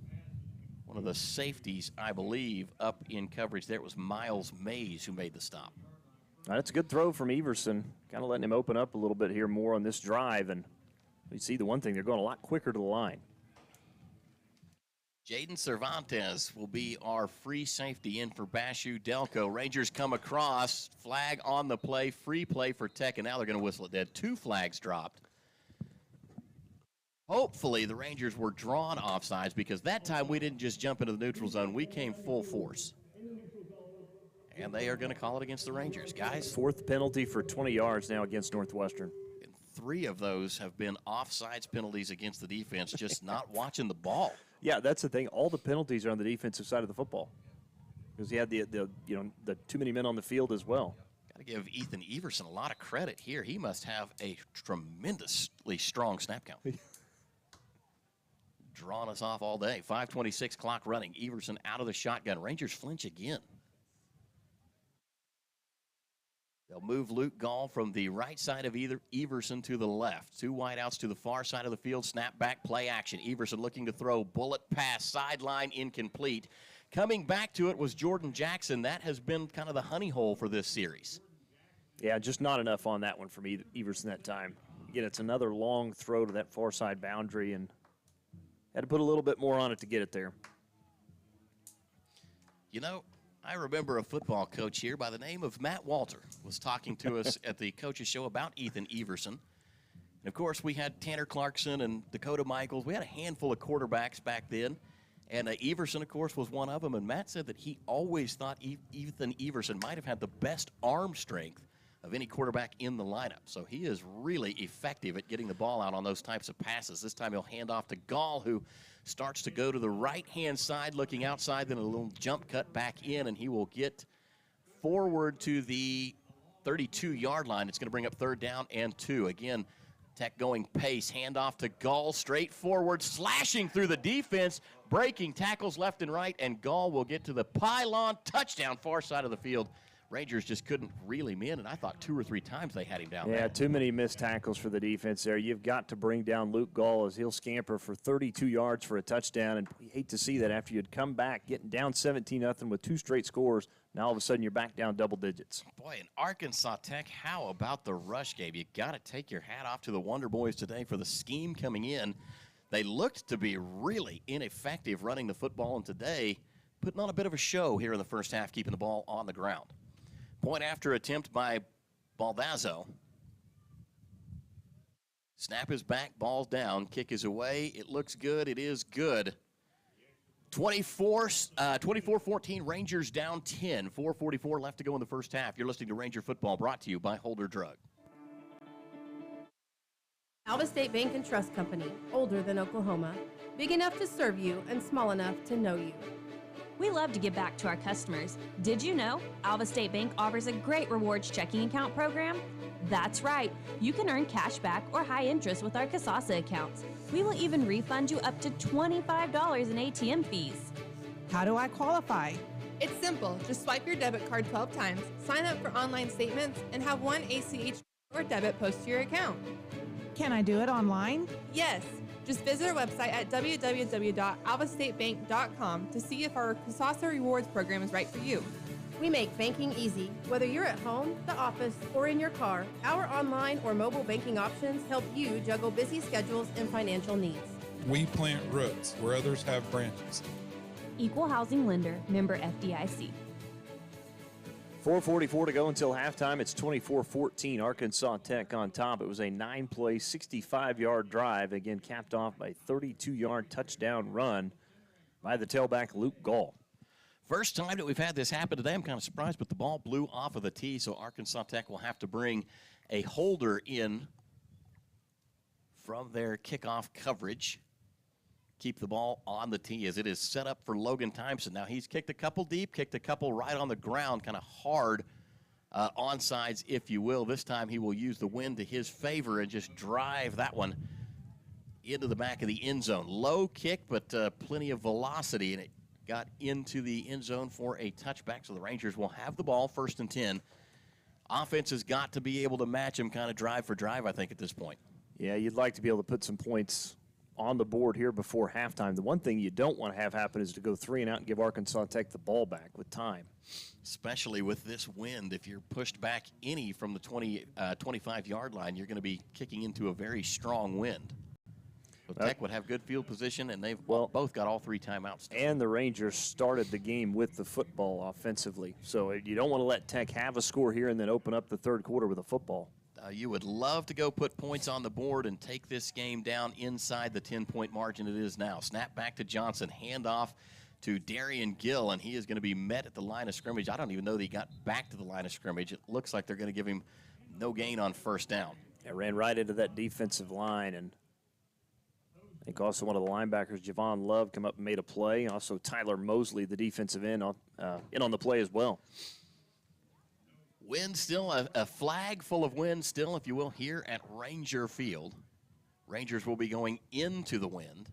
One of the safeties, I believe, up in coverage there. It was Miles Mays who made the stop. That's a good throw from Everson. Kind of letting him open up a little bit here more on this drive, and we see the one thing, they're going a lot quicker to the line. Jaden Cervantes will be our free safety in for Bashu Delco. Rangers come across, flag on the play, free play for Tech, and now they're going to whistle it dead. 2 flags dropped. Hopefully the Rangers were drawn offsides because that time we didn't just jump into the neutral zone. We came full force. And they are going to call it against the Rangers. Guys. 4th penalty for 20 yards now against Northwestern. 3 of those have been offsides penalties against the defense, just not watching the ball. Yeah, that's the thing. All the penalties are on the defensive side of the football because he had the too many men on the field as well. Got to give Ethan Everson a lot of credit here. He must have a tremendously strong snap count. Drawing us off all day. 5:26 clock running. Everson out of the shotgun. Rangers flinch again. They'll move Luke Gall from the right side of Everson to the left. 2 wideouts to the far side of the field. Snap back, play action. Everson looking to throw. Bullet pass, sideline, incomplete. Coming back to it was Jordan Jackson. That has been kind of the honey hole for this series. Yeah, just not enough on that one from Everson that time. again, it's another long throw to that far side boundary, and had to put a little bit more on it to get it there. You know, I remember a football coach here by the name of Matt Walter was talking to us at the coaches show about Ethan Everson. And, of course, we had Tanner Clarkson and Dakota Michaels. We had a handful of quarterbacks back then. And Everson, of course, was one of them. And Matt said that he always thought Ethan Everson might have had the best arm strength of any quarterback in the lineup. So he is really effective at getting the ball out on those types of passes. This time he'll hand off to Gall, who starts to go to the right-hand side, looking outside, then a little jump cut back in, and he will get forward to the 32-yard line. It's going to bring up 3rd down and 2. Again, Tech going pace, handoff to Gall, straight forward, slashing through the defense, breaking tackles left and right, and Gall will get to the pylon, touchdown, far side of the field. Rangers just couldn't reel him in, and I thought 2 or 3 times they had him down there. Yeah, too many missed tackles for the defense there. You've got to bring down Luke Gall as he'll scamper for 32 yards for a touchdown, and we hate to see that after you'd come back getting down 17-0 with 2 straight scores. Now all of a sudden you're back down double digits. Boy, in Arkansas Tech, how about the rush game? You got to take your hat off to the Wonder Boys today for the scheme coming in. They looked to be really ineffective running the football, and today putting on a bit of a show here in the first half, keeping the ball on the ground. Point after attempt by Baldazzo. Snap is back, ball's down, kick is away. It looks good, it is good. 24-14, Rangers down 10. 4:44 left to go in the first half. You're listening to Ranger Football, brought to you by Holder Drug. Alva State Bank and Trust Company, older than Oklahoma, big enough to serve you and small enough to know you. We love to give back to our customers. Did you know Alva State Bank offers a great rewards checking account program? That's right. You can earn cash back or high interest with our Casasa accounts. We will even refund you up to $25 in ATM fees. How do I qualify? It's simple. Just swipe your debit card 12 times, sign up for online statements, and have one ACH or debit post to your account. Can I do it online? Yes. Just visit our website at www.alvastatebank.com to see if our Casasa Rewards program is right for you. We make banking easy. Whether you're at home, the office, or in your car, our online or mobile banking options help you juggle busy schedules and financial needs. We plant roots where others have branches. Equal housing lender, member FDIC. 4:44 to go until halftime. It's 24-14, Arkansas Tech on top. It was a 9-play, 65-yard drive, again capped off by a 32-yard touchdown run by the tailback Luke Gall. First time that we've had this happen today. I'm kind of surprised, but the ball blew off of the tee, so Arkansas Tech will have to bring a holder in from their kickoff coverage. Keep the ball on the tee as it is set up for Logan Timeson. Now he's kicked a couple deep, kicked a couple right on the ground, kind of hard onsides, if you will. This time he will use the wind to his favor and just drive that one into the back of the end zone. Low kick, but plenty of velocity, and it got into the end zone for a touchback. So the Rangers will have the ball, 1st and 10. Offense has got to be able to match him kind of drive for drive, I think, at this point. Yeah, you'd like to be able to put some points on the board here before halftime. The one thing you don't want to have happen is to go 3 and out and give Arkansas Tech the ball back with time. Especially with this wind, if you're pushed back any from the 25-yard line, you're going to be kicking into a very strong wind. So Tech would have good field position, and they've both got all 3 timeouts. And the Rangers started the game with the football offensively. So you don't want to let Tech have a score here and then open up the third quarter with a football. You would love to go put points on the board and take this game down inside the 10-point margin it is now. Snap back to Johnson, handoff to Darian Gill, and he is going to be met at the line of scrimmage. I don't even know that he got back to the line of scrimmage. It looks like they're going to give him no gain on 1st down. It ran right into that defensive line, and I think also one of the linebackers, Javon Love, come up and made a play. Also Tyler Mosley, the defensive end, in on the play as well. Wind still, a flag full of wind still, if you will, here at Ranger Field. Rangers will be going into the wind.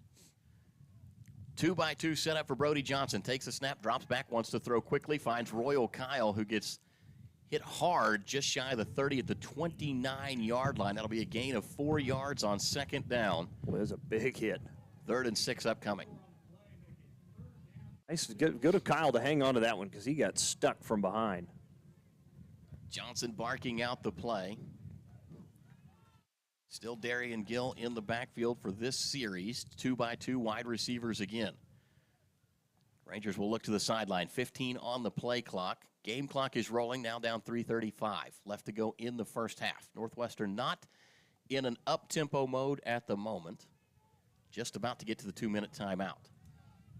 2-by-2 set up for Brody Johnson. Takes a snap, drops back, wants to throw quickly, finds Royal Kyle, who gets hit hard just shy of the 30 at the 29-yard line. That'll be a gain of 4 yards on 2nd down. Well, there's a big hit. 3rd and 6 upcoming. Nice, good of Kyle to hang on to that one because he got stuck from behind. Johnson barking out the play. Still Darian Gill in the backfield for this series. 2x2 wide receivers again. Rangers will look to the sideline. 15 on the play clock. Game clock is rolling, now down 3:35. Left to go in the first half. Northwestern not in an up-tempo mode at the moment. Just about to get to the 2-minute timeout.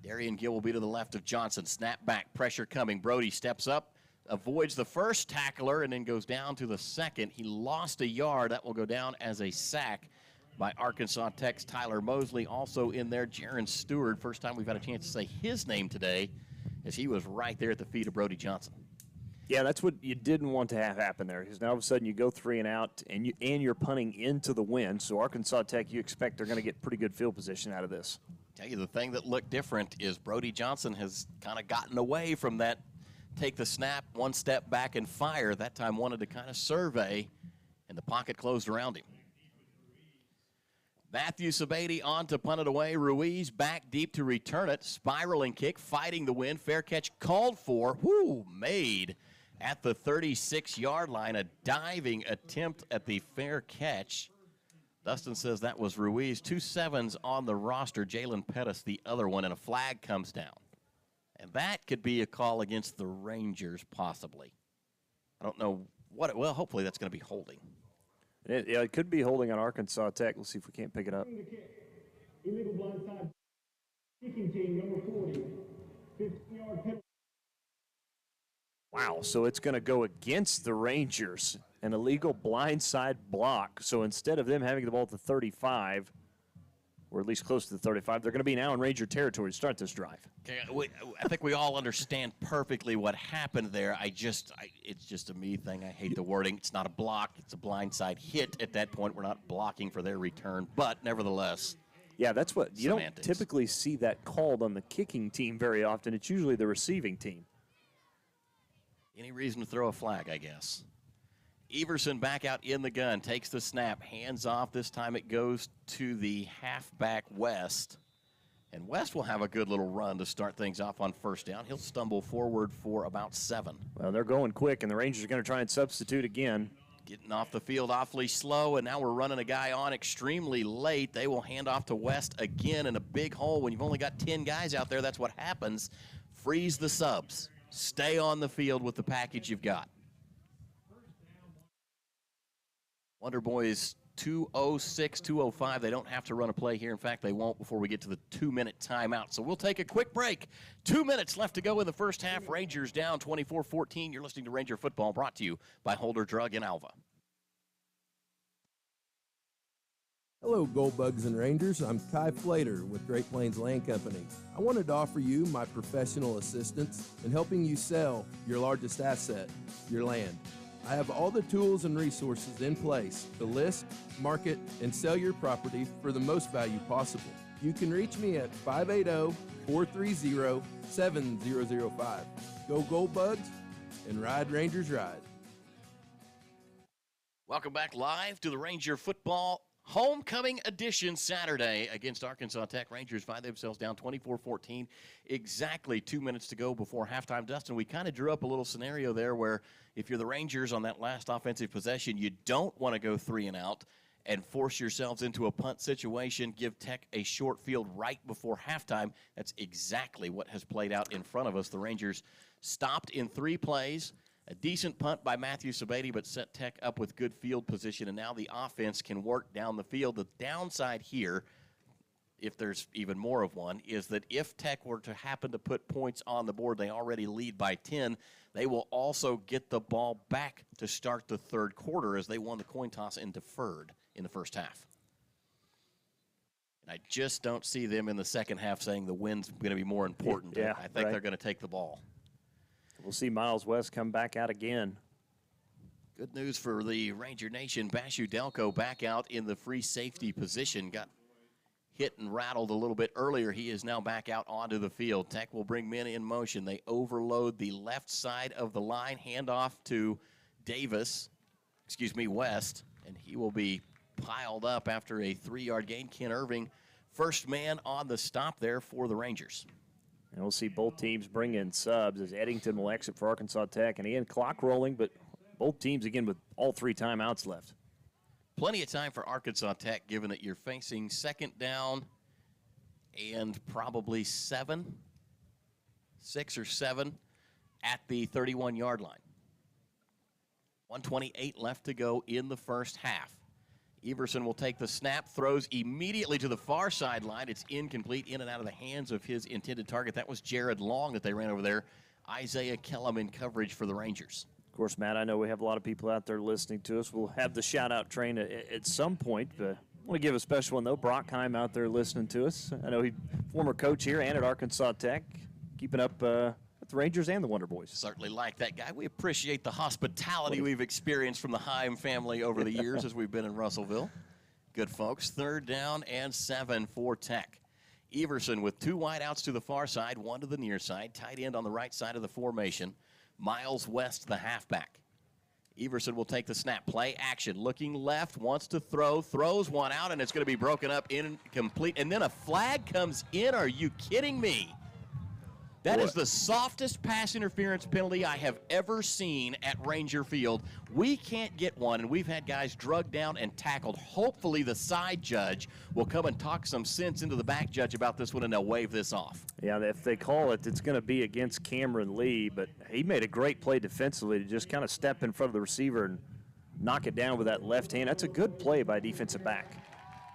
Darian Gill will be to the left of Johnson. Snap back, pressure coming. Brody steps up, avoids the first tackler, and then goes down to the second. He lost a yard. That will go down as a sack by Arkansas Tech's Tyler Mosley. Also in there, Jaron Stewart. First time we've had a chance to say his name today, as he was right there at the feet of Brody Johnson. Yeah, that's what you didn't want to have happen there, because now all of a sudden you go 3 and out, and you're punting into the wind. So Arkansas Tech, you expect they're going to get pretty good field position out of this. Tell you the thing that looked different is Brody Johnson has kind of gotten away from that take the snap, 1 step back and fire. That time wanted to kind of survey, and the pocket closed around him. Matthew Sabady on to punt it away. Ruiz back deep to return it. Spiraling kick, fighting the wind. Fair catch called for. Made at the 36-yard line. A diving attempt at the fair catch. Dustin says that was Ruiz. 2 7s on the roster. Jalen Pettis the other one, and a flag comes down. And that could be a call against the Rangers, possibly. I don't know what well, hopefully that's going to be holding. It could be holding on Arkansas Tech. Let's see if we can't pick it up. Illegal blindside. Kicking team, number 40. 15-yard penalty. Wow, so it's going to go against the Rangers. An illegal blindside block. So instead of them having the ball at the 35, or at least close to the 35, they're going to be now in Ranger territory to start this drive. Okay, I think we all understand perfectly what happened there. It's just a me thing. I hate the wording. It's not a block. It's a blindside hit at that point. We're not blocking for their return, but nevertheless. Yeah, that's what you semantics. Don't typically see that called on the kicking team very often. It's usually the receiving team. Any reason to throw a flag, I guess. Everson back out in the gun, takes the snap, hands off. This time it goes to the halfback West. And West will have a good little run to start things off on first down. He'll stumble forward for about 7. Well, they're going quick, and the Rangers are going to try and substitute again. Getting off the field awfully slow, and now we're running a guy on extremely late. They will hand off to West again in a big hole. When you've only got 10 guys out there, that's what happens. Freeze the subs. Stay on the field with the package you've got. Wonder Boys 2:06, 2:05. They don't have to run a play here. In fact, they won't before we get to the 2-minute timeout. So we'll take a quick break. 2 minutes left to go in the first half. Rangers down 24-14. You're listening to Ranger Football, brought to you by Holder Drug in Alva. Hello, Gold Bugs and Rangers. I'm Kai Flater with Great Plains Land Company. I wanted to offer you my professional assistance in helping you sell your largest asset, your land. I have all the tools and resources in place to list, market, and sell your property for the most value possible. You can reach me at 580-430-7005. Go Gold Bugs and ride Rangers Ride. Welcome back live to the Ranger Football Homecoming Edition Saturday against Arkansas Tech. Rangers find themselves down 24-14. Exactly 2 minutes to go before halftime. Dustin, we kind of drew up a little scenario there where if you're the Rangers on that last offensive possession, you don't want to go 3 and out and force yourselves into a punt situation, give Tech a short field right before halftime. That's exactly what has played out in front of us. The Rangers stopped in 3 plays. A decent punt by Matthew Sabady, but set Tech up with good field position, and now the offense can work down the field. The downside here, if there's even more of one, is that if Tech were to happen to put points on the board, they already lead by 10, they will also get the ball back to start the third quarter as they won the coin toss and deferred in the first half. And I just don't see them in the second half saying the win's going to be more important. Yeah, I think they're going to take the ball. We'll see Miles West come back out again. Good news for the Ranger Nation. Bashu Delco back out in the free safety position. Got hit and rattled a little bit earlier. He is now back out onto the field. Tech will bring men in motion. They overload the left side of the line. Handoff to West, and he will be piled up after a 3-yard gain. Ken Irving, first man on the stop there for the Rangers. And we'll see both teams bring in subs as Eddington will exit for Arkansas Tech. And again, clock rolling, but both teams, again, with all 3 timeouts left. Plenty of time for Arkansas Tech, given that you're facing second down and probably 6 or 7 at the 31-yard line. 1:28 left to go in the first half. Everson will take the snap, throws immediately to the far sideline. It's incomplete, in and out of the hands of his intended target. That was Jared Long that they ran over there. Isaiah Kellum in coverage for the Rangers. Of course, Matt, I know we have a lot of people out there listening to us. We'll have the shout-out train at some point. I want to give a special one, though. Brockheim out there listening to us. I know he's former coach here and at Arkansas Tech, keeping up with the Rangers and the Wonder Boys. Certainly like that guy. We appreciate the hospitality we've experienced from the Heim family over the years as we've been in Russellville. Good folks. 3rd down and 7 for Tech. Everson with 2 wideouts to the far side, 1 to the near side. Tight end on the right side of the formation. Miles West, the halfback. Everson will take the snap. Play action. Looking left, wants to throw, throws one out, and it's going to be broken up, incomplete. And then a flag comes in. Are you kidding me? That is the softest pass interference penalty I have ever seen at Ranger Field. We can't get one, and we've had guys drugged down and tackled. Hopefully the side judge will come and talk some sense into the back judge about this one, and they'll wave this off. Yeah, if they call it, it's going to be against Cameron Lee, but he made a great play defensively to just kind of step in front of the receiver and knock it down with that left hand. That's a good play by defensive back.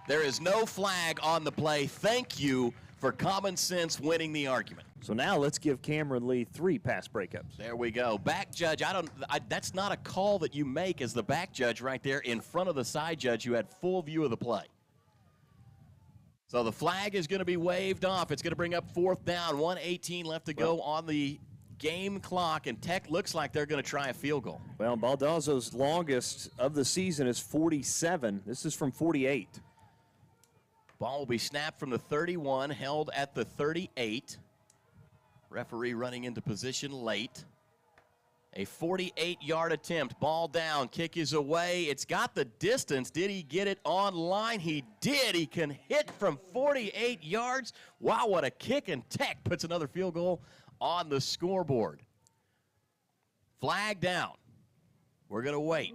There is no flag on the play. Thank you for common sense winning the argument. So now let's give Cameron Lee 3 pass breakups. There we go. Back judge, that's not a call that you make as the back judge right there in front of the side judge who had full view of the play. So the flag is going to be waved off. It's going to bring up 4th down, 1:18 left to go on the game clock, and Tech looks like they're going to try a field goal. Well, Baldazzo's longest of the season is 47. This is from 48. Ball will be snapped from the 31, held at the 38. Referee running into position late. A 48-yard attempt. Ball down. Kick is away. It's got the distance. Did he get it online? He did. He can hit from 48 yards. Wow, what a kick. And Tech puts another field goal on the scoreboard. Flag down. We're going to wait.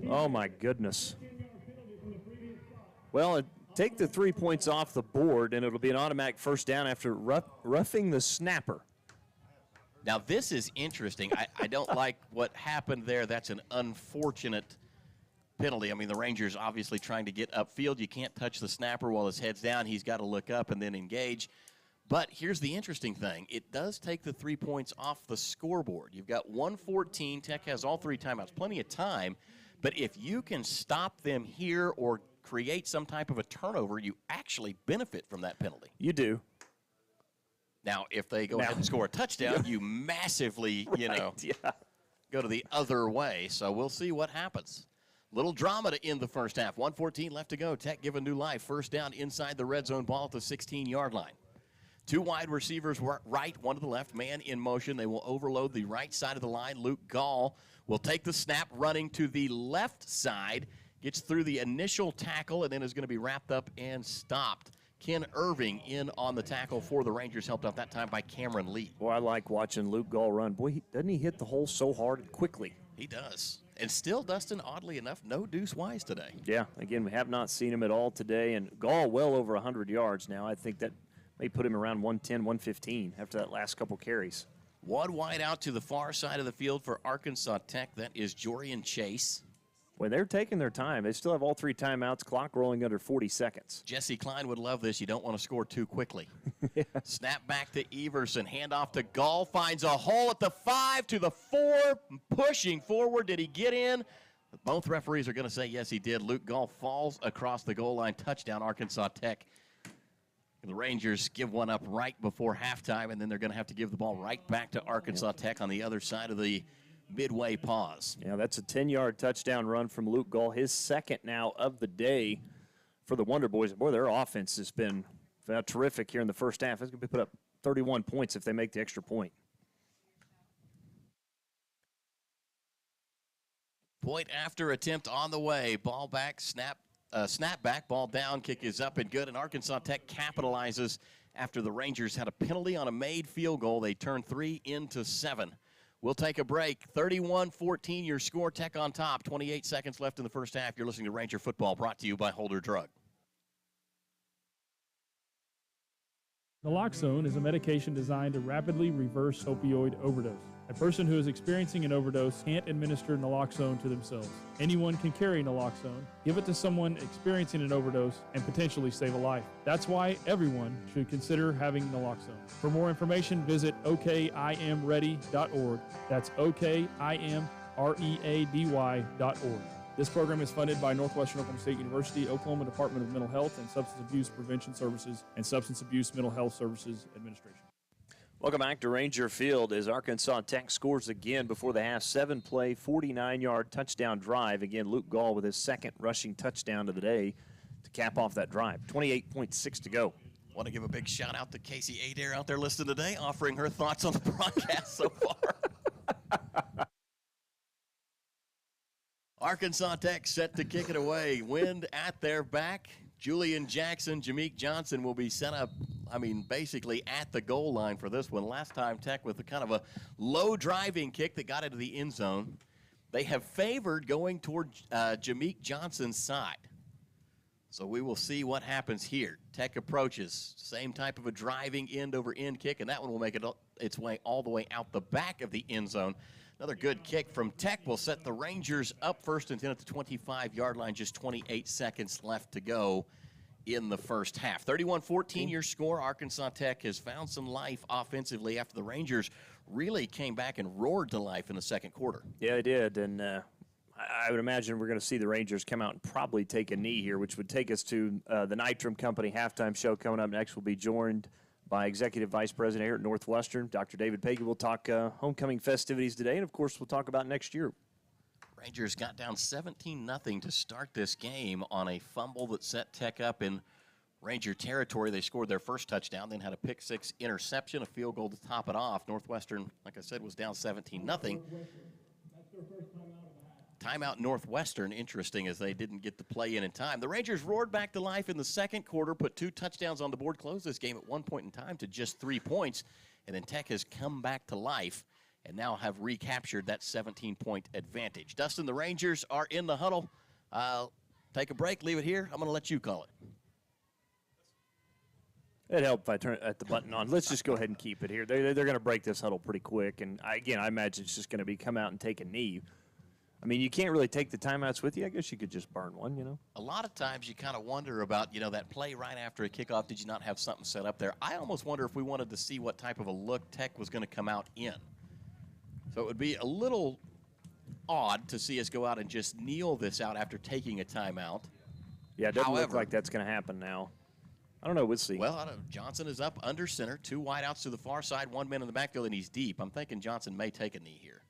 Oh, my goodness. Well, take the 3 points off the board, and it'll be an automatic first down after roughing the snapper. Now, this is interesting. I don't like what happened there. That's an unfortunate penalty. I mean, the Rangers obviously trying to get upfield. You can't touch the snapper while his head's down. He's got to look up and then engage. But here's the interesting thing. It does take the 3 points off the scoreboard. You've got 1:14. Tech has all 3 timeouts. Plenty of time. But if you can stop them here or create some type of a turnover, you actually benefit from that penalty. You do. Now, if they go ahead and score a touchdown, you massively, go to the other way. So we'll see what happens. Little drama to end the first half. 1:14 left to go. Tech given new life. First down inside the red zone, ball at the 16-yard line. 2 wide receivers right, 1 to the left. Man in motion. They will overload the right side of the line. Luke Gall will take the snap, running to the left side. Gets through the initial tackle and then is going to be wrapped up and stopped. Ken Irving in on the tackle for the Rangers, helped out that time by Cameron Lee. Boy, I like watching Luke Gall run. Boy, doesn't he hit the hole so hard and quickly? He does. And still, Dustin, oddly enough, no Deuce Wise today. Yeah, again, we have not seen him at all today. And Gall well over 100 yards now. I think that may put him around 110, 115 after that last couple carries. 1 wide out to the far side of the field for Arkansas Tech. That is Jorian Chase. Well, they're taking their time. They still have all 3 timeouts, clock rolling under 40 seconds. Jesse Klein would love this. You don't want to score too quickly. Yeah. Snap back to Everson. Handoff to Gall. Finds a hole at the 5 to the 4. Pushing forward. Did he get in? Both referees are going to say yes, he did. Luke Gall falls across the goal line. Touchdown, Arkansas Tech. The Rangers give one up right before halftime, and then they're going to have to give the ball right back to Arkansas Tech on the other side of the midway pause. Yeah, that's a 10-yard touchdown run from Luke Gall, his second now of the day for the Wonder Boys. Boy, their offense has been terrific here in the first half. It's going to put up 31 points if they make the extra point. Point after attempt on the way. Ball back, snap back, ball down, kick is up and good, and Arkansas Tech capitalizes after the Rangers had a penalty on a made field goal. They turned 3 into 7. We'll take a break. 31-14 your score. Tech on top. 28 seconds left in the first half. You're listening to Ranger Football, brought to you by Holder Drug. Naloxone is a medication designed to rapidly reverse opioid overdose. A person who is experiencing an overdose can't administer naloxone to themselves. Anyone can carry naloxone, give it to someone experiencing an overdose, and potentially save a life. That's why everyone should consider having naloxone. For more information, visit okimready.org. That's okimready.org. This program is funded by Northwestern Oklahoma State University, Oklahoma Department of Mental Health and Substance Abuse Prevention Services, and Substance Abuse Mental Health Services Administration. Welcome back to Ranger Field as Arkansas Tech scores again before the half. 7-play, 49-yard touchdown drive. Again, Luke Gall with his second rushing touchdown of the day to cap off that drive. 28.6 to go. Want to give a big shout-out to Casey Adair out there listening today, offering her thoughts on the broadcast so far. Arkansas Tech set to kick it away. Wind at their back. Julian Jackson, Jameek Johnson will be set up, basically at the goal line for this one. Last time, Tech with a kind of a low driving kick that got into the end zone. They have favored going toward Jameek Johnson's side. So we will see what happens here. Tech approaches. Same type of a driving end-over-end kick, and that one will make it its way all the way out the back of the end zone. Another good kick from Tech will set the Rangers up first and 10 at the 25-yard line. Just 28 seconds left to go in the first half. 31-14 your score. Arkansas Tech has found some life offensively after the Rangers really came back and roared to life in the second quarter. Yeah, they did, and I would imagine we're going to see the Rangers come out and probably take a knee here, which would take us to the Nitram Company halftime show coming up next. We'll be joined by Executive Vice President here at Northwestern, Dr. David Pagel. We'll talk homecoming festivities today, and, of course, we'll talk about next year. Rangers got down 17-0 to start this game on a fumble that set Tech up in Ranger territory. They scored their first touchdown, then had a pick-six interception, a field goal to top it off. Northwestern, like I said, was down 17-0. Timeout Northwestern, interesting, as they didn't get the play in time. The Rangers roared back to life in the second quarter, put 2 touchdowns on the board, closed this game at one point in time to just 3 points, and then Tech has come back to life and now have recaptured that 17-point advantage. Dustin, the Rangers are in the huddle. Take a break, leave it here. I'm going to let you call it. It'd help if I turn the button on. Let's just go ahead and keep it here. They're going to break this huddle pretty quick, and I imagine it's just going to be come out and take a knee. You can't really take the timeouts with you. I guess you could just burn one, A lot of times you kind of wonder about, that play right after a kickoff. Did you not have something set up there? I almost wonder if we wanted to see what type of a look Tech was going to come out in. So it would be a little odd to see us go out and just kneel this out after taking a timeout. Yeah, it doesn't look like that's going to happen now. I don't know. We'll see. Well, Johnson is up under center. 2 wideouts to the far side, 1 man in the backfield, and he's deep. I'm thinking Johnson may take a knee here.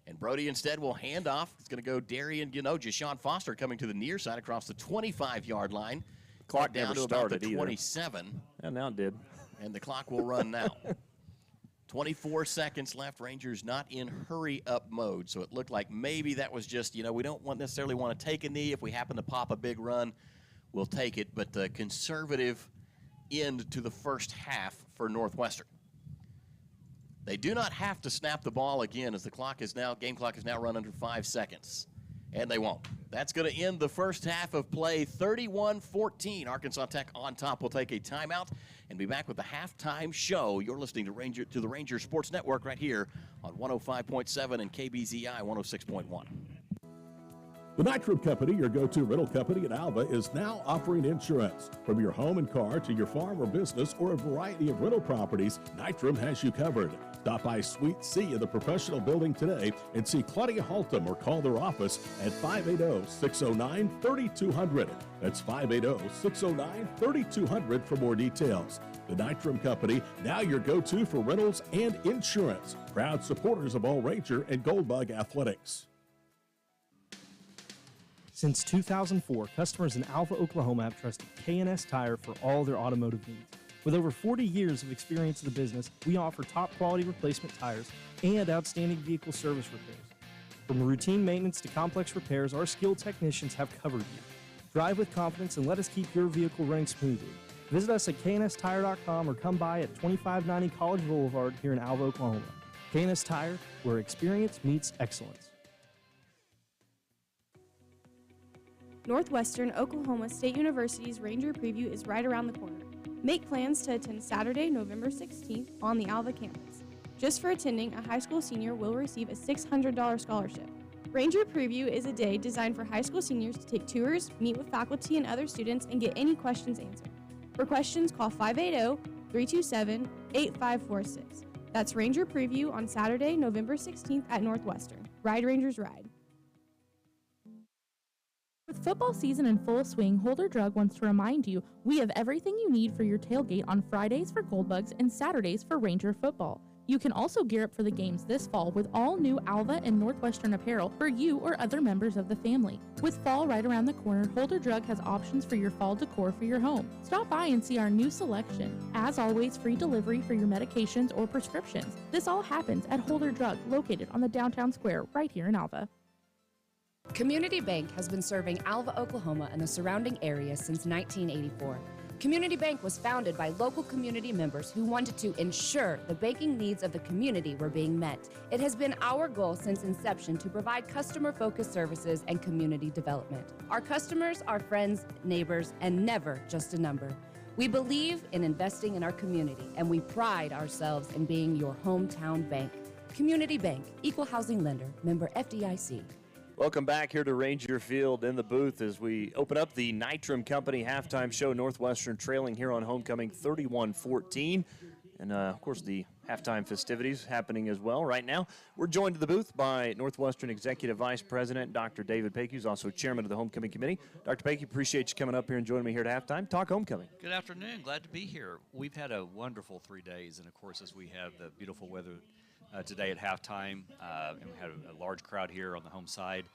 And Brody instead will hand off. It's going to go Darian, Jashawn Foster coming to the near side across the 25-yard line. Clock down never to about the started 27. Either. And now it did. And the clock will run now. 24 seconds left. Rangers not in hurry-up mode. So it looked like maybe that was just, we don't necessarily want to take a knee. If we happen to pop a big run, we'll take it. But the conservative end to the first half for Northwestern. They do not have to snap the ball again as the game clock is now run under 5 seconds. And they won't. That's going to end the first half of play, 31-14. Arkansas Tech on top will take a timeout and be back with the halftime show. You're listening to the Ranger Sports Network right here on 105.7 and KBZI 106.1. The Nitram Company, your go-to rental company in Alva, is now offering insurance. From your home and car to your farm or business or a variety of rental properties, Nitram has you covered. Stop by Suite C in the professional building today and see Claudia Haltom or call their office at 580-609-3200. That's 580-609-3200 for more details. The Nitram Company, now your go-to for rentals and insurance. Proud supporters of all Ranger and Goldbug athletics. Since 2004, customers in Alva, Oklahoma have trusted K&S Tire for all their automotive needs. With over 40 years of experience in the business, we offer top quality replacement tires and outstanding vehicle service repairs. From routine maintenance to complex repairs, our skilled technicians have covered you. Drive with confidence and let us keep your vehicle running smoothly. Visit us at knstire.com or come by at 2590 College Boulevard here in Alva, Oklahoma. K&S Tire, where experience meets excellence. Northwestern Oklahoma State University's Ranger Preview is right around the corner. Make plans to attend Saturday, November 16th on the Alva campus. Just for attending, a high school senior will receive a $600 scholarship. Ranger Preview is a day designed for high school seniors to take tours, meet with faculty and other students, and get any questions answered. For questions, call 580-327-8546. That's Ranger Preview on Saturday, November 16th at Northwestern. Ride Rangers Ride. With football season in full swing, Holder Drug wants to remind you we have everything you need for your tailgate on Fridays for Goldbugs and Saturdays for Ranger football. You can also gear up for the games this fall with all new Alva and Northwestern apparel for you or other members of the family. With fall right around the corner, Holder Drug has options for your fall decor for your home. Stop by and see our new selection. As always, free delivery for your medications or prescriptions. This all happens at Holder Drug, located on the downtown square right here in Alva. Community Bank has been serving Alva, Oklahoma and the surrounding area since 1984. Community Bank was founded by local community members who wanted to ensure the banking needs of the community were being met. It has been our goal since inception to provide customer-focused services and community development. Our customers are friends, neighbors, and never just a number. We believe in investing in our community, and we pride ourselves in being your hometown bank. Community Bank, Equal Housing Lender, member FDIC. Welcome back here to Ranger Field in the booth as we open up the Nitram Company halftime show. Northwestern trailing here on homecoming 31-14. And, of course, the halftime festivities happening as well right now. We're joined to the booth by Northwestern Executive Vice President Dr. David Paike, who's also chairman of the homecoming committee. Dr. Paike, appreciate you coming up here and joining me here at halftime. Talk homecoming. Good afternoon. Glad to be here. We've had a wonderful 3 days, and, of course, as we have the beautiful weather today at halftime, and we had a large crowd here on the home side.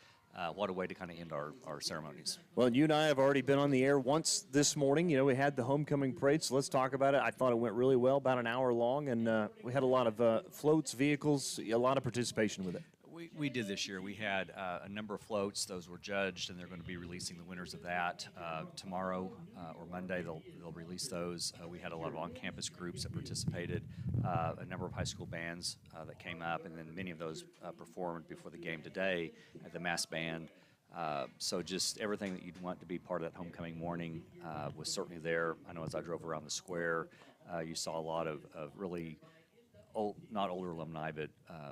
What a way to kind of end our ceremonies. Well, you and I have already been on the air once this morning. You know, we had the homecoming parade, so let's talk about it. I thought it went really well, about an hour long, and we had a lot of floats, vehicles, a lot of participation with it. We did this year. We had a number of floats. Those were judged, and they're going to be releasing the winners of that tomorrow or Monday. They'll release those. We had a lot of on-campus groups that participated, a number of high school bands that came up, and then many of those performed before the game today at the mass band. So just everything that you'd want to be part of that homecoming morning was certainly there. I know as I drove around the square, you saw a lot of really not older alumni, but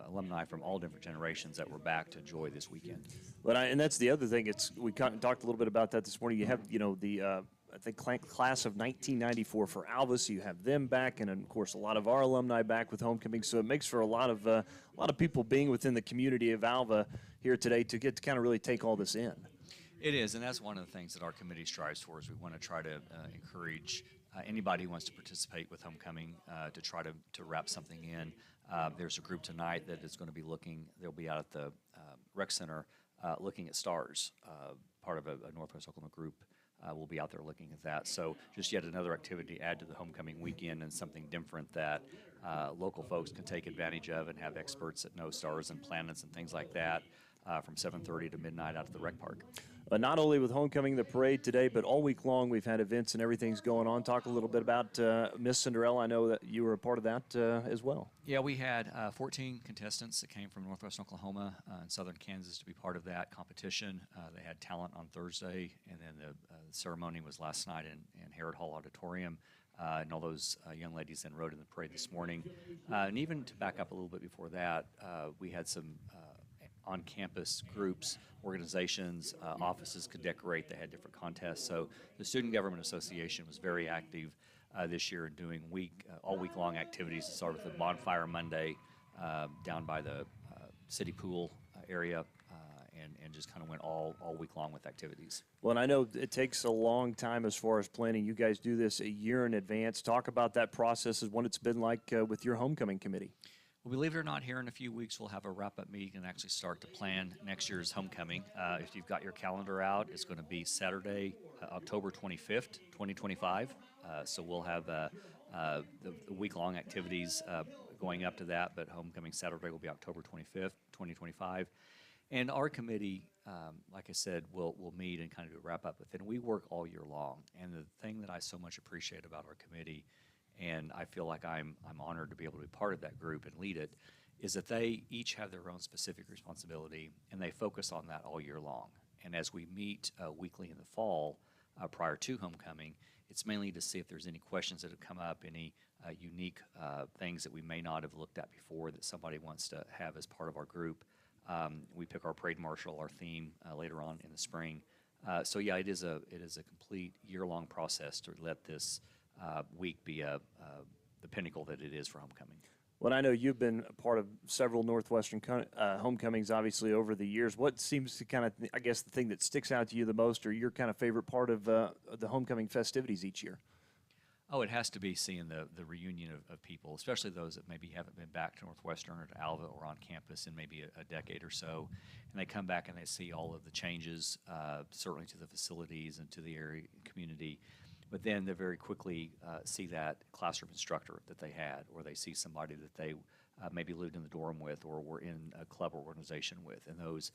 alumni from all different generations that were back to enjoy this weekend. But and that's the other thing. We talked a little bit about that this morning. You have, the I think class of 1994 for Alva, so you have them back, and of course a lot of our alumni back with homecoming. So it makes for a lot of people being within the community of Alva here today to get to kind of really take all this in. It is, and that's one of the things that our committee strives for. Is we want to try to encourage anybody who wants to participate with homecoming to try to wrap something in. There's a group tonight that is going to be looking. They'll be out at the rec center looking at stars. Part of a Northwest Oklahoma group will be out there looking at that. So just yet another activity to add to the homecoming weekend, and something different that local folks can take advantage of and have experts that know stars and planets and things like that from 7:30 to midnight out at the rec park. Not only with homecoming, the parade today, but all week long we've had events and everything's going on. Talk a little bit about Miss Cinderella. I know that you were a part of that as well. Yeah, we had 14 contestants that came from Northwestern Oklahoma and southern Kansas to be part of that competition. They had talent on Thursday, and then the ceremony was last night in Harrod Hall Auditorium. And all those young ladies then rode in the parade this morning. And even to back up a little bit before that, we had some on-campus groups, organizations, offices could decorate. They had different contests. So the Student Government Association was very active this year in doing all week-long activities. It started with a Bonfire Monday down by the city pool area, and just kind of went all week long with activities. Well, and I know it takes a long time as far as planning. You guys do this a year in advance. Talk about that process and what it's been like with your homecoming committee. Well, believe it or not, here in a few weeks we'll have a wrap-up meeting and actually start to plan next year's homecoming. If you've got your calendar out, it's going to be Saturday, October 25th, 2025. So we'll have the week-long activities going up to that, but homecoming Saturday will be October 25th, 2025. And our committee, like I said, will meet and kind of do a wrap-up with it. And we work all year long. And the thing that I so much appreciate about our committee, and I feel like I'm honored to be able to be part of that group and lead it, is that they each have their own specific responsibility, and they focus on that all year long. And as we meet weekly in the fall prior to homecoming, it's mainly to see if there's any questions that have come up, any unique things that we may not have looked at before that somebody wants to have as part of our group. We pick our parade marshal, our theme, later on in the spring. So yeah, it is a complete year-long process to let this week be the pinnacle that it is for homecoming. Well, I know you've been a part of several Northwestern homecomings, obviously, over the years. What seems to kind of, I guess, the thing that sticks out to you the most, or your kind of favorite part of the homecoming festivities each year? Oh, it has to be seeing the reunion of people, especially those that maybe haven't been back to Northwestern or to Alva or on campus in maybe a decade or so. And they come back and they see all of the changes, certainly to the facilities and to the area community. But then they very quickly see that classroom instructor that they had, or they see somebody that they maybe lived in the dorm with or were in a club or organization with. And those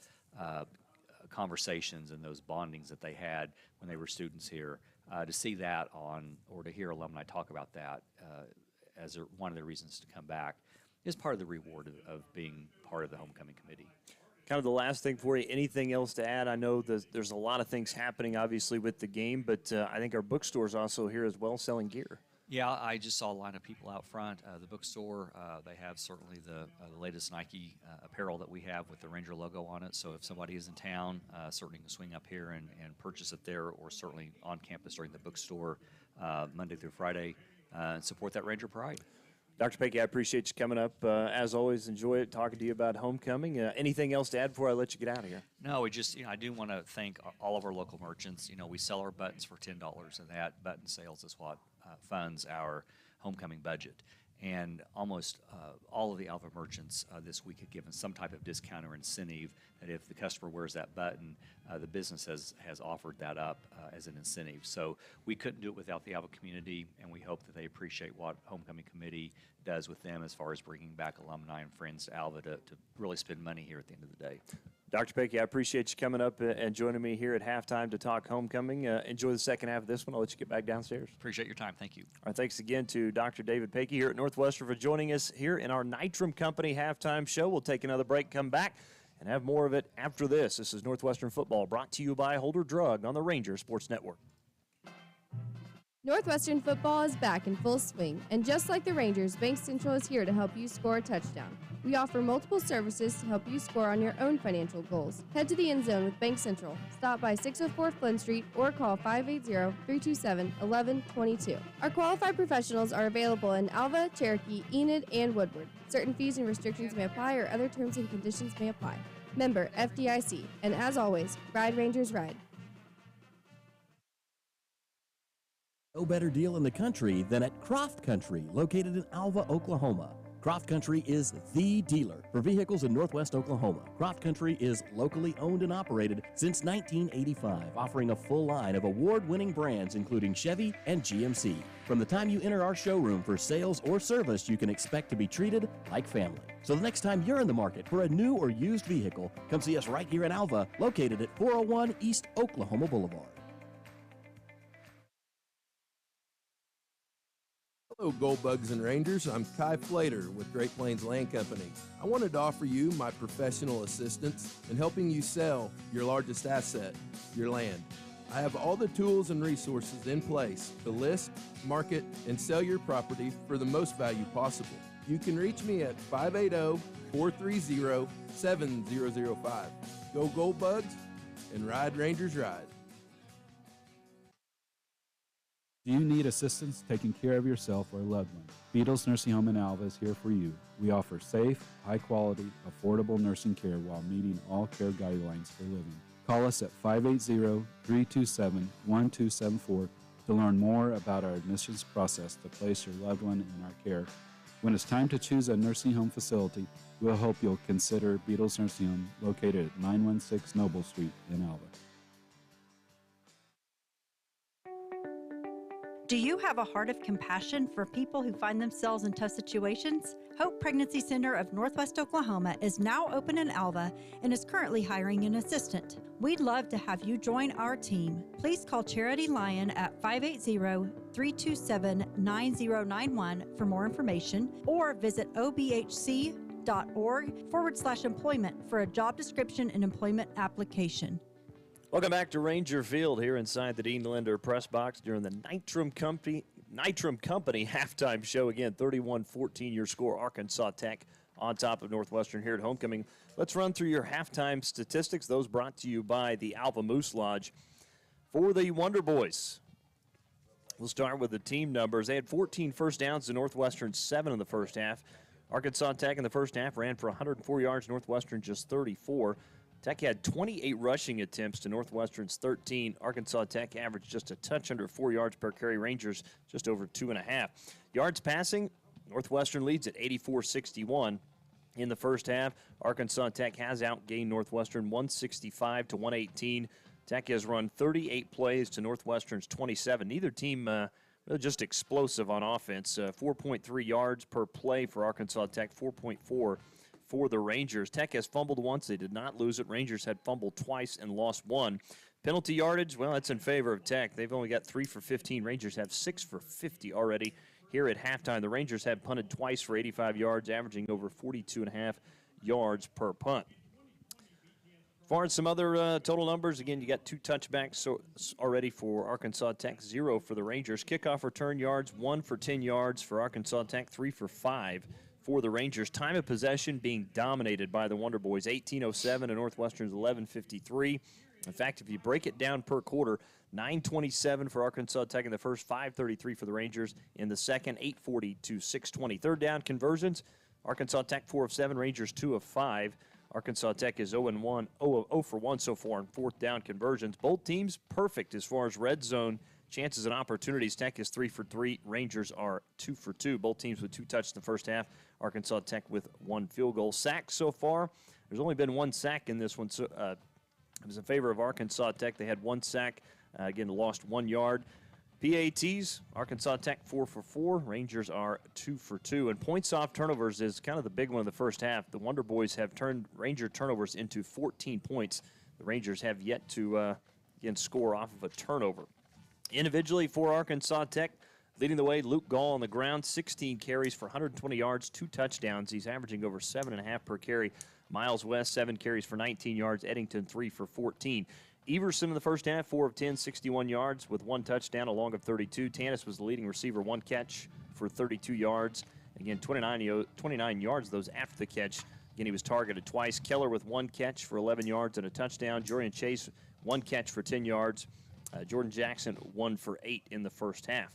conversations and those bondings that they had when they were students here, to see that or to hear alumni talk about that as one of the reasons to come back is part of the reward of being part of the homecoming committee. Kind of the last thing for you, anything else to add? I know there's a lot of things happening, obviously, with the game, but I think our bookstore's also here as well, selling gear. Yeah, I just saw a line of people out front. The bookstore, they have certainly the latest Nike apparel that we have with the Ranger logo on it. So if somebody is in town, certainly can swing up here and purchase it there, or certainly on campus during the bookstore Monday through Friday, and support that Ranger pride. Dr. Pankey, I appreciate you coming up. As always, enjoy it, talking to you about homecoming. Anything else to add before I let you get out of here? No, we just, I do want to thank all of our local merchants. We sell our buttons for $10, and that button sales is what funds our homecoming budget. And almost all of the Alva merchants this week have given some type of discount or incentive that if the customer wears that button, the business has offered that up as an incentive. So we couldn't do it without the Alva community, and we hope that they appreciate what Homecoming Committee does with them as far as bringing back alumni and friends to Alva to really spend money here at the end of the day. Dr. Pankey, I appreciate you coming up and joining me here at halftime to talk homecoming. Enjoy the second half of this one. I'll let you get back downstairs. Appreciate your time. Thank you. All right, thanks again to Dr. David Pankey here at Northwestern for joining us here in our Nitram Company halftime show. We'll take another break, come back, and have more of it after this. This is Northwestern Football, brought to you by Holder Drug on the Ranger Sports Network. Northwestern football is back in full swing, and just like the Rangers, Bank Central is here to help you score a touchdown. We offer multiple services to help you score on your own financial goals. Head to the end zone with Bank Central. Stop by 604 Flint Street or call 580-327-1122. Our qualified professionals are available in Alva, Cherokee, Enid, and Woodward. Certain fees and restrictions may apply, or other terms and conditions may apply. Member FDIC, and as always, Ride Rangers Ride. No better deal in the country than at Croft Country, located in Alva, Oklahoma. Croft Country is the dealer for vehicles in Northwest Oklahoma. Croft Country is locally owned and operated since 1985, offering a full line of award-winning brands including Chevy and GMC. From the time you enter our showroom for sales or service, you can expect to be treated like family. So the next time you're in the market for a new or used vehicle, come see us right here in Alva, located at 401 East Oklahoma Boulevard. Hello, Gold Bugs and Rangers. I'm Kai Flater with Great Plains Land Company. I wanted to offer you my professional assistance in helping you sell your largest asset, your land. I have all the tools and resources in place to list, market, and sell your property for the most value possible. You can reach me at 580-430-7005. Go Gold Bugs and Ride Rangers Ride. Do you need assistance taking care of yourself or a loved one? Beatles Nursing Home in Alva is here for you. We offer safe, high-quality, affordable nursing care while meeting all care guidelines for living. Call us at 580-327-1274 to learn more about our admissions process to place your loved one in our care. When it's time to choose a nursing home facility, we'll hope you'll consider Beatles Nursing Home, located at 916 Noble Street in Alva. Do you have a heart of compassion for people who find themselves in tough situations? Hope Pregnancy Center of Northwest Oklahoma is now open in Alva and is currently hiring an assistant. We'd love to have you join our team. Please call Charity Lyon at 580-327-9091 for more information, or visit obhc.org nsworth.org/employment for a job description and employment application. Welcome back to Ranger Field here inside the Dean Linder press box during the Nitram Company halftime show. Again, 31-14 your score. Arkansas Tech on top of Northwestern here at homecoming. Let's run through your halftime statistics. Those brought to you by the Alpha Moose Lodge. For the Wonder Boys, we'll start with the team numbers. They had 14 first downs to Northwestern, 7 in the first half. Arkansas Tech in the first half ran for 104 yards, Northwestern just 34. Tech had 28 rushing attempts to Northwestern's 13. Arkansas Tech averaged just a touch under 4 yards per carry. Rangers just over 2.5. Yards passing, Northwestern leads at 84-61. In the first half, Arkansas Tech has outgained Northwestern 165 to 118. Tech has run 38 plays to Northwestern's 27. Neither team really just explosive on offense. 4.3 yards per play for Arkansas Tech, 4.4 for the Rangers. Tech has fumbled once. They did not lose it. Rangers had fumbled twice and lost one. Penalty yardage, well, that's in favor of Tech. They've only got 3 for 15. Rangers have 6 for 50 already here at halftime. The Rangers have punted twice for 85 yards, averaging over 42.5 yards per punt. As far as some other total numbers, again, you got 2 touchbacks already for Arkansas Tech, 0 for the Rangers. Kickoff return yards, 1 for 10 yards for Arkansas Tech, 3 for 5 for the Rangers. Time of possession being dominated by the Wonder Boys, 18:07 and Northwestern's 11:53. In fact, if you break it down per quarter, 9:27 for Arkansas Tech in the first, 5:33 for the Rangers in the second, 8:40 to 6:20. Third down conversions, Arkansas Tech 4 of 7, Rangers 2 of 5. Arkansas Tech is 0 for 1 so far in fourth down conversions. Both teams perfect as far as red zone chances and opportunities. Tech is 3 for 3. Rangers are 2 for 2. Both teams with 2 touchdowns in the first half. Arkansas Tech with 1 field goal. Sacks so far, there's only been 1 sack in this one. So it was in favor of Arkansas Tech. They had 1 sack. Again, lost 1 yard. PATs, Arkansas Tech 4 for 4. Rangers are 2 for 2. And points off turnovers is kind of the big one in the first half. The Wonder Boys have turned Ranger turnovers into 14 points. The Rangers have yet to, again, score off of a turnover. Individually for Arkansas Tech, leading the way, Luke Gall on the ground, 16 carries for 120 yards, 2 touchdowns. He's averaging over 7.5 per carry. Miles West, 7 carries for 19 yards. Eddington, 3 for 14. Everson in the first half, 4 of 10, 61 yards with 1 touchdown, a long of 32. Tanis was the leading receiver, 1 catch for 32 yards. Again, 29 yards, those after the catch. Again, he was targeted twice. Keller with 1 catch for 11 yards and a touchdown. Jorian Chase, 1 catch for 10 yards. Jordan Jackson, 1 for 8 in the first half.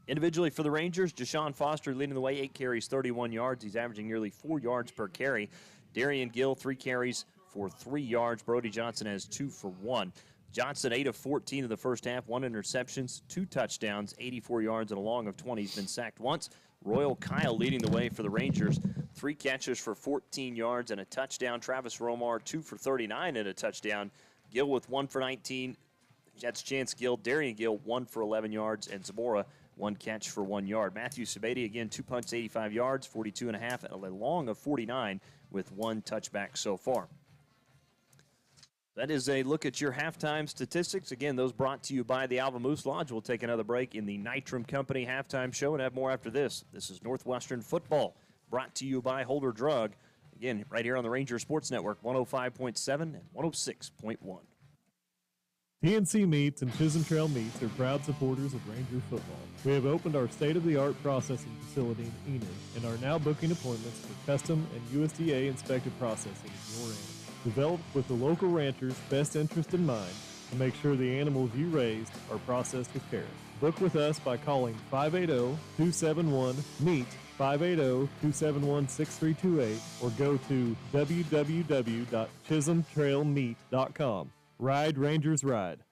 Individually for the Rangers, Deshaun Foster leading the way, 8 carries, 31 yards. He's averaging nearly 4 yards per carry. Darian Gill, 3 carries for 3 yards. Brody Johnson has 2 for 1. Johnson, 8 of 14 in the first half, 1 interceptions, 2 touchdowns, 84 yards, and a long of 20. He's been sacked once. Royal Kyle leading the way for the Rangers, 3 catches for 14 yards and a touchdown. Travis Romar, 2 for 39 and a touchdown. Gill with 1 for 19. That's Chance Gill. Darian Gill, 1 for 11 yards. And Zamora, 1 catch for 1 yard. Matthew Sabati, again, 2 punts, 85 yards, 42.5, and a long of 49 with 1 touchback so far. That is a look at your halftime statistics. Again, those brought to you by the Alva Moose Lodge. We'll take another break in the Nitram Company halftime show and have more after this. This is Northwestern Football, brought to you by Holder Drug. Again, right here on the Ranger Sports Network, 105.7 and 106.1. PNC Meats and Chisholm Trail Meats are proud supporters of Ranger football. We have opened our state-of-the-art processing facility in Enid and are now booking appointments for custom and USDA-inspected processing of your animals. Developed with the local ranchers' best interest in mind to make sure the animals you raised are processed with care. Book with us by calling 580-271-MEAT, 580-271-6328, or go to www.chisholmtrailmeat.com. Ride, Rangers, ride.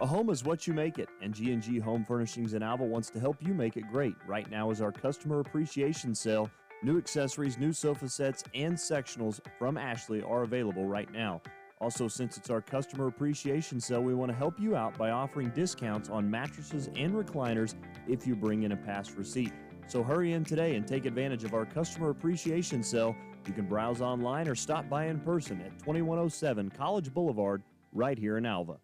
A home is what you make it, and G&G Home Furnishings in Alva wants to help you make it great. Right now is our customer appreciation sale. New accessories, new sofa sets, and sectionals from Ashley are available right now. Also, since it's our customer appreciation sale, we want to help you out by offering discounts on mattresses and recliners if you bring in a past receipt. So hurry in today and take advantage of our customer appreciation sale. You can browse online or stop by in person at 2107 College Boulevard, right here in Alva.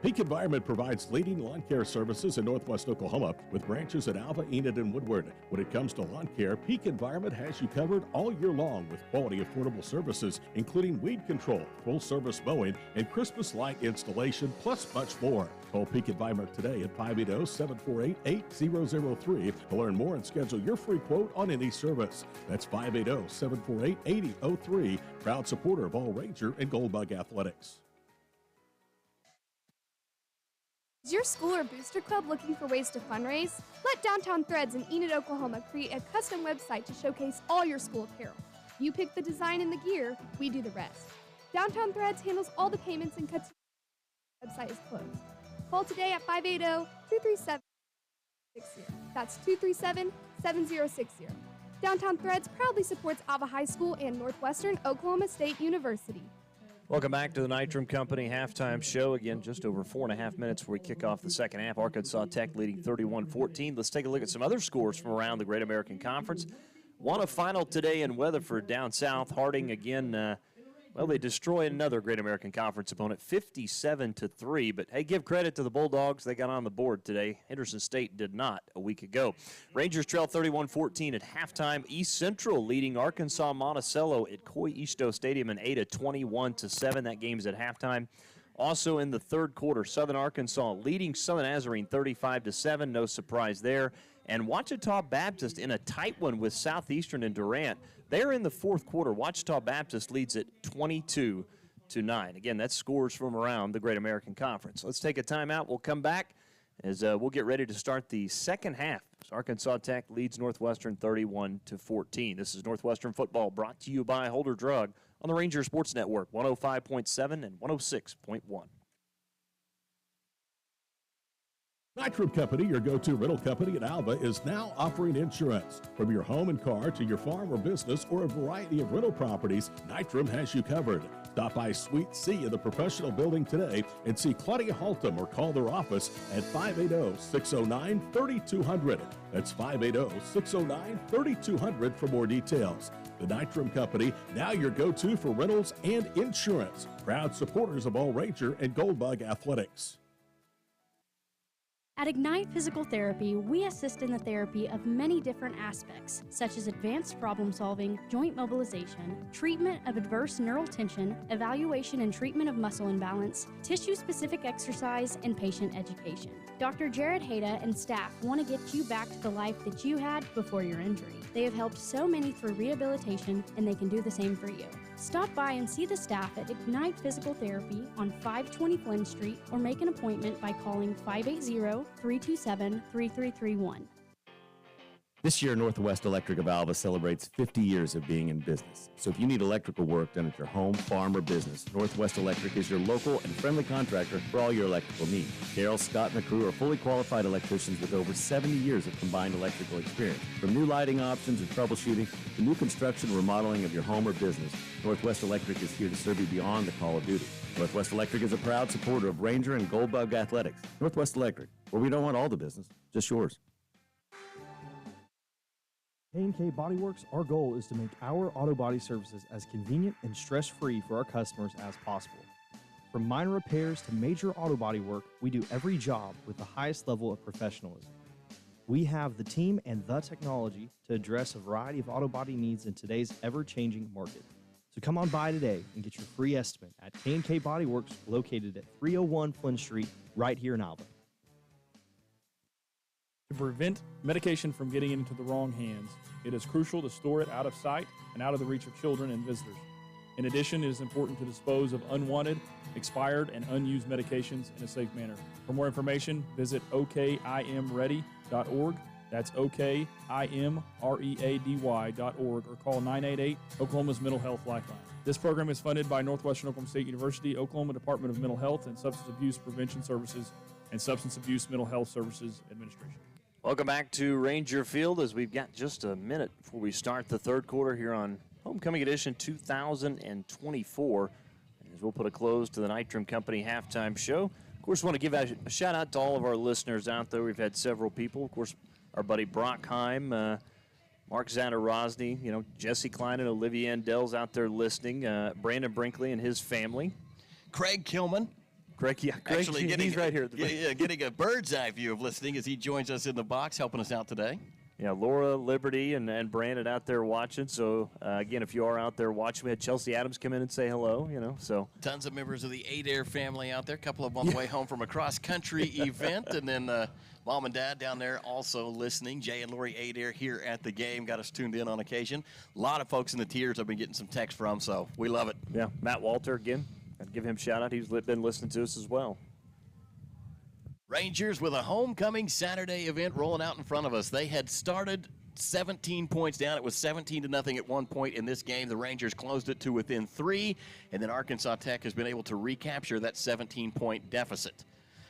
Peak Environment provides leading lawn care services in Northwest Oklahoma with branches at Alva, Enid, and Woodward. When it comes to lawn care, Peak Environment has you covered all year long with quality, affordable services, including weed control, full-service mowing, and Christmas light installation, plus much more. Call Peak Environment today at 580-748-8003 to learn more and schedule your free quote on any service. That's 580-748-8003, proud supporter of all Ranger and Goldbug athletics. Is your school or booster club looking for ways to fundraise? Let Downtown Threads in Enid, Oklahoma create a custom website to showcase all your school apparel. You pick the design and the gear, we do the rest. Downtown Threads handles all the payments and cuts. The website is closed. Call today at 580-237-60. That's 237-7060. Downtown Threads proudly supports Alva High School and Northwestern Oklahoma State University. Welcome back to the Nitram Company halftime show. Again, just over 4.5 minutes before we kick off the second half. Arkansas Tech leading 31-14. Let's take a look at some other scores from around the Great American Conference. Won a final today in Weatherford down south. Harding again, they destroy another Great American Conference opponent, 57-3. But, hey, give credit to the Bulldogs. They got on the board today. Henderson State did not a week ago. Rangers trail 31-14 at halftime. East Central leading Arkansas Monticello at Coy Isto Stadium in 21-7. That game's at halftime. Also in the third quarter, Southern Arkansas leading Southern Nazarene 35-7. No surprise there. And Ouachita Baptist in a tight one with Southeastern and Durant. They're in the fourth quarter. Ouachita Baptist leads it 22-9. Again, that's scores from around the Great American Conference. Let's take a timeout. We'll come back as we'll get ready to start the second half. Arkansas Tech leads Northwestern 31-14. This is Northwestern football brought to you by Holder Drug on the Ranger Sports Network, 105.7 and 106.1. Nitram Company, your go-to rental company in Alva, is now offering insurance. From your home and car to your farm or business or a variety of rental properties, Nitram has you covered. Stop by Suite C in the professional building today and see Claudia Haltom or call their office at 580-609-3200. That's 580-609-3200 for more details. The Nitram Company, now your go-to for rentals and insurance. Proud supporters of all Ranger and Goldbug athletics. At Ignite Physical Therapy, we assist in the therapy of many different aspects, such as advanced problem solving, joint mobilization, treatment of adverse neural tension, evaluation and treatment of muscle imbalance, tissue-specific exercise, and patient education. Dr. Jared Hayda and staff want to get you back to the life that you had before your injury. They have helped so many through rehabilitation, and they can do the same for you. Stop by and see the staff at Ignite Physical Therapy on 520 Flynn Street or make an appointment by calling 580-327-3331. This year, Northwest Electric of Alva celebrates 50 years of being in business. So if you need electrical work done at your home, farm, or business, Northwest Electric is your local and friendly contractor for all your electrical needs. Carol, Scott, and the crew are fully qualified electricians with over 70 years of combined electrical experience. From new lighting options and troubleshooting to new construction and remodeling of your home or business, Northwest Electric is here to serve you beyond the call of duty. Northwest Electric is a proud supporter of Ranger and Goldbug athletics. Northwest Electric, where we don't want all the business, just yours. K&K Body Works, our goal is to make our auto body services as convenient and stress-free for our customers as possible. From minor repairs to major auto body work, we do every job with the highest level of professionalism. We have the team and the technology to address a variety of auto body needs in today's ever-changing market. So come on by today and get your free estimate at K&K Body Works, located at 301 Flynn Street, right here in Alva. To prevent medication from getting into the wrong hands, it is crucial to store it out of sight and out of the reach of children and visitors. In addition, it is important to dispose of unwanted, expired, and unused medications in a safe manner. For more information, visit okimready.org. That's okimready.org, or call 988 Oklahoma's Mental Health Lifeline. This program is funded by Northwestern Oklahoma State University, Oklahoma Department of Mental Health and Substance Abuse Prevention Services, and Substance Abuse Mental Health Services Administration. Welcome back to Ranger Field as we've got just a minute before we start the third quarter here on Homecoming Edition 2024. As we'll put a close to the Nitram Company halftime show. Of course, want to give a shout out to all of our listeners out there. We've had several people. Of course, our buddy Brockheim, Mark Zandarozny, Jesse Klein and Olivia Andell's out there listening. Brandon Brinkley and his family. Craig Kilman. Greg, Actually, he's right here. Getting a bird's eye view of listening as he joins us in the box, helping us out today. Yeah, Laura, Liberty, and Brandon out there watching. So, again, if you are out there watching, we had Chelsea Adams come in and say hello, so. Tons of members of the Adair family out there, a couple of them on the way home from a cross-country event, and then mom and dad down there also listening. Jay and Lori Adair here at the game, got us tuned in on occasion. A lot of folks in the tiers I've been getting some text from, so we love it. Yeah, Matt Walter, again, I'd give him a shout-out. He's been listening to us as well. Rangers with a homecoming Saturday event rolling out in front of us. They had started 17 points down. It was 17-0 at one point in this game. The Rangers closed it to within 3, and then Arkansas Tech has been able to recapture that 17-point deficit.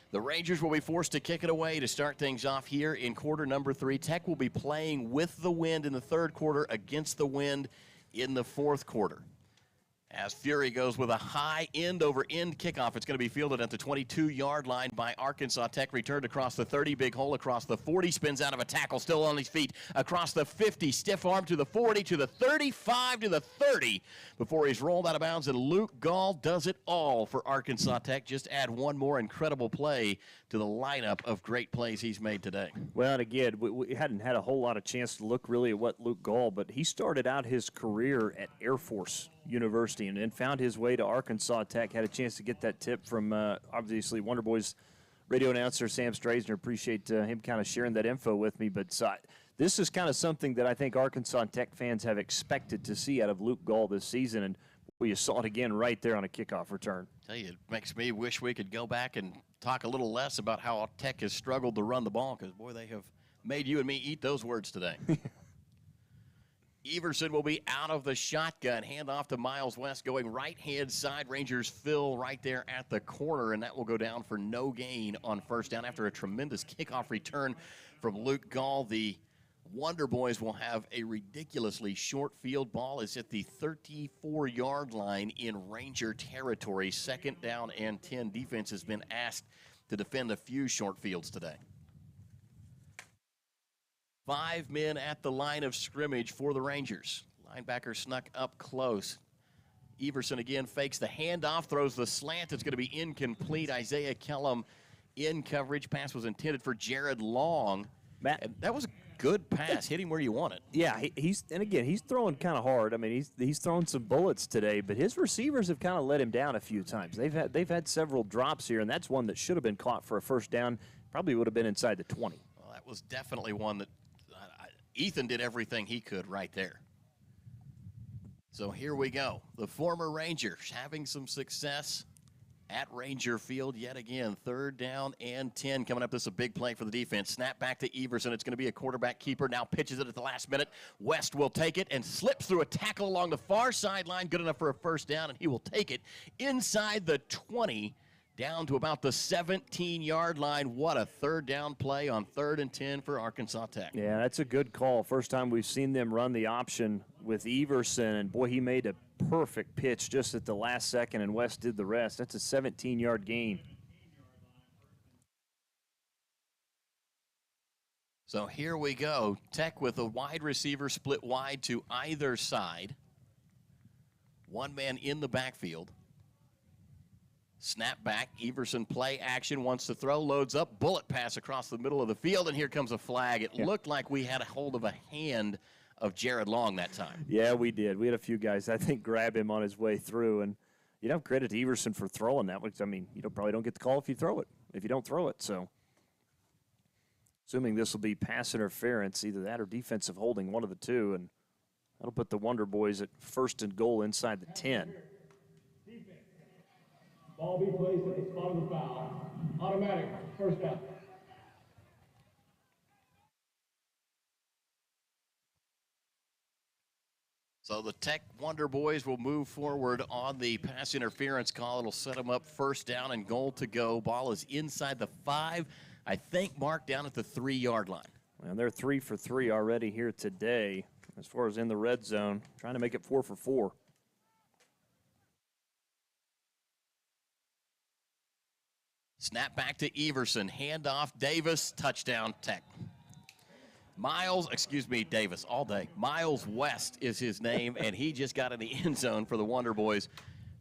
The Rangers will be forced to kick it away to start things off here in quarter number 3. Tech will be playing with the wind in the third quarter, against the wind in the fourth quarter. As Fury goes with a high end-over-end kickoff, it's going to be fielded at the 22-yard line by Arkansas Tech. Returned across the 30, big hole across the 40, spins out of a tackle, still on his feet, across the 50, stiff arm to the 40, to the 35, to the 30, before he's rolled out of bounds, and Luke Gall does it all for Arkansas Tech. Just add one more incredible play to the lineup of great plays he's made today. Well, and again, we hadn't had a whole lot of chance to look really at what Luke Gall, but he started out his career at Air Force University and then found his way to Arkansas Tech. Had a chance to get that tip from, obviously, Wonder Boys radio announcer Sam Straisner. Appreciate him kind of sharing that info with me. But this is kind of something that I think Arkansas Tech fans have expected to see out of Luke Gall this season, and you saw it again right there on a kickoff return. Tell you, it makes me wish we could go back and talk a little less about how Tech has struggled to run the ball, because, boy, they have made you and me eat those words today. Everson will be out of the shotgun. Hand off to Miles West, going right-hand side. Rangers fill right there at the corner, and that will go down for no gain on first down after a tremendous kickoff return from Luke Gall. The Wonder Boys will have a ridiculously short field. Ball is at the 34-yard line in Ranger territory. Second down and 10. Defense has been asked to defend a few short fields today. 5 men at the line of scrimmage for the Rangers. Linebacker snuck up close. Everson again fakes the handoff, throws the slant. It's going to be incomplete. Isaiah Kellum in coverage. Pass was intended for Jared Long. Matt, that was a good pass. Hit him where you want it. Yeah, he's throwing kind of hard. I mean, he's throwing some bullets today, but his receivers have kind of let him down a few times. They've had several drops here, and that's one that should have been caught for a first down. Probably would have been inside the 20. Well, that was definitely one that Ethan did everything he could right there. So here we go. The former Rangers having some success at Ranger Field yet again. Third down and 10 coming up. This is a big play for the defense. Snap back to Everson. It's going to be a quarterback keeper. Now pitches it at the last minute. West will take it and slips through a tackle along the far sideline. Good enough for a first down, and he will take it inside the 20 down to about the 17-yard line. What a third down play on 3rd and 10 for Arkansas Tech. Yeah, that's a good call. First time we've seen them run the option with Everson, and boy, he made a perfect pitch just at the last second, and West did the rest. That's a 17-yard gain. So here we go. Tech with a wide receiver split wide to either side. One man in the backfield. Snap back, Everson play action, wants to throw, loads up, bullet pass across the middle of the field, and here comes a flag. It looked like we had a hold of a hand of Jared Long that time. Yeah, we did. We had a few guys, I think, grab him on his way through, and you know, credit to Everson for throwing that, which, I mean, you probably don't get the call if you throw it, if you don't throw it, so. Assuming this will be pass interference, either that or defensive holding, one of the two, and that'll put the Wonder Boys at 1st and goal inside the 10. Ball be placed at the spot of the foul. Automatic, first down. So the Tech Wonder Boys will move forward on the pass interference call. It'll set them up first down and goal to go. Ball is inside the 5, I think marked down at the 3-yard line. And they're 3 for 3 already here today as far as in the red zone, trying to make it 4 for 4. Snap back to Everson. Handoff, Davis, touchdown, Tech. Davis, all day. Miles West is his name, and he just got in the end zone for the Wonder Boys.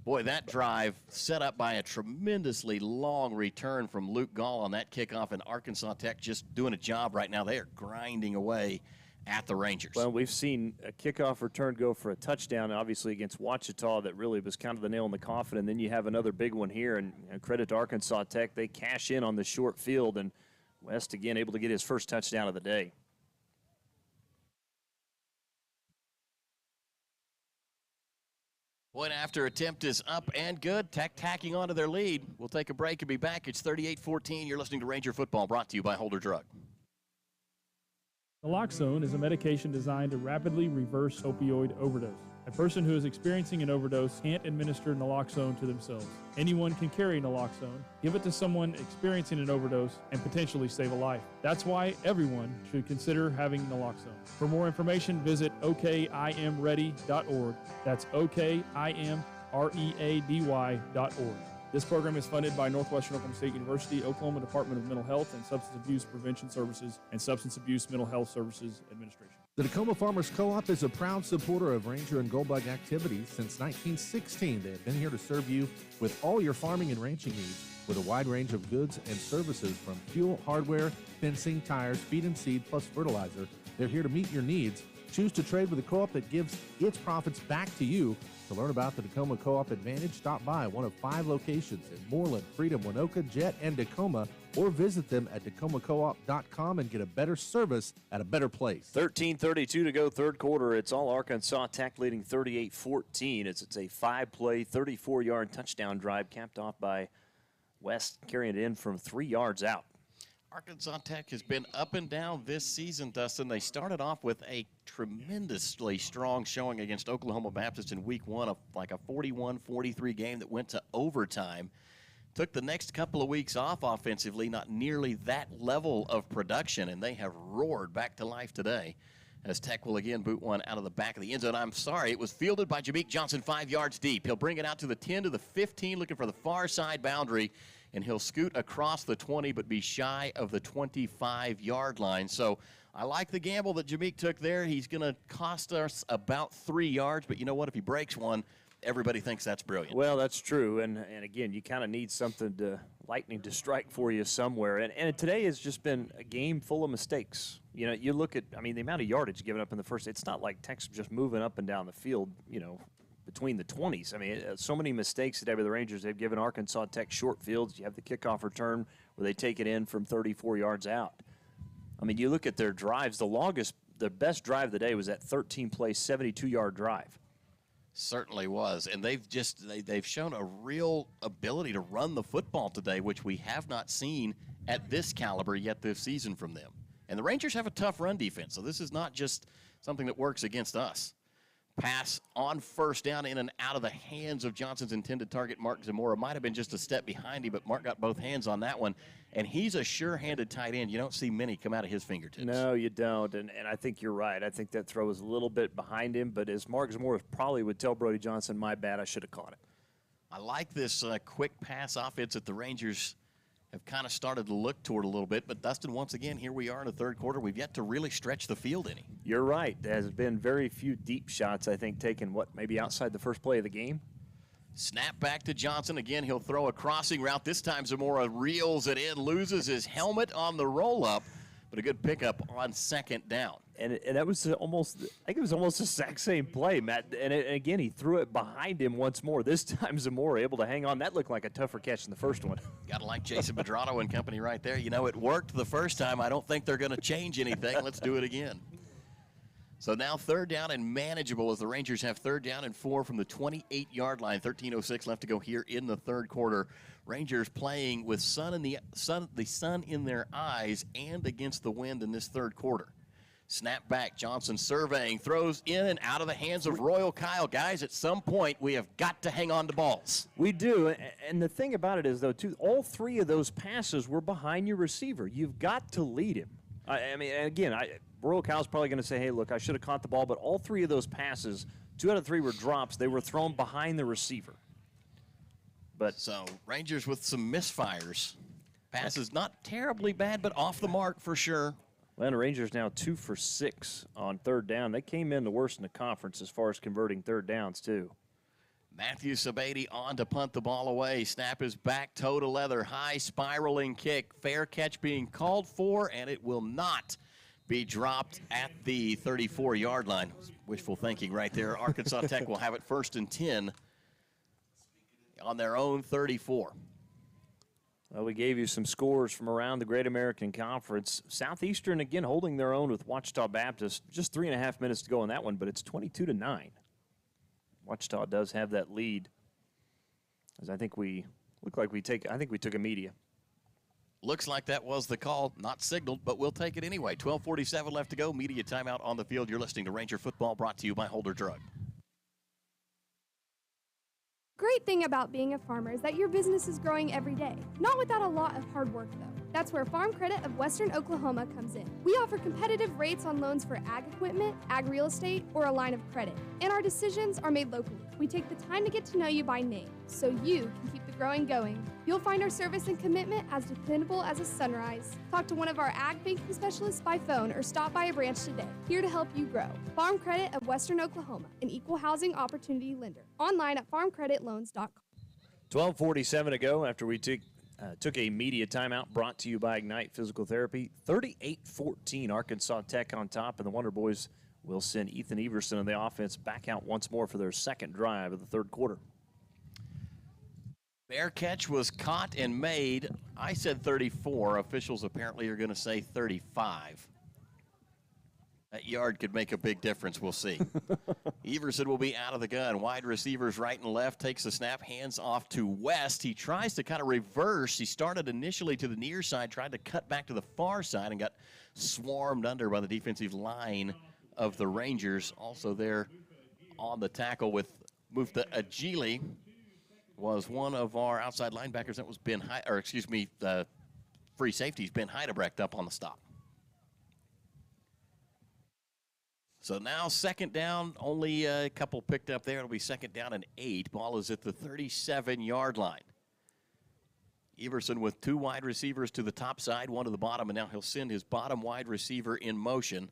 Boy, that drive set up by a tremendously long return from Luke Gall on that kickoff, and Arkansas Tech just doing a job right now. They are grinding away at the Rangers. Well, we've seen a kickoff return go for a touchdown, obviously, against Ouachita that really was kind of the nail in the coffin, and then you have another big one here, and credit to Arkansas Tech. They cash in on the short field, and West, again, able to get his first touchdown of the day. Point after attempt is up and good. Tech tacking onto their lead. We'll take a break and be back. It's 38-14. You're listening to Ranger Football, brought to you by Holder Drug. Naloxone is a medication designed to rapidly reverse opioid overdose. A person who is experiencing an overdose can't administer naloxone to themselves. Anyone can carry naloxone, give it to someone experiencing an overdose, and potentially save a life. That's why everyone should consider having naloxone. For more information, visit okimready.org. That's okimready.org. This program is funded by Northwestern Oklahoma State University, Oklahoma Department of Mental Health and Substance Abuse Prevention Services, and Substance Abuse Mental Health Services Administration. The Tacoma Farmers Co-op is a proud supporter of Ranger and Goldbug activities since 1916. They have been here to serve you with all your farming and ranching needs with a wide range of goods and services from fuel, hardware, fencing, tires, feed and seed, plus fertilizer. They're here to meet your needs. Choose to trade with a co-op that gives its profits back to you. To learn about the Tacoma Co-op Advantage, stop by one of 5 locations in Moreland, Freedom, Winoka, Jet, and Tacoma, or visit them at tacomacoop.com and get a better service at a better place. 13:32 to go, third quarter. It's all Arkansas Tech leading 38-14. It's a 5-play, 34-yard touchdown drive capped off by West carrying it in from 3 yards out. Arkansas Tech has been up and down this season, Dustin. They started off with a tremendously strong showing against Oklahoma Baptist in week 1, like a 41-43 game that went to overtime. Took the next couple of weeks off offensively, not nearly that level of production, and they have roared back to life today as Tech will again boot one out of the back of the end zone. I'm sorry, it was fielded by Jameek Johnson 5 yards deep. He'll bring it out to the 10 to the 15, looking for the far side boundary, and he'll scoot across the 20 but be shy of the 25-yard line. So I like the gamble that Jameek took there. He's going to cost us about 3 yards, but you know what? If he breaks one, everybody thinks that's brilliant. Well, that's true, and again, you kind of need something to lightning to strike for you somewhere. And today has just been a game full of mistakes. You know, you look at, the amount of yardage given up in the first, it's not like Tech's just moving up and down the field, between the 20s. So many mistakes today by the Rangers. They've given Arkansas Tech short fields. You have the kickoff return where they take it in from 34 yards out. You look at their drives, the best drive of the day was that 13-play, 72-yard drive. Certainly was, and they've shown a real ability to run the football today, which we have not seen at this caliber yet this season from them. And the Rangers have a tough run defense, so this is not just something that works against us. Pass on first down in and out of the hands of Johnson's intended target, Mark Zamora. Might have been just a step behind him, but Mark got both hands on that one. And he's a sure-handed tight end. You don't see many come out of his fingertips. No, you don't, and I think you're right. I think that throw was a little bit behind him, but as Mark Zamora probably would tell Brody Johnson, my bad, I should have caught it. I like this quick pass offense that the Rangers have kind of started to look toward a little bit. But, Dustin, once again, here we are in the third quarter. We've yet to really stretch the field any. You're right. There has been very few deep shots, I think, taken, maybe outside the first play of the game? Snap back to Johnson. Again, he'll throw a crossing route. This time Zamora reels it in, loses his helmet on the roll-up, but a good pickup on second down. And that was almost, I think it was almost the exact same play, Matt. And again, he threw it behind him once more. This time Zamora able to hang on. That looked like a tougher catch than the first one. Got to like Jason Medrano and company right there. It worked the first time. I don't think they're going to change anything. Let's do it again. So now third down and manageable as the Rangers have third down and 4 from the 28-yard line. 13:06 left to go here in the third quarter. Rangers playing with the sun in their eyes and against the wind in this third quarter. Snap back, Johnson surveying, throws in and out of the hands of Royal Kyle. Guys, at some point, we have got to hang on to balls. We do, and the thing about it is, though, too, all 3 of those passes were behind your receiver. You've got to lead him. Royal Kyle's probably going to say, hey, look, I should have caught the ball, but all 3 of those passes, 2 out of 3 were drops. They were thrown behind the receiver. So Rangers with some misfires. Passes not terribly bad, but off the mark for sure. Atlanta Rangers now 2 for 6 on third down. They came in the worst in the conference as far as converting third downs, too. Matthew Sabady on to punt the ball away. Snap is back, toe to leather, high spiraling kick. Fair catch being called for, and it will not be dropped at the 34-yard line. Wishful thinking right there. Arkansas Tech will have it 1st and 10 on their own 34. Well, we gave you some scores from around the Great American Conference. Southeastern, again, holding their own with Wichita Baptist. Just 3.5 minutes to go in that one, but it's 22-9. Wichita does have that lead. As I think we took a media. Looks like that was the call, not signaled, but we'll take it anyway. 12:47 left to go. Media timeout on the field. You're listening to Ranger Football, brought to you by Holder Drug. Great thing about being a farmer is that your business is growing every day. Not without a lot of hard work, though. That's where Farm Credit of Western Oklahoma comes in. We offer competitive rates on loans for ag equipment, ag real estate, or a line of credit. And our decisions are made locally. We take the time to get to know you by name, so you can keep the growing going. You'll find our service and commitment as dependable as a sunrise. Talk to one of our ag banking specialists by phone or stop by a branch today. Here to help you grow. Farm Credit of Western Oklahoma, an equal housing opportunity lender. Online at farmcreditloans.com. 12:47 to go after we took a media timeout brought to you by Ignite Physical Therapy. 38-14, Arkansas Tech on top, and the Wonder Boys will send Ethan Everson and the offense back out once more for their second drive of the third quarter. Fair catch was caught and made. I said 34. Officials apparently are going to say 35. That yard could make a big difference. We'll see. Everson will be out of the gun. Wide receivers right and left. Takes the snap. Hands off to West. He tries to kind of reverse. He started initially to the near side, tried to cut back to the far side, and got swarmed under by the defensive line of the Rangers. Also there on the tackle with Mufta Ajili was one of our outside linebackers. That was free safeties, Ben Heidebrecht up on the stop. So now second down, only a couple picked up there. It'll be 2nd down and 8. Ball is at the 37-yard line. Everson with 2 wide receivers to the top side, 1 to the bottom, and now he'll send his bottom wide receiver in motion.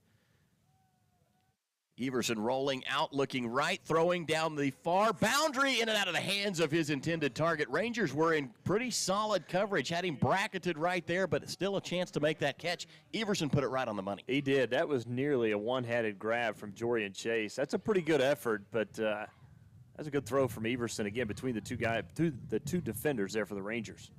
Everson rolling out, looking right, throwing down the far boundary, in and out of the hands of his intended target. Rangers were in pretty solid coverage, had him bracketed right there, but still a chance to make that catch. Everson put it right on the money. He did. That was nearly a one-handed grab from Jorian Chase. That's a pretty good effort, but that's a good throw from Everson, again, between the two defenders there for the Rangers.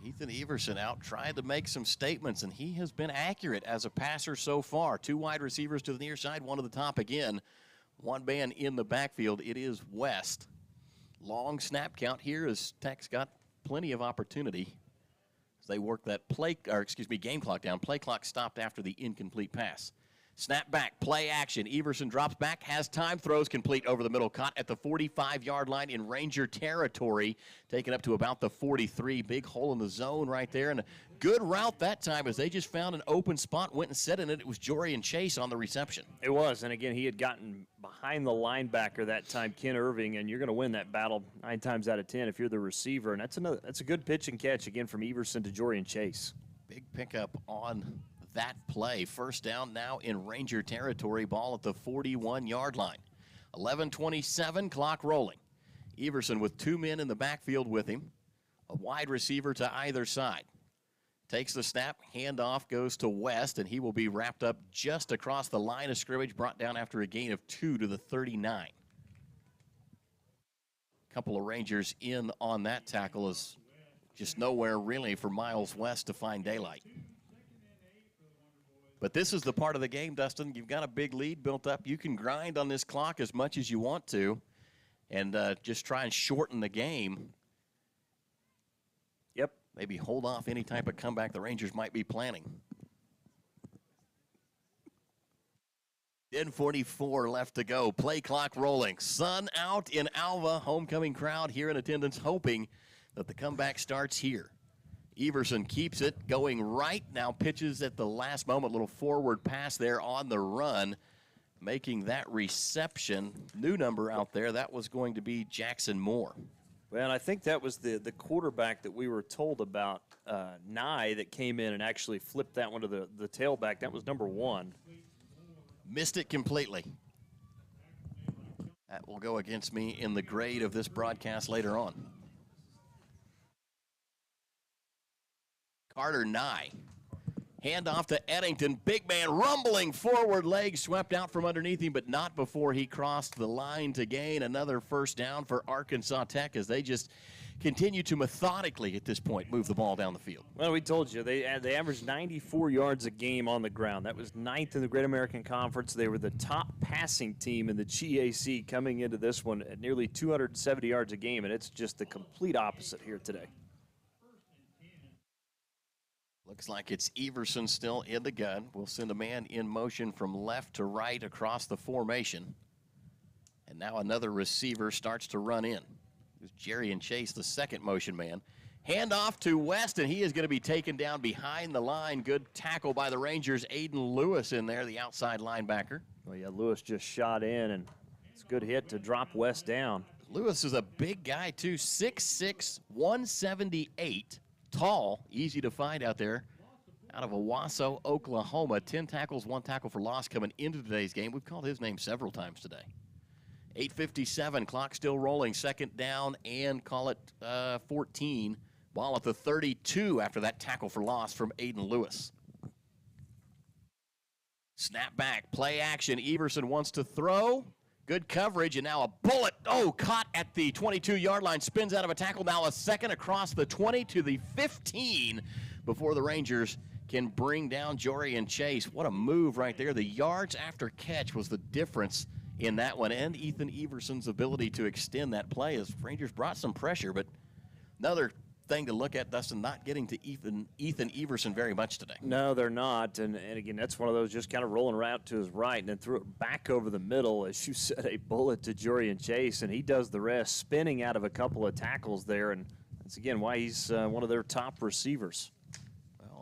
Ethan Everson out trying to make some statements, and he has been accurate as a passer so far. 2 wide receivers to the near side, 1 to the top again. 1 man in the backfield. It is West. Long snap count here as Tech's got plenty of opportunity as they work that game clock down. Play clock stopped after the incomplete pass. Snap back, play action. Everson drops back, has time, throws complete over the middle. Caught at the 45-yard line in Ranger territory. Taken up to about the 43. Big hole in the zone right there. And a good route that time as they just found an open spot, went and set in it. It was Jorian Chase on the reception. It was, and again, he had gotten behind the linebacker that time, Ken Irving, and you're going to win that battle 9 times out of 10 if you're the receiver. And that's a good pitch and catch, again, from Everson to Jorian Chase. Big pickup on that play. 1st down now in Ranger territory. Ball at the 41-yard line. 11:27, clock rolling. Everson with 2 men in the backfield with him. A wide receiver to either side. Takes the snap, handoff goes to West, and he will be wrapped up just across the line of scrimmage, brought down after a gain of 2 to the 39. Couple of Rangers in on that tackle is just nowhere really for Miles West to find daylight. But this is the part of the game, Dustin. You've got a big lead built up. You can grind on this clock as much as you want to and just try and shorten the game. Yep. Maybe hold off any type of comeback the Rangers might be planning. 10:44 left to go. Play clock rolling. Sun out in Alva. Homecoming crowd here in attendance hoping that the comeback starts here. Everson keeps it going right. Now pitches at the last moment. Little forward pass there on the run. Making that reception. New number out there. That was going to be Jackson Moore. Well, and I think that was the quarterback that we were told about, Nye, that came in and actually flipped that one to the tailback. That was number 1. Missed it completely. That will go against me in the grade of this broadcast later on. Carter Nye. Handoff to Eddington. Big man rumbling forward, leg swept out from underneath him, but not before he crossed the line to gain another first down for Arkansas Tech as they just continue to methodically at this point move the ball down the field. Well, we told you, they averaged 94 yards a game on the ground. That was 9th in the Great American Conference. They were the top passing team in the GAC coming into this one at nearly 270 yards a game, and it's just the complete opposite here today. Looks like it's Everson still in the gun. We'll send a man in motion from left to right across the formation. And now another receiver starts to run in. It's Jerry and Chase, the second motion man. Hand off to West, and he is going to be taken down behind the line. Good tackle by the Rangers. Aiden Lewis in there, the outside linebacker. Well, yeah, Lewis just shot in, and it's a good hit to drop West down. Lewis is a big guy, too. 6'6", 178. Tall, easy to find out there. Out of Owasso, Oklahoma. 10 tackles, 1 tackle for loss coming into today's game. We've called his name several times today. 8:57, clock still rolling, second down, and call it 14. Ball at the 32 after that tackle for loss from Aiden Lewis. Snap back, play action. Everson wants to throw. Good coverage, and now a bullet. Oh, caught at the 22-yard line. Spins out of a tackle. Now a second across the 20 to the 15 before the Rangers can bring down Jory and Chase. What a move right there. The yards after catch was the difference in that one, and Ethan Everson's ability to extend that play as Rangers brought some pressure, but another thing to look at, Dustin, not getting to Ethan Everson very much today. No, they're not, and again, that's one of those just kind of rolling around to his right and then threw it back over the middle, as you said, a bullet to Jory and Chase, and he does the rest, spinning out of a couple of tackles there, and that's, again, why he's one of their top receivers.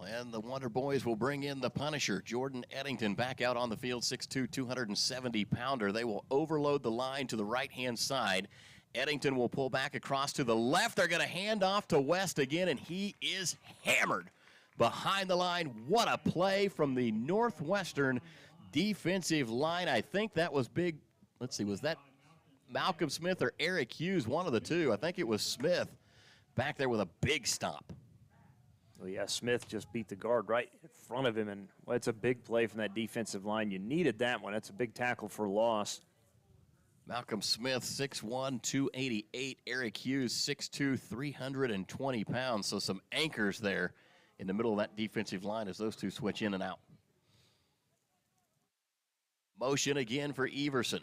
And the Wonder Boys will bring in the Punisher, Jordan Eddington, back out on the field, 6'2", 270-pounder. They will overload the line to the right-hand side. Eddington will pull back across to the left. They're going to hand off to West again, and he is hammered behind the line. What a play from the Northwestern defensive line. I think that was big. Let's see, was that Malcolm Smith or Eric Hughes? One of the two. I think it was Smith back there with a big stop. Well, yeah, Smith just beat the guard right in front of him, and well, it's a big play from that defensive line. You needed that one. That's a big tackle for loss. Malcolm Smith, 6'1", 288. Eric Hughes, 6'2", 320 pounds. So some anchors there in the middle of that defensive line as those two switch in and out. Motion again for Everson.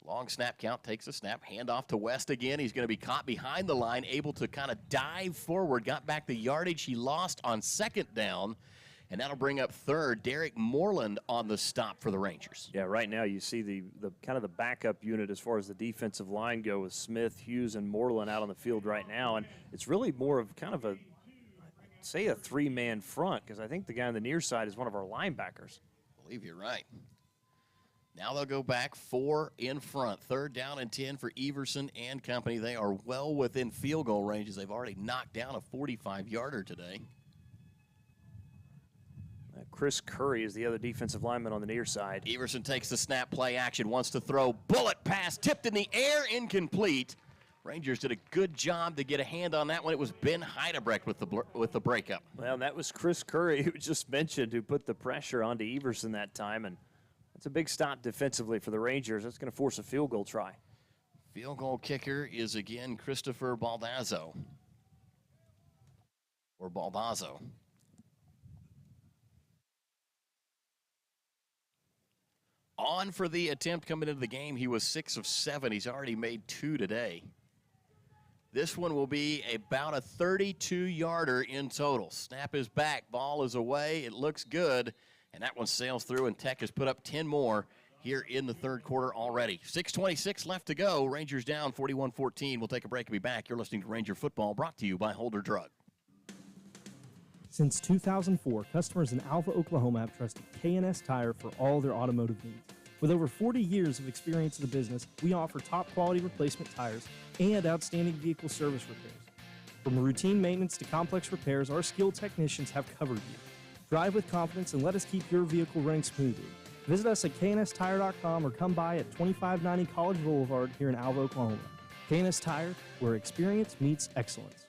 Long snap count, takes a snap, handoff to West again. He's going to be caught behind the line, able to kind of dive forward, got back the yardage he lost on second down, and that'll bring up third. Derek Moreland on the stop for the Rangers. Yeah, right now you see the kind of the backup unit as far as the defensive line go with Smith, Hughes, and Moreland out on the field right now, and it's really more of kind of a, say, a three-man front, because I think the guy on the near side is one of our linebackers. I believe you're right. Now they'll go back 4 in front. Third down and 10 for Everson and company. They are well within field goal ranges. They've already knocked down a 45-yarder today. Chris Curry is the other defensive lineman on the near side. Everson takes the snap, play action, wants to throw. Bullet pass, tipped in the air, incomplete. Rangers did a good job to get a hand on that one. It was Ben Heidebrecht with the breakup. Well, that was Chris Curry, who just mentioned, who put the pressure onto Everson that time, and that's a big stop defensively for the Rangers. That's going to force a field goal try. Field goal kicker is again Christopher Baldazzo. Or Baldazzo. On for the attempt coming into the game. He was 6 of 7. He's already made 2 today. This one will be about a 32-yarder in total. Snap is back. Ball is away. It looks good. And that one sails through, and Tech has put up 10 more here in the third quarter already. 6:26 left to go. Rangers down 41-14. We'll take a break and be back. You're listening to Ranger Football, brought to you by Holder Drug. Since 2004, customers in Alva, Oklahoma have trusted K&S Tire for all their automotive needs. With over 40 years of experience in the business, we offer top-quality replacement tires and outstanding vehicle service repairs. From routine maintenance to complex repairs, our skilled technicians have covered you. Drive with confidence and let us keep your vehicle running smoothly. Visit us at knstire.com or come by at 2590 College Boulevard here in Alva, Oklahoma. K&S Tire, where experience meets excellence.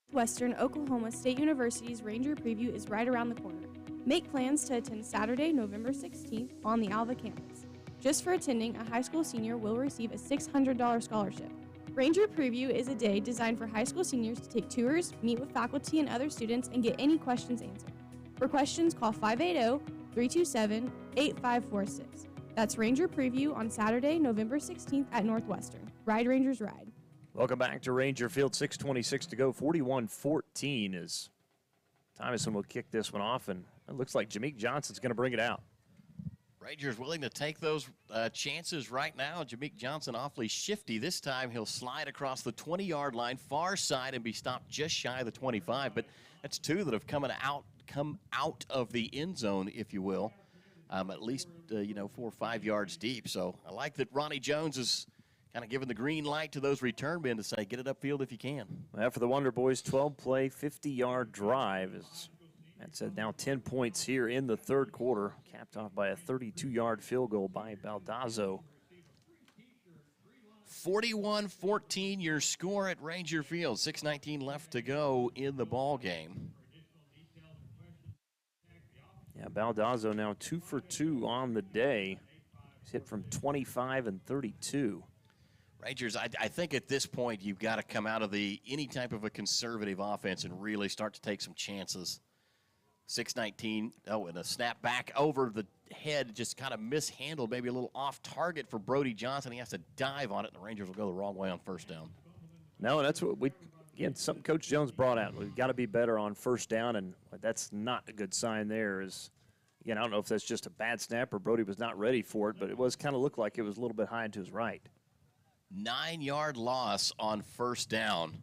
Northwestern Oklahoma State University's Ranger Preview is right around the corner. Make plans to attend Saturday, November 16th on the Alva campus. Just for attending, a high school senior will receive a $600 scholarship. Ranger Preview is a day designed for high school seniors to take tours, meet with faculty and other students, and get any questions answered. For questions, call 580-327-8546. That's Ranger Preview on Saturday, November 16th at Northwestern. Ride Rangers Ride. Welcome back to Ranger Field. 6:26 to go. 41-14 as Thomason will kick this one off, and it looks like Jameek Johnson's going to bring it out. Rangers willing to take those chances right now. Jameek Johnson awfully shifty. This time he'll slide across the 20-yard line, far side, and be stopped just shy of the 25. But that's two that have come out of the end zone, if you will, at least 4 or 5 yards deep. So I like that Ronnie Jones is kind of giving the green light to those return men to say, get it upfield if you can. Well, for the Wonder Boys, 12-play, 50-yard drive. That's now 10 points here in the third quarter, capped off by a 32-yard field goal by Baldazzo. 41-14 your score at Ranger Field. 6:19 left to go in the ball game. Yeah, Baldazzo now 2 for 2 on the day. He's hit from 25 and 32. Rangers, I think at this point you've got to come out of any type of a conservative offense and really start to take some chances. 6:19, and a snap back over the head, just kind of mishandled, maybe a little off target for Brody Johnson. He has to dive on it, and the Rangers will go the wrong way on first down. No, that's what something Coach Jones brought out. We've got to be better on first down, and that's not a good sign there. Again, I don't know if that's just a bad snap or Brody was not ready for it, but it was kind of looked like it was a little bit high and to his right. 9-yard loss on first down.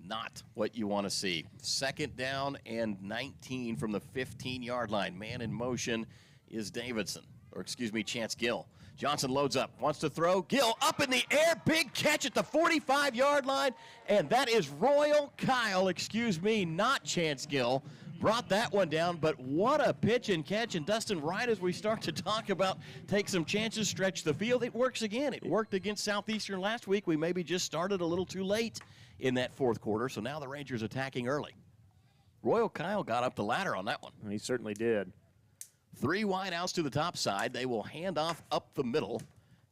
Not what you want to see. Second down and 19 from the 15-yard line. Man in motion is Chance Gill. Johnson loads up, wants to throw. Gill up in the air, big catch at the 45-yard line, and that is Royal Kyle, not Chance Gill. Brought that one down, but what a pitch and catch. And Dustin, right as we start to talk about take some chances, stretch the field, it works again. It worked against Southeastern last week. We maybe just started a little too late in that fourth quarter, so now the Rangers attacking early. Royal Kyle got up the ladder on that one. He certainly did. 3 wide outs to the top side. They will hand off up the middle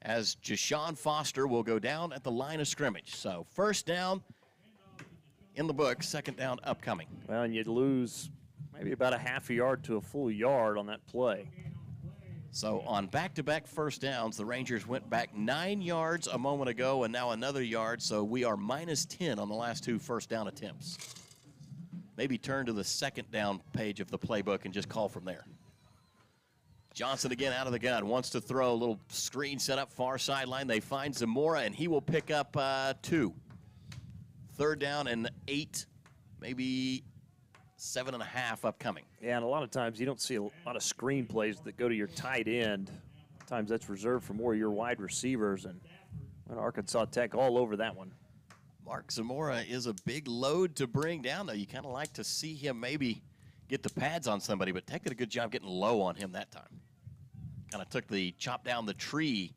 as Jashawn Foster will go down at the line of scrimmage. So first down in the book, second down upcoming. Well, and you'd lose maybe about a half a yard to a full yard on that play. So on back-to-back first downs, the Rangers went back 9 yards a moment ago and now another yard, so we are minus 10 on the last 2 first down attempts. Maybe turn to the second down page of the playbook and just call from there. Johnson again out of the gun, wants to throw a little screen set up far sideline. They find Zamora, and he will pick up 2. Third down and 8, maybe 7.5 upcoming. Yeah, and a lot of times you don't see a lot of screen plays that go to your tight end. Sometimes that's reserved for more of your wide receivers, and Arkansas Tech all over that one. Mark Zamora is a big load to bring down, though. You kind of like to see him maybe get the pads on somebody, but Tech did a good job getting low on him that time. Kind of took the chop down the tree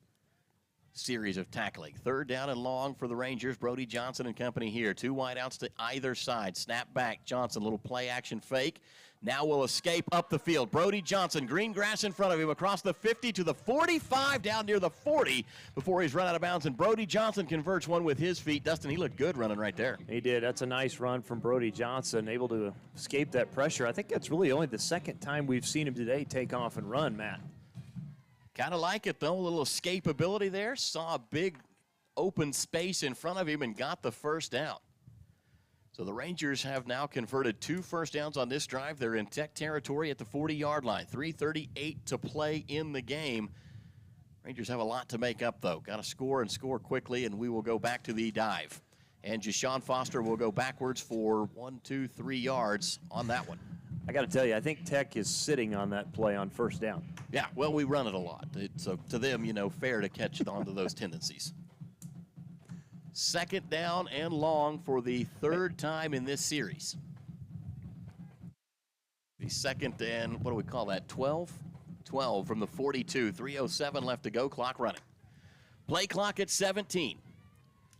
series of tackling. Third down and long for the Rangers. Brody Johnson and company here. 2 wide outs to either side. Snap back. Johnson, little play action fake. Now will escape up the field. Brody Johnson, green grass in front of him, across the 50 to the 45, down near the 40 before he's run out of bounds. And Brody Johnson converts one with his feet. Dustin, he looked good running right there. He did. That's a nice run from Brody Johnson, able to escape that pressure. I think that's really only the second time we've seen him today take off and run, Matt. Kind of like it, though. A little escapability there. Saw a big open space in front of him and got the first down. So the Rangers have now converted 2 first downs on this drive. They're in Tech territory at the 40-yard line. 3:38 to play in the game. Rangers have a lot to make up, though. Got to score and score quickly, and we will go back to the dive. And Jashawn Foster will go backwards for 1, 2, 3 yards on that one. I got to tell you, I think Tech is sitting on that play on first down. Yeah, well, we run it a lot. So to them, fair to catch on to those tendencies. Second down and long for the third time in this series. second and, what do we call that, 12? 12 from the 42. 3:07 left to go, clock running. Play clock at 17.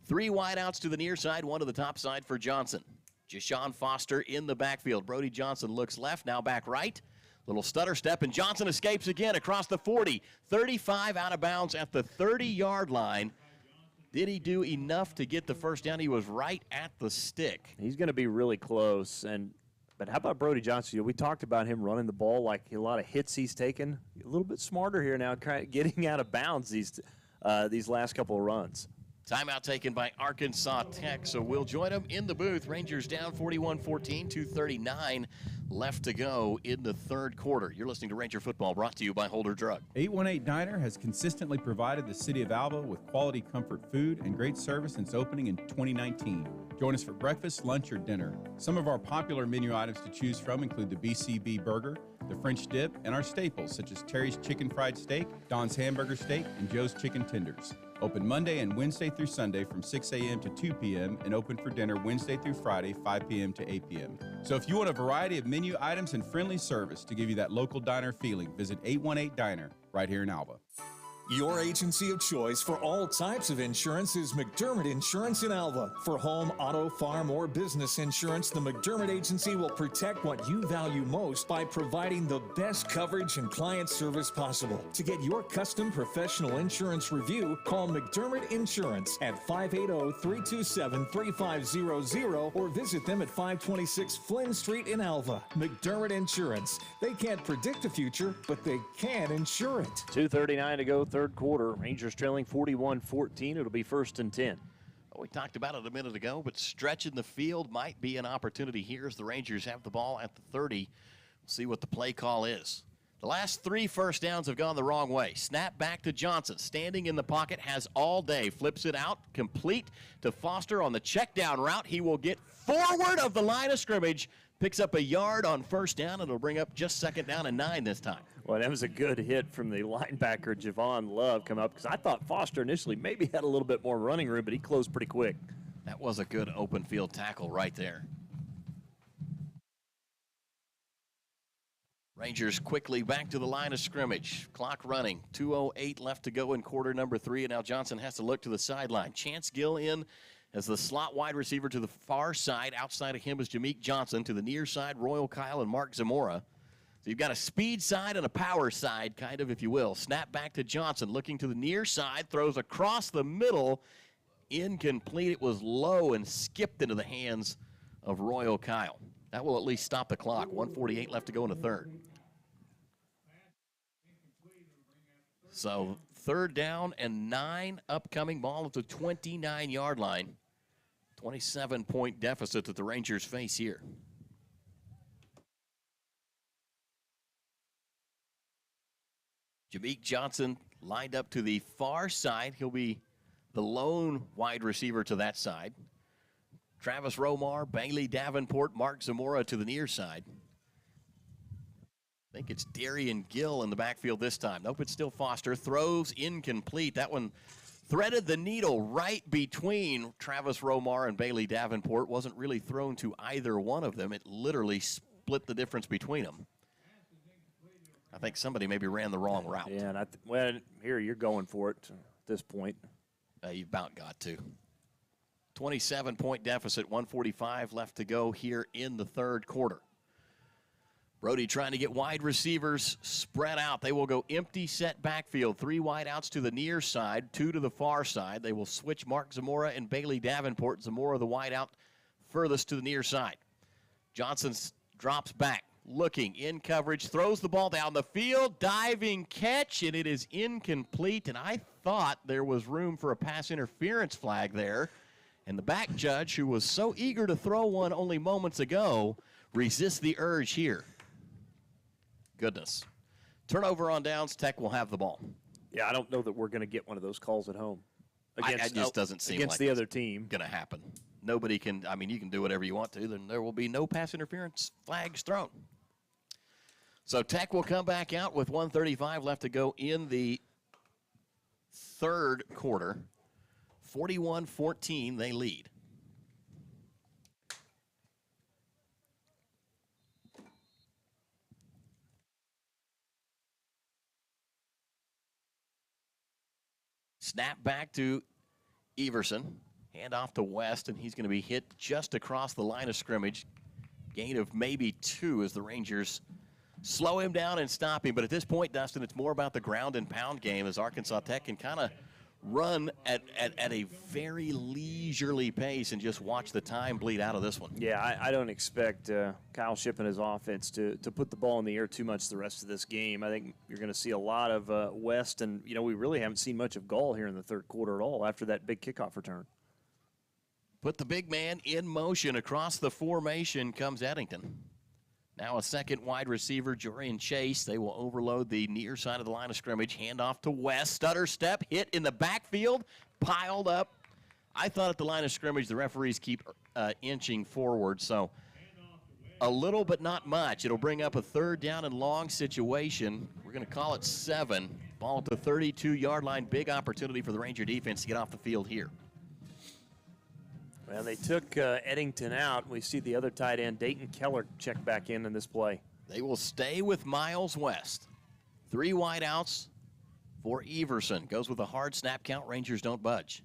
3 wideouts to the near side, 1 to the top side for Johnson. Jashawn Foster in the backfield. Brody Johnson looks left, now back right. Little stutter step, and Johnson escapes again across the 40. 35 out of bounds at the 30-yard line. Did he do enough to get the first down? He was right at the stick. He's going to be really close. But how about Brody Johnson? We talked about him running the ball, like a lot of hits he's taken. A little bit smarter here now, getting out of bounds these last couple of runs. Timeout taken by Arkansas Tech, so we'll join them in the booth. Rangers down 41-14, 2:39 left to go in the third quarter. You're listening to Ranger Football, brought to you by Holder Drug. 818 Diner has consistently provided the city of Alva with quality comfort food and great service since opening in 2019. Join us for breakfast, lunch, or dinner. Some of our popular menu items to choose from include the BCB burger, the French dip, and our staples such as Terry's Chicken Fried Steak, Don's Hamburger Steak, and Joe's Chicken Tenders. Open Monday and Wednesday through Sunday from 6 a.m. to 2 p.m. and open for dinner Wednesday through Friday, 5 p.m. to 8 p.m. So if you want a variety of menu items and friendly service to give you that local diner feeling, visit 818 Diner right here in Alva. Your agency of choice for all types of insurance is McDermott Insurance in Alva. For home, auto, farm, or business insurance, the McDermott Agency will protect what you value most by providing the best coverage and client service possible. To get your custom professional insurance review, call McDermott Insurance at 580-327-3500 or visit them at 526 Flynn Street in Alva. McDermott Insurance. They can't predict the future, but they can insure it. 2:39 to go, third quarter. Rangers trailing 41-14. It'll be 1st and 10. Well, we talked about it a minute ago, but stretching the field might be an opportunity here as the Rangers have the ball at the 30. We'll see what the play call is. The last 3 first downs have gone the wrong way. Snap back to Johnson. Standing in the pocket, has all day. Flips it out, complete to Foster on the check down route. He will get forward of the line of scrimmage. Picks up a yard on first down, and it'll bring up just 2nd down and 9 this time. Well, that was a good hit from the linebacker, Javon Love, come up, because I thought Foster initially maybe had a little bit more running room, but he closed pretty quick. That was a good open field tackle right there. Rangers quickly back to the line of scrimmage. Clock running. 2:08 left to go in quarter number 3, and now Johnson has to look to the sideline. Chance Gill in as the slot wide receiver to the far side. Outside of him is Jameek Johnson. To the near side, Royal Kyle and Mark Zamora. So you've got a speed side and a power side, kind of, if you will. Snap back to Johnson, looking to the near side, throws across the middle. Incomplete. It was low and skipped into the hands of Royal Kyle. That will at least stop the clock. 1:48 left to go in the third. So 3rd down and 9 upcoming. Ball at the 29-yard line. 27-point deficit that the Rangers face here. Jameek Johnson lined up to the far side. He'll be the lone wide receiver to that side. Travis Romar, Bailey Davenport, Mark Zamora to the near side. I think it's Darian Gill in the backfield this time. Nope, it's still Foster. Throws incomplete. That one threaded the needle right between Travis Romar and Bailey Davenport. Wasn't really thrown to either one of them. It literally split the difference between them. I think somebody maybe ran the wrong route. Yeah, and well, here you're going for it at this point. You've about got to. 27-point deficit, 1:45 left to go here in the third quarter. Brody trying to get wide receivers spread out. They will go empty set backfield. 3 wide outs to the near side, 2 to the far side. They will switch Mark Zamora and Bailey Davenport. Zamora the wide out furthest to the near side. Johnson drops back, looking in coverage, throws the ball down the field, diving catch, and it is incomplete. And I thought there was room for a pass interference flag there. And the back judge, who was so eager to throw one only moments ago, resists the urge here. Goodness. Turnover on downs. Tech will have the ball. Yeah, I don't know that we're going to get one of those calls at home. It just doesn't seem against like the other team going to happen. Nobody can. I mean, you can do whatever you want to. Then there will be no pass interference flags thrown. So Tech will come back out with 1:35 left to go in the third quarter. 41-14, they lead. Snap back to Everson. Hand off to West, and he's going to be hit just across the line of scrimmage. Gain of maybe 2 as the Rangers slow him down and stop him. But at this point, Dustin, it's more about the ground and pound game as Arkansas Tech can kind of run at a very leisurely pace and just watch the time bleed out of this one. Yeah, I don't expect Kyle Shipp and his offense to put the ball in the air too much the rest of this game. I think you're going to see a lot of West, and, we really haven't seen much of Gall here in the third quarter at all after that big kickoff return. Put the big man in motion. Across the formation comes Eddington. Now a second wide receiver, Jorian Chase. They will overload the near side of the line of scrimmage. Hand off to West. Stutter step, hit in the backfield, piled up. I thought at the line of scrimmage the referees keep inching forward, so a little but not much. It'll bring up a third down and long situation. We're going to call it 7. Ball at the 32-yard line. Big opportunity for the Ranger defense to get off the field here. Well, they took Eddington out. We see the other tight end, Dayton Keller, check back in this play. They will stay with Miles West. 3 wide outs for Everson. Goes with a hard snap count. Rangers don't budge.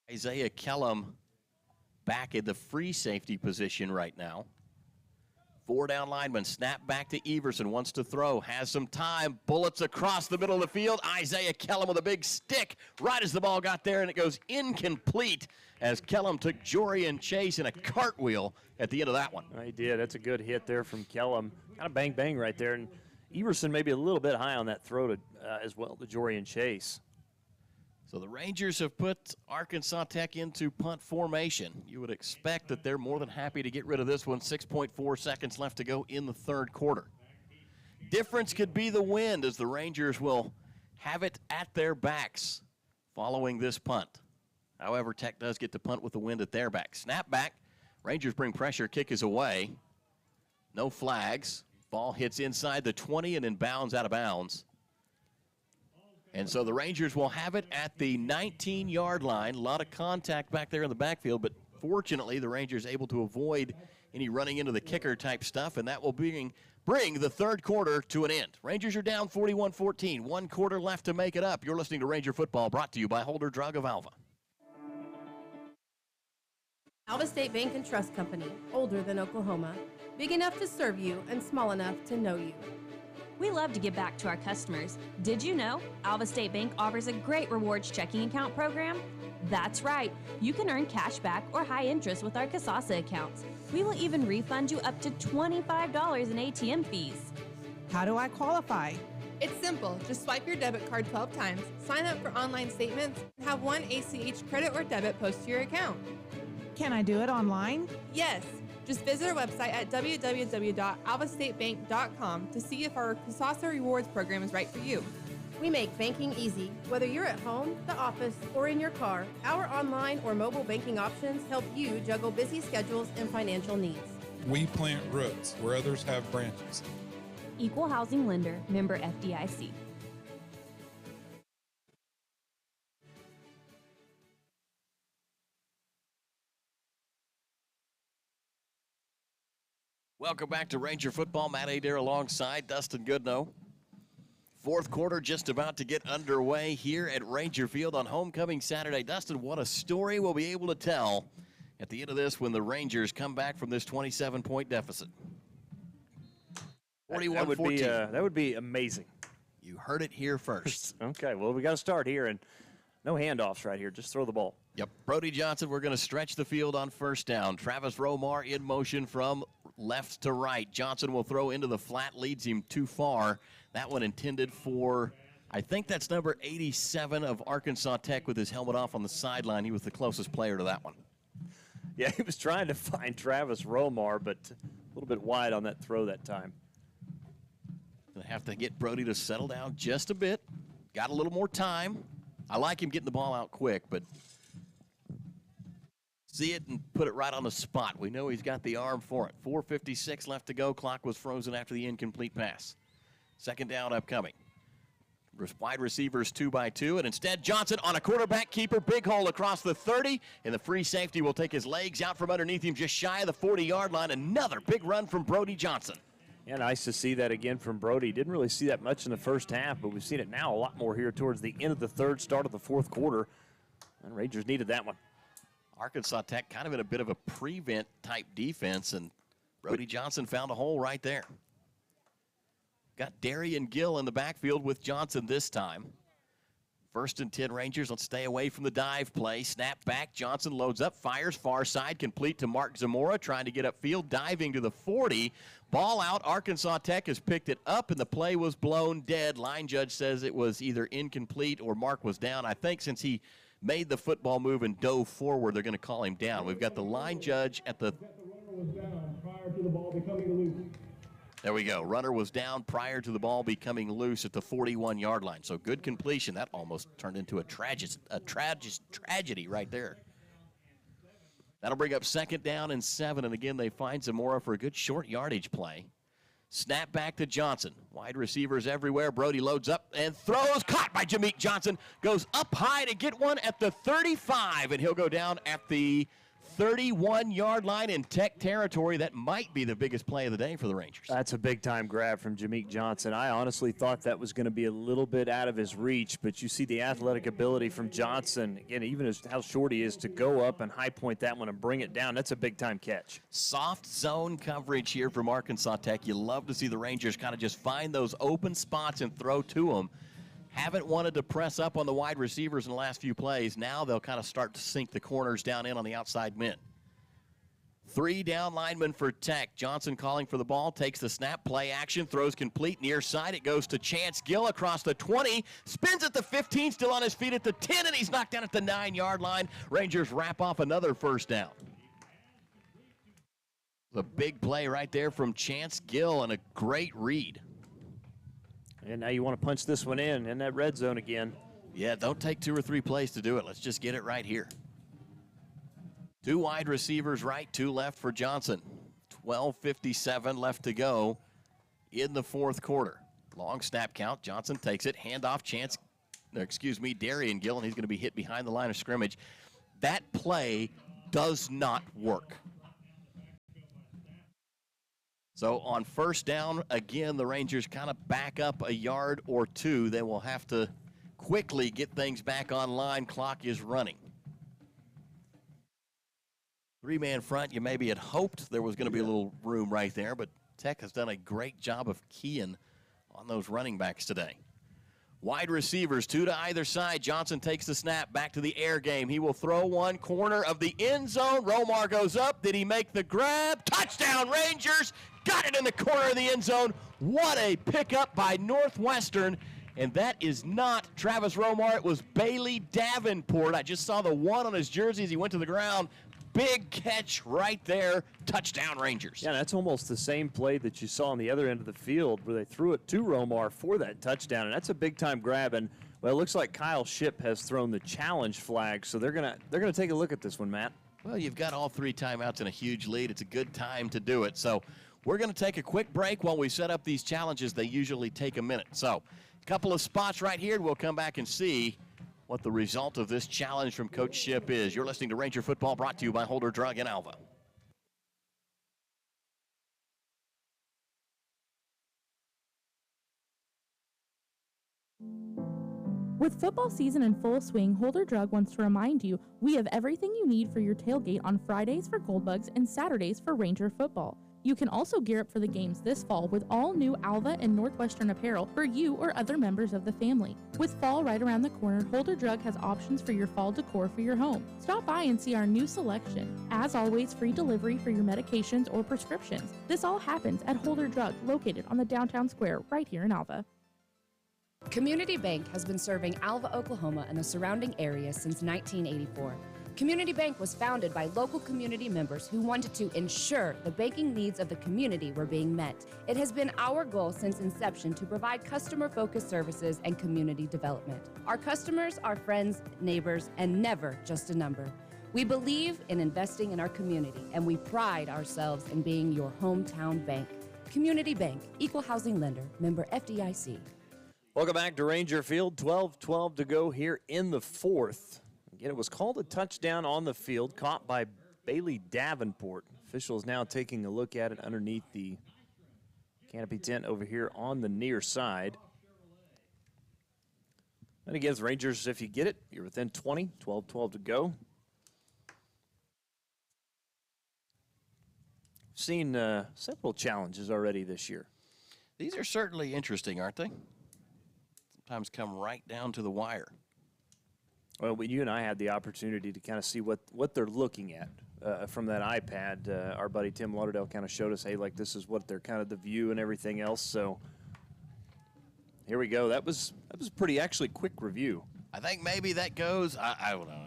Isaiah Kellum back in the free safety position right now. 4 down lineman, snap back to Everson, wants to throw, has some time, bullets across the middle of the field. Isaiah Kellum with a big stick right as the ball got there, and it goes incomplete as Kellum took Jorian Chase in a cartwheel at the end of that one. He did. That's a good hit there from Kellum. Kind of bang right there, and Everson maybe a little bit high on that throw to, as well to Jorian Chase. So the Rangers have put Arkansas Tech into punt formation. You would expect that they're more than happy to get rid of this one. 6.4 seconds left to go in the third quarter. Difference could be the wind as the Rangers will have it at their backs following this punt. However, Tech does get to punt with the wind at their back. Snap back. Rangers bring pressure. Kick is away. No flags. Ball hits inside the 20 and then bounds out of bounds. And so the Rangers will have it at the 19-yard line. A lot of contact back there in the backfield, but fortunately the Rangers able to avoid any running into the kicker type stuff, and that will bring the third quarter to an end. Rangers are down 41-14. 1 quarter left to make it up. You're listening to Ranger Football, brought to you by Holder Drug of Alva. Alva State Bank and Trust Company, older than Oklahoma, big enough to serve you and small enough to know you. We love to give back to our customers. Did you know Alva State Bank offers a great rewards checking account program? That's right. You can earn cash back or high interest with our Kasasa accounts. We will even refund you up to $25 in ATM fees. How do I qualify? It's simple. Just swipe your debit card 12 times, sign up for online statements, and have one ACH credit or debit post to your account. Can I do it online? Yes. Just visit our website at www.alvastatebank.com to see if our Kasasa Rewards program is right for you. We make banking easy. Whether you're at home, the office, or in your car, our online or mobile banking options help you juggle busy schedules and financial needs. We plant roots where others have branches. Equal Housing Lender, member FDIC. Welcome back to Ranger Football. Matt Adair alongside Dustin Goodnow. Fourth quarter just about to get underway here at Ranger Field on Homecoming Saturday. Dustin, what a story we'll be able to tell at the end of this when the Rangers come back from this 27-point deficit. 41-14. That would be amazing. You heard it here first. Okay, well, we got to start here, and no handoffs right here. Just throw the ball. Yep. Brody Johnson, we're going to stretch the field on first down. Travis Romar in motion from left to right. Johnson will throw into the flat, leads him too far. That one intended for, I think that's number 87 of Arkansas Tech with his helmet off on the sideline. He was the closest player to that one. Yeah, he was trying to find Travis Romar, but a little bit wide on that throw that time. Going to have to get Brody to settle down just a bit. Got a little more time. I like him getting the ball out quick, but see it and put it right on the spot. We know he's got the arm for it. 4:56 left to go. Clock was frozen after the incomplete pass. Second down upcoming. Wide receivers 2 by 2, and instead Johnson on a quarterback keeper. Big hole across the 30, and the free safety will take his legs out from underneath him just shy of the 40-yard line. Another big run from Brody Johnson. Yeah, nice to see that again from Brody. Didn't really see that much in the first half, but we've seen it now a lot more here towards the end of the third, start of the fourth quarter. And Rangers needed that one. Arkansas Tech kind of in a bit of a prevent type defense, and Brody Johnson found a hole right there. Got Darian Gill in the backfield with Johnson this time. 1st and 10 Rangers. Let's stay away from the dive play. Snap back. Johnson loads up, fires far side, complete to Mark Zamora, trying to get upfield, diving to the 40. Ball out. Arkansas Tech has picked it up, and the play was blown dead. Line judge says it was either incomplete or Mark was down. I think since he made the football move and dove forward, they're going to call him down. We've got the line judge at the... There we go. Runner was down prior to the ball becoming loose at the 41-yard line. So good completion. That almost turned into a tragedy right there. That'll bring up 2nd down and 7. And again, they find Zamora for a good short yardage play. Snap back to Johnson. Wide receivers everywhere. Brody loads up and throws. Caught by Jameek Johnson. Goes up high to get one at the 35. And he'll go down at the 31-yard line in Tech territory. That might be the biggest play of the day for the Rangers. That's a big-time grab from Jameek Johnson. I honestly thought that was going to be a little bit out of his reach, but you see the athletic ability from Johnson, again, even as how short he is, to go up and high point that one and bring it down. That's a big-time catch. Soft zone coverage here from Arkansas Tech. You love to see the Rangers kind of just find those open spots and throw to them. Haven't wanted to press up on the wide receivers in the last few plays. Now they'll kind of start to sink the corners down in on the outside men. 3 down linemen for Tech. Johnson calling for the ball, takes the snap, play action, throws complete near side. It goes to Chance Gill across the 20, spins at the 15, still on his feet at the 10, and he's knocked down at the 9-yard line. Rangers wrap off another 1st down. The big play right there from Chance Gill and a great read. And now you want to punch this one in that red zone again. Yeah, don't take 2 or 3 plays to do it. Let's just get it right here. 2 wide receivers right, 2 left for Johnson. 12:57 left to go in the 4th quarter. Long snap count. Johnson takes it. Handoff Darian Gill, and he's going to be hit behind the line of scrimmage. That play does not work. So on 1st down, again, the Rangers kind of back up a yard or 2. They will have to quickly get things back online. Clock is running. 3-man front, you maybe had hoped there was going to be a little room right there, but Tech has done a great job of keying on those running backs today. Wide receivers, 2 to either side. Johnson takes the snap, back to the air game. He will throw one, corner of the end zone. Romar goes up. Did he make the grab? Touchdown, Rangers! Got it in the corner of the end zone. What a pickup by Northwestern. And that is not Travis Romar. It was Bailey Davenport. I just saw the 1 on his jersey as he went to the ground. Big catch right there. Touchdown, Rangers. Yeah, that's almost the same play that you saw on the other end of the field where they threw it to Romar for that touchdown. And that's a big-time grab. And, well, it looks like Kyle Shipp has thrown the challenge flag. So they're gonna take a look at this one, Matt. Well, you've got all 3 timeouts and a huge lead. It's a good time to do it. So we're going to take a quick break while we set up these challenges. They usually take a minute. So a couple of spots right here, and we'll come back and see what the result of this challenge from Coach Shipp is. You're listening to Ranger Football, brought to you by Holder Drug in Alva. With football season in full swing, Holder Drug wants to remind you we have everything you need for your tailgate on Fridays for Goldbugs and Saturdays for Ranger football. You can also gear up for the games this fall with all new Alva and Northwestern apparel for you or other members of the family. With fall right around the corner, Holder Drug has options for your fall decor for your home. Stop by and see our new selection. As always, free delivery for your medications or prescriptions. This all happens at Holder Drug, located on the downtown square right here in Alva. Community Bank has been serving Alva, Oklahoma and the surrounding area since 1984. Community Bank was founded by local community members who wanted to ensure the banking needs of the community were being met. It has been our goal since inception to provide customer-focused services and community development. Our customers are friends, neighbors, and never just a number. We believe in investing in our community, and we pride ourselves in being your hometown bank. Community Bank, Equal Housing Lender, member FDIC. Welcome back to Ranger Field. 12-12 to go here in the 4th. Again, it was called a touchdown on the field, caught by Bailey Davenport. Officials now taking a look at it underneath the Canopy tent over here on the near side. And again, the Rangers, if you get it, you're within 20, 12-12 to go. Seen several challenges already this year. These are certainly interesting, aren't they? Sometimes come right down to the wire. Well, you and I had the opportunity to kind of see what they're looking at from that iPad. Our buddy Tim Lauderdale kind of showed us, hey, like this is what they're kind of the view and everything else. So here we go. That was pretty actually quick review. I think maybe that goes, I don't know.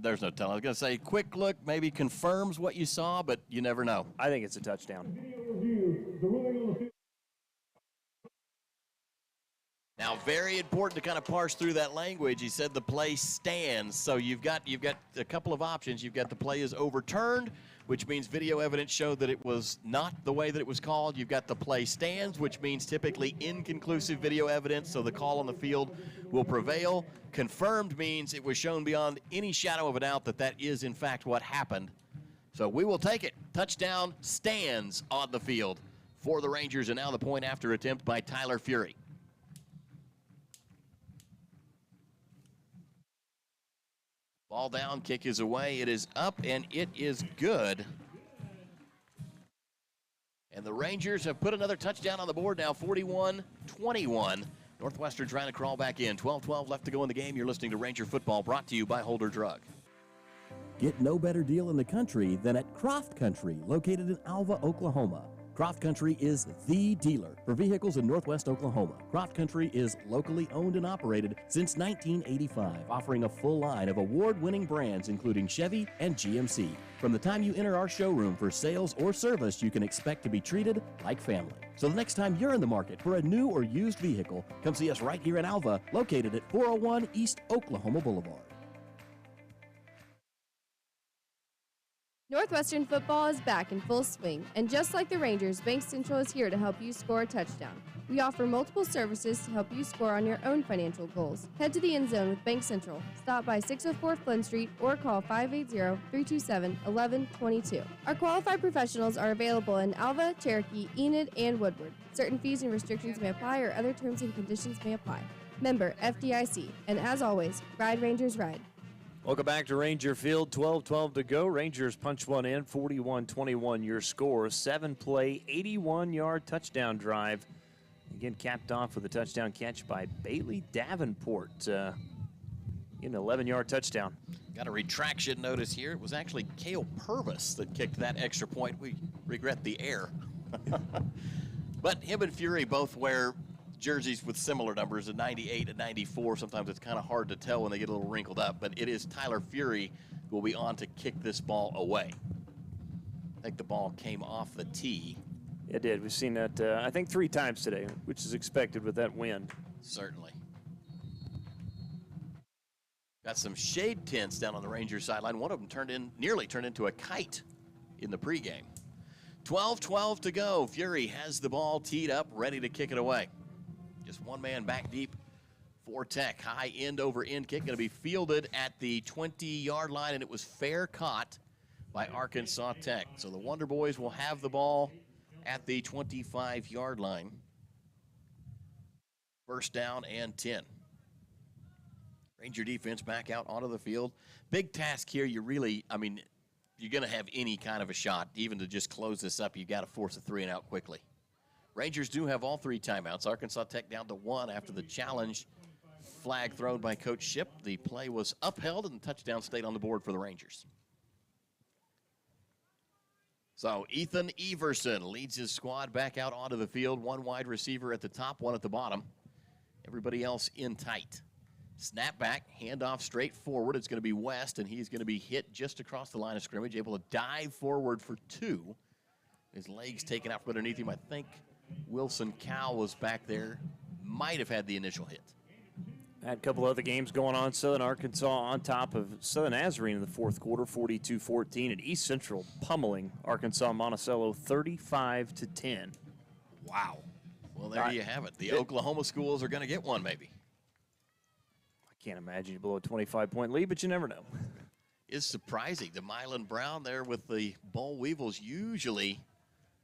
There's no telling. I was going to say quick look maybe confirms what you saw, but you never know. I think it's a touchdown. Now, very important to kind of parse through that language. He said the play stands. So you've got a couple of options. You've got the play is overturned, which means video evidence showed that it was not the way that it was called. You've got the play stands, which means typically inconclusive video evidence, so the call on the field will prevail. Confirmed means it was shown beyond any shadow of a doubt that that is, in fact, what happened. So we will take it. Touchdown stands on the field for the Rangers, and now the point after attempt by Tyler Fury. Ball down, kick is away. It is up, and it is good. And the Rangers have put another touchdown on the board now, 41-21. Northwestern trying to crawl back in. 12-12 left to go in the game. You're listening to Ranger Football, brought to you by Holder Drug. Get no better deal in the country than at Croft Country, located in Alva, Oklahoma. Croft Country is the dealer for vehicles in Northwest Oklahoma. Croft Country is locally owned and operated since 1985, offering a full line of award-winning brands including Chevy and GMC. From the time you enter our showroom for sales or service, you can expect to be treated like family. So the next time you're in the market for a new or used vehicle, come see us right here in Alva, located at 401 East Oklahoma Boulevard. Northwestern football is back in full swing, and just like the Rangers, Bank Central is here to help you score a touchdown. We offer multiple services to help you score on your own financial goals. Head to the end zone with Bank Central. Stop by 604 Flynn Street or call 580-327-1122. Our qualified professionals are available in Alva, Cherokee, Enid, and Woodward. Certain fees and restrictions may apply, or other terms and conditions may apply. Member FDIC, and as always, ride Rangers ride. Welcome back to Ranger Field. 12-12 to go. Rangers punch one in. 41-21 your score. 7-play, 81-yard touchdown drive. Again, capped off with a touchdown catch by Bailey Davenport. An 11-yard touchdown. Got a retraction notice here. It was actually Cale Purvis that kicked that extra point. We regret the error. But him and Fury both wear jerseys with similar numbers, a 98 and 94. Sometimes it's kind of hard to tell when they get a little wrinkled up, but it is Tyler Fury who will be on to kick this ball away. I think the ball came off the tee. It did. We've seen that, I think, 3 times today, which is expected with that wind. Certainly. Got some shade tents down on the Rangers sideline. One of them nearly turned into a kite in the pregame. 12-12 to go. Fury has the ball teed up, ready to kick it away. Just one man back deep for Tech. High end over end kick, going to be fielded at the 20-yard line, and it was fair caught by Arkansas Tech. So the Wonder Boys will have the ball at the 25-yard line. First down and 10. Ranger defense back out onto the field. Big task here. You're going to have any kind of a shot. Even to just close this up, you've got to force a 3-and-out quickly. Rangers do have all 3 timeouts. Arkansas Tech down to 1 after the challenge flag thrown by Coach Shipp. The play was upheld, and the touchdown stayed on the board for the Rangers. So Ethan Everson leads his squad back out onto the field. 1 wide receiver at the top, 1 at the bottom. Everybody else in tight. Snap back, handoff straight forward. It's going to be West, and he's going to be hit just across the line of scrimmage, able to dive forward for 2. His legs taken out from underneath him. I think Wilson Cowell was back there, might have had the initial hit. Had a couple other games going on. Southern Arkansas on top of Southern Nazarene in the 4th quarter, 42-14. And East Central pummeling Arkansas Monticello 35-10. Wow. Well, there you have it. The Oklahoma schools are going to get one, maybe. I can't imagine you blow a 25-point lead, but you never know. Is surprising. The Milan Brown there with the Boll Weevils usually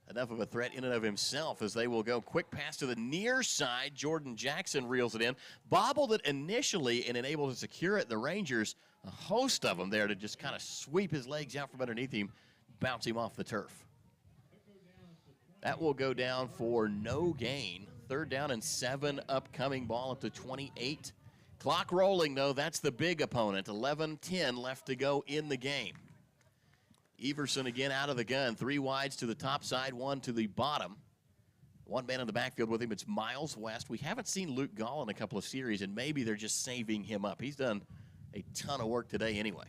enough of a threat in and of himself as they will go quick pass to the near side. Jordan Jackson reels it in, bobbled it initially and then able to secure it. The Rangers, a host of them there to just kind of sweep his legs out from underneath him, bounce him off the turf. That will go down for no gain. 3rd down and 7 upcoming, ball up to 28. Clock rolling, though. That's the big opponent. 11-10 left to go in the game. Everson again out of the gun. 3 wides to the top side, 1 to the bottom. 1 man in the backfield with him. It's Miles West. We haven't seen Luke Gall in a couple of series, and maybe they're just saving him up. He's done a ton of work today anyway.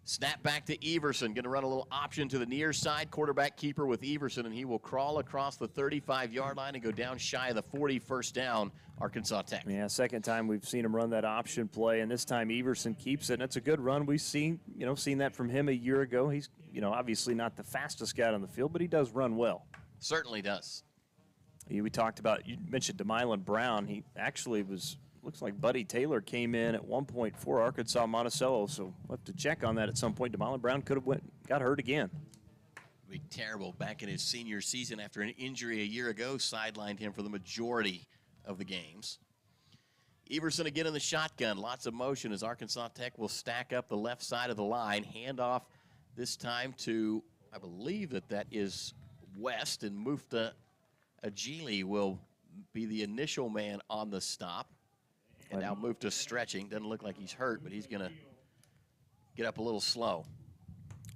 Snap back to Everson. Going to run a little option to the near side. Quarterback keeper with Everson, and he will crawl across the 35-yard line and go down shy of the 40. First down, Arkansas Tech. Yeah, second time we've seen him run that option play, and this time Everson keeps it, and it's a good run. We've seen that from him a year ago. He's, obviously not the fastest guy on the field, but he does run well. Certainly does. We talked about, you mentioned DeMylan Brown. He actually looks like Buddy Taylor came in at one point for Arkansas Monticello, so we'll have to check on that at some point. DeMylan Brown could have got hurt again. Be terrible. Back in his senior season after an injury a year ago, sidelined him for the majority of the games. Everson again in the shotgun. Lots of motion as Arkansas Tech will stack up the left side of the line. Handoff this time to, I believe that is West, and Mufta Ajili will be the initial man on the stop. And now Mufta stretching. Doesn't look like he's hurt, but he's going to get up a little slow.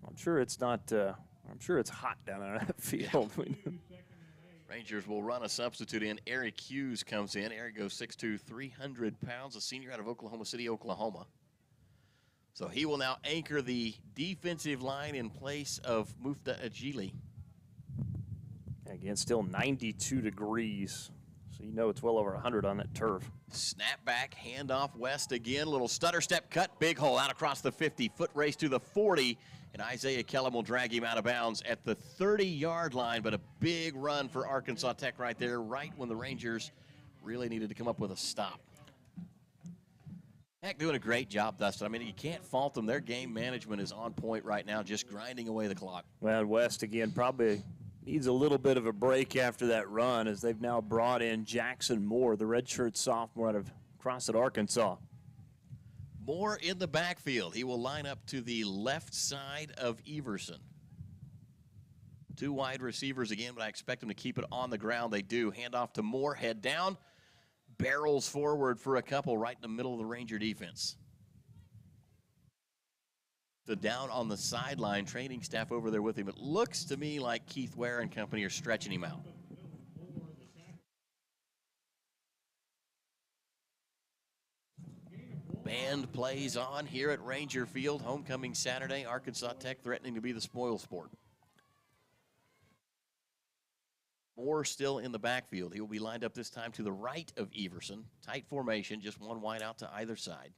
I'm sure it's not. I'm sure it's hot down on that field. Yeah. Rangers will run a substitute in. Eric Hughes comes in. Eric goes 6'2", 300 pounds, a senior out of Oklahoma City, Oklahoma. So he will now anchor the defensive line in place of Mufta Ajili. Again, still 92 degrees. So it's well over 100 on that turf. Snap back, handoff West again. Little stutter step cut, big hole out across the 50. Foot race to the 40. And Isaiah Kellum will drag him out of bounds at the 30-yard line. But a big run for Arkansas Tech right there, right when the Rangers really needed to come up with a stop. Tech doing a great job, Dustin. I mean, you can't fault them. Their game management is on point right now, just grinding away the clock. Well, West, again, probably needs a little bit of a break after that run as they've now brought in Jackson Moore, the redshirt sophomore out of Crossett, Arkansas. Moore in the backfield. He will line up to the left side of Everson. 2 wide receivers again, but I expect them to keep it on the ground. They do. Handoff to Moore, head down, barrels forward for a couple right in the middle of the Ranger defense. Down on the sideline, training staff over there with him. It looks to me like Keith Ware and company are stretching him out. Band plays on here at Ranger Field. Homecoming Saturday. Arkansas Tech threatening to be the spoil sport. Moore still in the backfield. He will be lined up this time to the right of Everson. Tight formation, just 1 wide out to either side.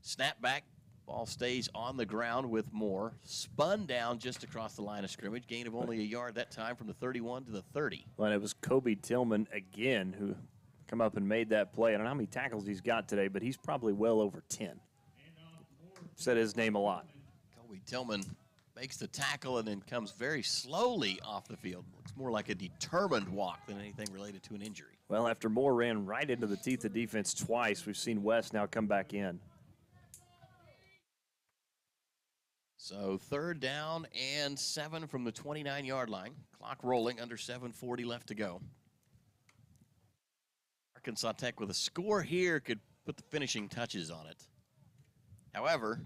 Snap back. Ball stays on the ground with Moore. Spun down just across the line of scrimmage. Gain of only a yard that time from the 31 to the 30. Well, it was Kobe Tillman again who come up and made that play. I don't know how many tackles he's got today, but he's probably well over 10. Said his name a lot. Kobe Tillman makes the tackle and then comes very slowly off the field. Looks more like a determined walk than anything related to an injury. Well, after Moore ran right into the teeth of defense twice, we've seen West now come back in. So 3rd down and 7 from the 29-yard line. Clock rolling, under 7:40 left to go. Arkansas Tech with a score here could put the finishing touches on it. However,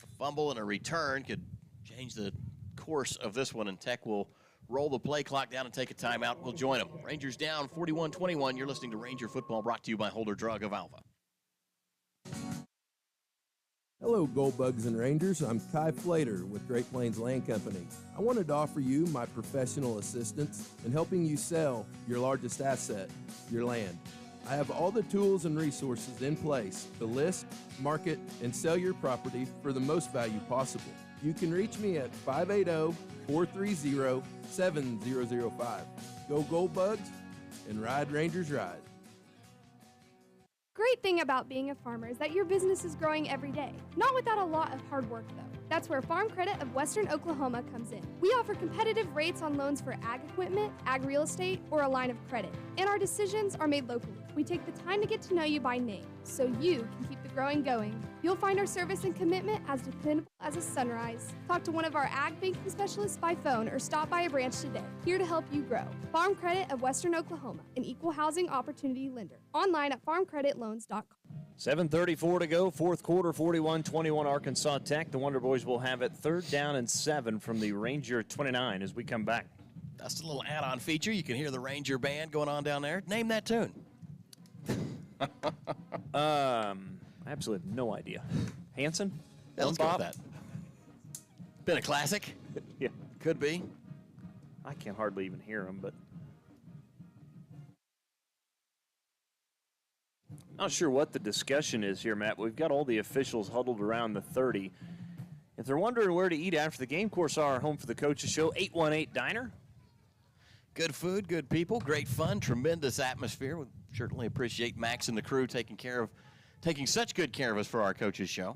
a fumble and a return could change the course of this one, and Tech will roll the play clock down and take a timeout. We'll join them. Rangers down 41-21. You're listening to Ranger Football, brought to you by Holder Drug of Alva. Hello, Gold Bugs and Rangers. I'm Kai Flater with Great Plains Land Company. I wanted to offer you my professional assistance in helping you sell your largest asset, your land. I have all the tools and resources in place to list, market, and sell your property for the most value possible. You can reach me at 580-430-7005. Go Gold Bugs and ride Rangers Ride. Great thing about being a farmer is that your business is growing every day. Not without a lot of hard work, though. That's where Farm Credit of Western Oklahoma comes in. We offer competitive rates on loans for ag equipment, ag real estate, or a line of credit. And our decisions are made locally. We take the time to get to know you by name, so you can keep the growing going. You'll find our service and commitment as dependable as a sunrise. Talk to one of our ag banking specialists by phone or stop by a branch today. Here to help you grow. Farm Credit of Western Oklahoma, an equal housing opportunity lender. Online at farmcreditloans.com. 7:34 to go, fourth quarter, 41-21 Arkansas Tech. The Wonder Boys will have it 3rd down and 7 from the Ranger 29 as we come back. That's a little add-on feature. You can hear the Ranger band going on down there. Name that tune. I absolutely have no idea. Hanson? Yeah, let's go with that. Been a classic? Yeah. Could be. I can hardly even hear him, but not sure what the discussion is here, Matt. We've got all the officials huddled around the 30. If they're wondering where to eat after the game, of course, our home for the coaches show, 818 Diner. Good food, good people, great fun, tremendous atmosphere. We certainly appreciate Max and the crew taking such good care of us for our coaches show.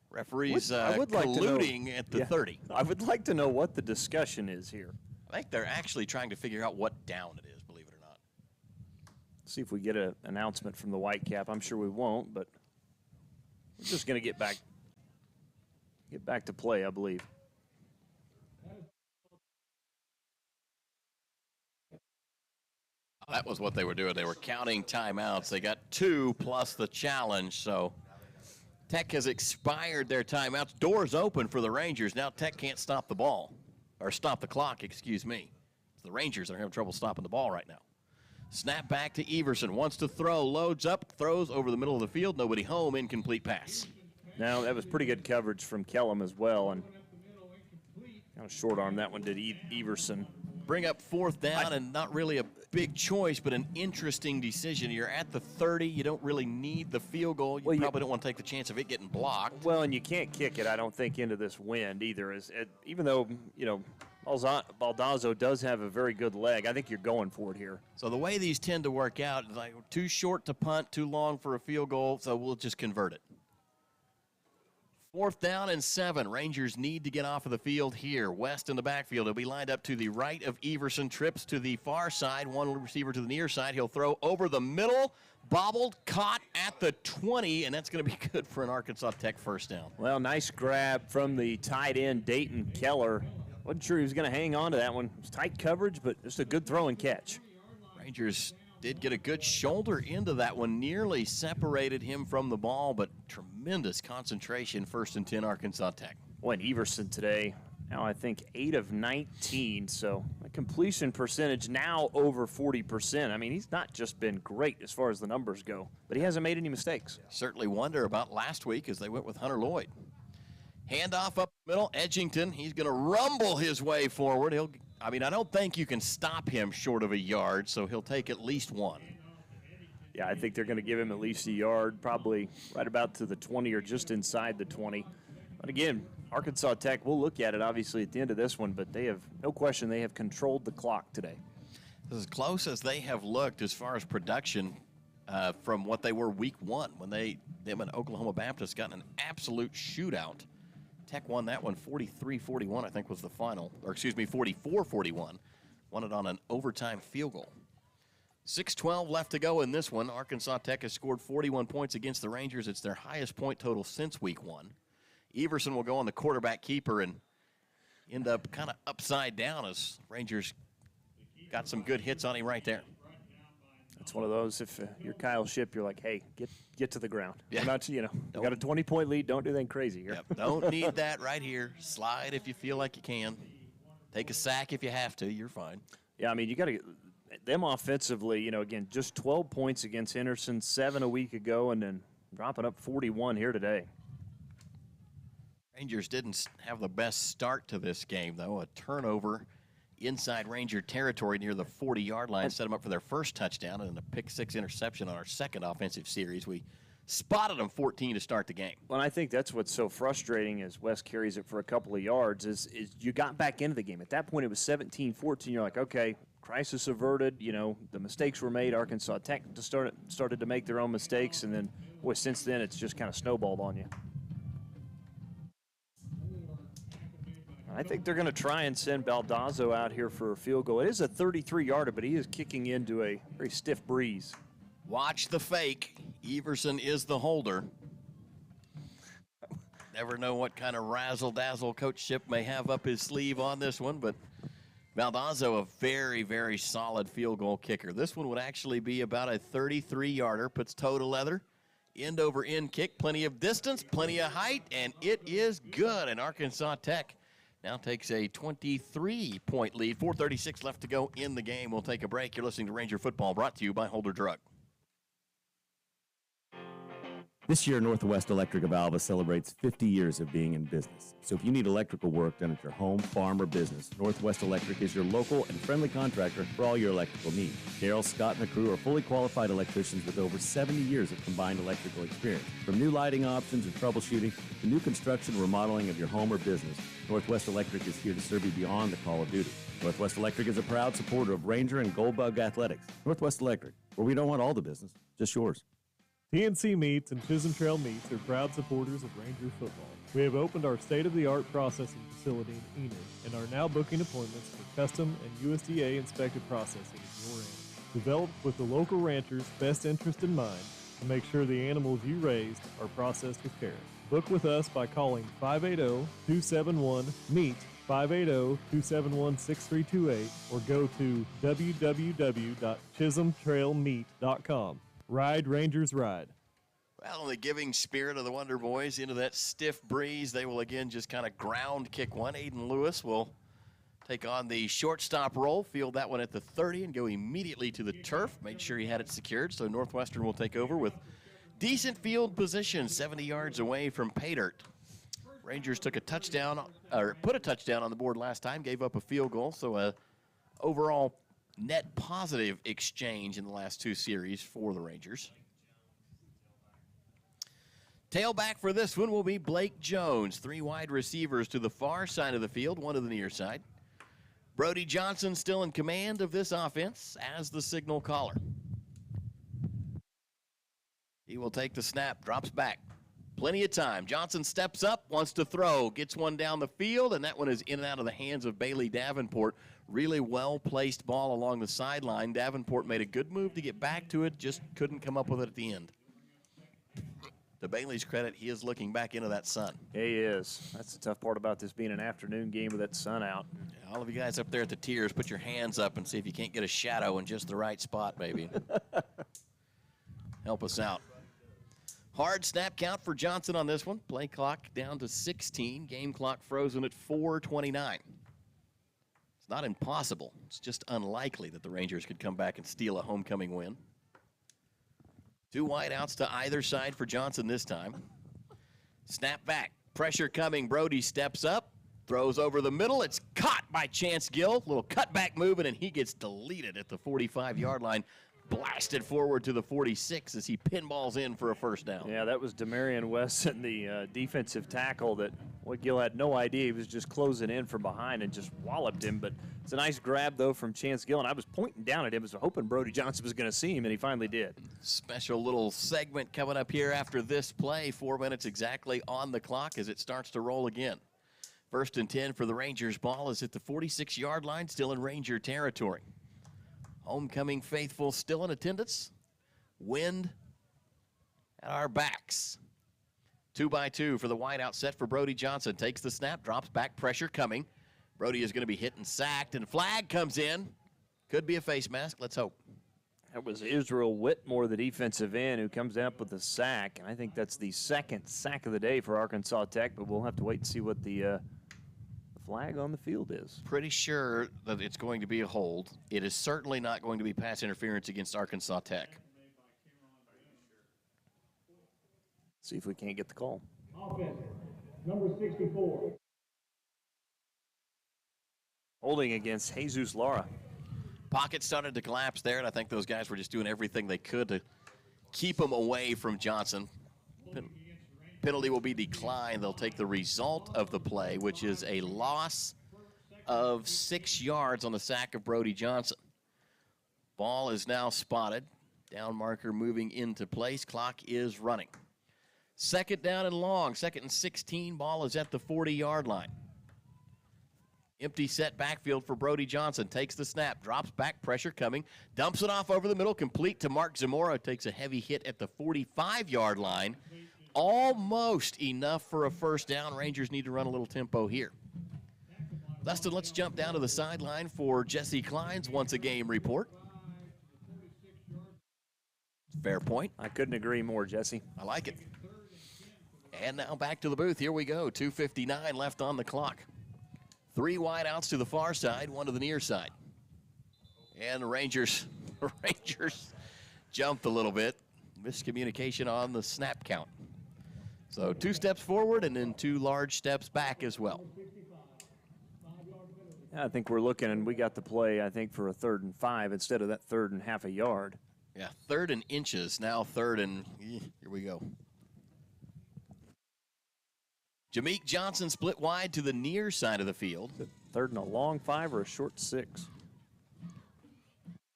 Referees colluding at the 30. I would like to know what the discussion is here. I think they're actually trying to figure out what down it is, believe it or not. See if we get an announcement from the Whitecap. I'm sure we won't, but we're just going to get back to play, I believe. That was what they were doing. They were counting timeouts. They got 2 plus the challenge, so Tech has expired their timeouts. Doors open for the Rangers. Now Tech can't stop the ball, or stop the clock, excuse me. The Rangers are having trouble stopping the ball right now. Snap back to Everson. Wants to throw. Loads up. Throws over the middle of the field. Nobody home. Incomplete pass. Now, that was pretty good coverage from Kellum as well. And kind of short arm that one did Everson. Bring up 4th down, and not really a big choice, but an interesting decision. You're at the 30. You don't really need the field goal. You probably don't want to take the chance of it getting blocked. Well, and you can't kick it, I don't think, into this wind either. Even though, Baldazzo does have a very good leg, I think you're going for it here. So the way these tend to work out, like too short to punt, too long for a field goal, so we'll just convert it. 4th down and 7. Rangers need to get off of the field here. West in the backfield. He'll be lined up to the right of Everson. Trips to the far side. One receiver to the near side. He'll throw over the middle. Bobbled, caught at the 20, and that's going to be good for an Arkansas Tech 1st down. Well, nice grab from the tight end, Dayton Keller. Wasn't sure he was going to hang on to that one. It was tight coverage, but just a good throw and catch. Rangers did get a good shoulder into that one. Nearly separated him from the ball, but tremendous concentration. 1st and 10 Arkansas Tech. Boy, and Everson today, now I think 8 of 19, so a completion percentage now over 40%. I mean, he's not just been great as far as the numbers go, but he hasn't made any mistakes. Certainly wonder about last week as they went with Hunter Lloyd. Handoff up the middle, Edgington. He's going to rumble his way forward. I don't think you can stop him short of a yard, so he'll take at least 1. Yeah, I think they're going to give him at least a yard, probably right about to the 20 or just inside the 20. But again, Arkansas Tech, we'll look at it obviously at the end of this one, but they have, no question, they have controlled the clock today. As close as they have looked as far as production from what they were week 1 when them and Oklahoma Baptist got in an absolute shootout. Tech won that one 43-41, I think was the final, or excuse me, 44-41. Won it on an overtime field goal. 6:12 left to go in this one. Arkansas Tech has scored 41 points against the Rangers. It's their highest point total since week 1. Everson will go on the quarterback keeper and end up kind of upside down as Rangers got some good hits on him right there. It's one of those, if you're Kyle Shipp, you're like, hey, get to the ground. Yeah. We're not, you got a 20-point lead. Don't do anything crazy here. Yep, don't need that right here. Slide if you feel like you can. Take a sack if you have to. You're fine. Yeah, I mean, you got to get them offensively, again, just 12 points against Henderson, 7 a week ago, and then dropping up 41 here today. Rangers didn't have the best start to this game, though. A turnover inside Ranger territory near the 40-yard line set them up for their first touchdown, and a pick-6 interception on our second offensive series. We spotted them 14 to start the game. Well, I think that's what's so frustrating as West carries it for a couple of yards is you got back into the game. At that point, it was 17-14. You're like, okay, crisis averted. The mistakes were made. Arkansas Tech started to make their own mistakes, and then, boy, since then it's just kind of snowballed on you. I think they're going to try and send Baldazzo out here for a field goal. It is a 33-yarder, but he is kicking into a very stiff breeze. Watch the fake. Everson is the holder. Never know what kind of razzle-dazzle Coach Ship may have up his sleeve on this one, but Baldazzo, a very, very solid field goal kicker. This one would actually be about a 33-yarder, puts toe to leather, end-over-end kick, plenty of distance, plenty of height, and it is good. And Arkansas Tech now takes a 23-point lead. 4:36 left to go in the game. We'll take a break. You're listening to Ranger Football, brought to you by Holder Drug. This year, Northwest Electric of Alva celebrates 50 years of being in business. So if you need electrical work done at your home, farm, or business, Northwest Electric is your local and friendly contractor for all your electrical needs. Carol, Scott, and the crew are fully qualified electricians with over 70 years of combined electrical experience. From new lighting options and troubleshooting to new construction and remodeling of your home or business, Northwest Electric is here to serve you beyond the call of duty. Northwest Electric is a proud supporter of Ranger and Goldbug Athletics. Northwest Electric, where we don't want all the business, just yours. TNC Meats and Chisholm Trail Meats are proud supporters of Ranger football. We have opened our state-of-the-art processing facility in Enid and are now booking appointments for custom and USDA-inspected processing at your end. Developed with the local ranchers' best interest in mind to make sure the animals you raised are processed with care. Book with us by calling 580-271-MEAT, 580-271-6328, or go to www.chisholmtrailmeat.com. Ride, Rangers, ride. Well, in the giving spirit of the Wonder Boys into that stiff breeze, they will again just kind of ground kick one. Aiden Lewis will take on the shortstop role, field that one at the 30, and go immediately to the turf. Made sure he had it secured, so Northwestern will take over with decent field position, 70 yards away from pay dirt. Rangers took a touchdown, or put a touchdown on the board last time, gave up a field goal, so a overall net positive exchange in the last two series for the Rangers. Tailback for this one will be Blake Jones. Three wide receivers to the far side of the field, one to the near side. Brody Johnson still in command of this offense as the signal caller. He will take the snap, drops back. Plenty of time. Johnson steps up, wants to throw, gets one down the field, and that one is in and out of the hands of Bailey Davenport. Really well-placed ball along the sideline. Davenport made a good move to get back to it, just couldn't come up with it at the end. To Bailey's credit, he is looking back into that sun. He is. That's the tough part about this being an afternoon game with that sun out. All of you guys up there at the tiers, put your hands up and see if you can't get a shadow in just the right spot, maybe. Help us out. Hard snap count for Johnson on this one. Play clock down to 16. Game clock frozen at 4:29. It's not impossible. It's just unlikely that the Rangers could come back and steal a homecoming win. Two wideouts to either side for Johnson this time. Snap back. Pressure coming. Brody steps up. Throws over the middle. It's caught by Chance Gill. Little cutback movement, and he gets deleted at the 45-yard line. Blasted forward to the 46 as he pinballs in for a first down. Yeah, that was Demarion Wesson, the defensive tackle that Gill had no idea. He was just closing in from behind and just walloped him. But it's a nice grab, though, from Chance Gill. And I was pointing down at him. I was hoping Brody Johnson was going to see him, and he finally did. Special little segment coming up here after this play. 4 minutes exactly on the clock as it starts to roll again. 1st and 10 for the Rangers. Ball is at the 46-yard line, still in Ranger territory. Homecoming faithful still in attendance. Wind at our backs. 2-by-2 for the wideout set for Brody Johnson. Takes the snap, drops back, pressure coming. Brody is going to be hit and sacked, and flag comes in. Could be a face mask. Let's hope. That was Israel Whitmore, the defensive end, who comes up with a sack. And I think that's the second sack of the day for Arkansas Tech, but we'll have to wait and see what the flag on the field is. Pretty sure that it's going to be a hold. It is certainly not going to be pass interference against Arkansas Tech. See if we can't get the call. Offense, number 64. Holding against Jesus Lara. Pocket started to collapse there, and I think those guys were just doing everything they could to keep him away from Johnson. Penalty will be declined. They'll take the result of the play, which is a loss of 6 yards on the sack of Brody Johnson. Ball is now spotted. Down marker moving into place. Clock is running. 2nd down and long. 2nd and 16. Ball is at the 40-yard line. Empty set backfield for Brody Johnson. Takes the snap, drops back, pressure coming, dumps it off over the middle, complete to Mark Zamora. Takes a heavy hit at the 45-yard line. Almost enough for a first down. Rangers need to run a little tempo here. Dustin, let's jump down to the sideline for Jesse Klein's Once a Game report. Fair point. I couldn't agree more, Jesse. I like it. And now back to the booth. Here we go. 2:59 left on the clock. 3 wide outs to the far side, 1 to the near side. And the Rangers jumped a little bit. Miscommunication on the snap count. So 2 steps forward and then 2 large steps back as well. Yeah, I think we're looking, and we got the play, I think, for a 3rd and 5 instead of that 3rd and half a yard. Yeah, 3rd and inches, now 3rd and, here we go. Jameek Johnson split wide to the near side of the field. 3rd and a long 5 or a short 6.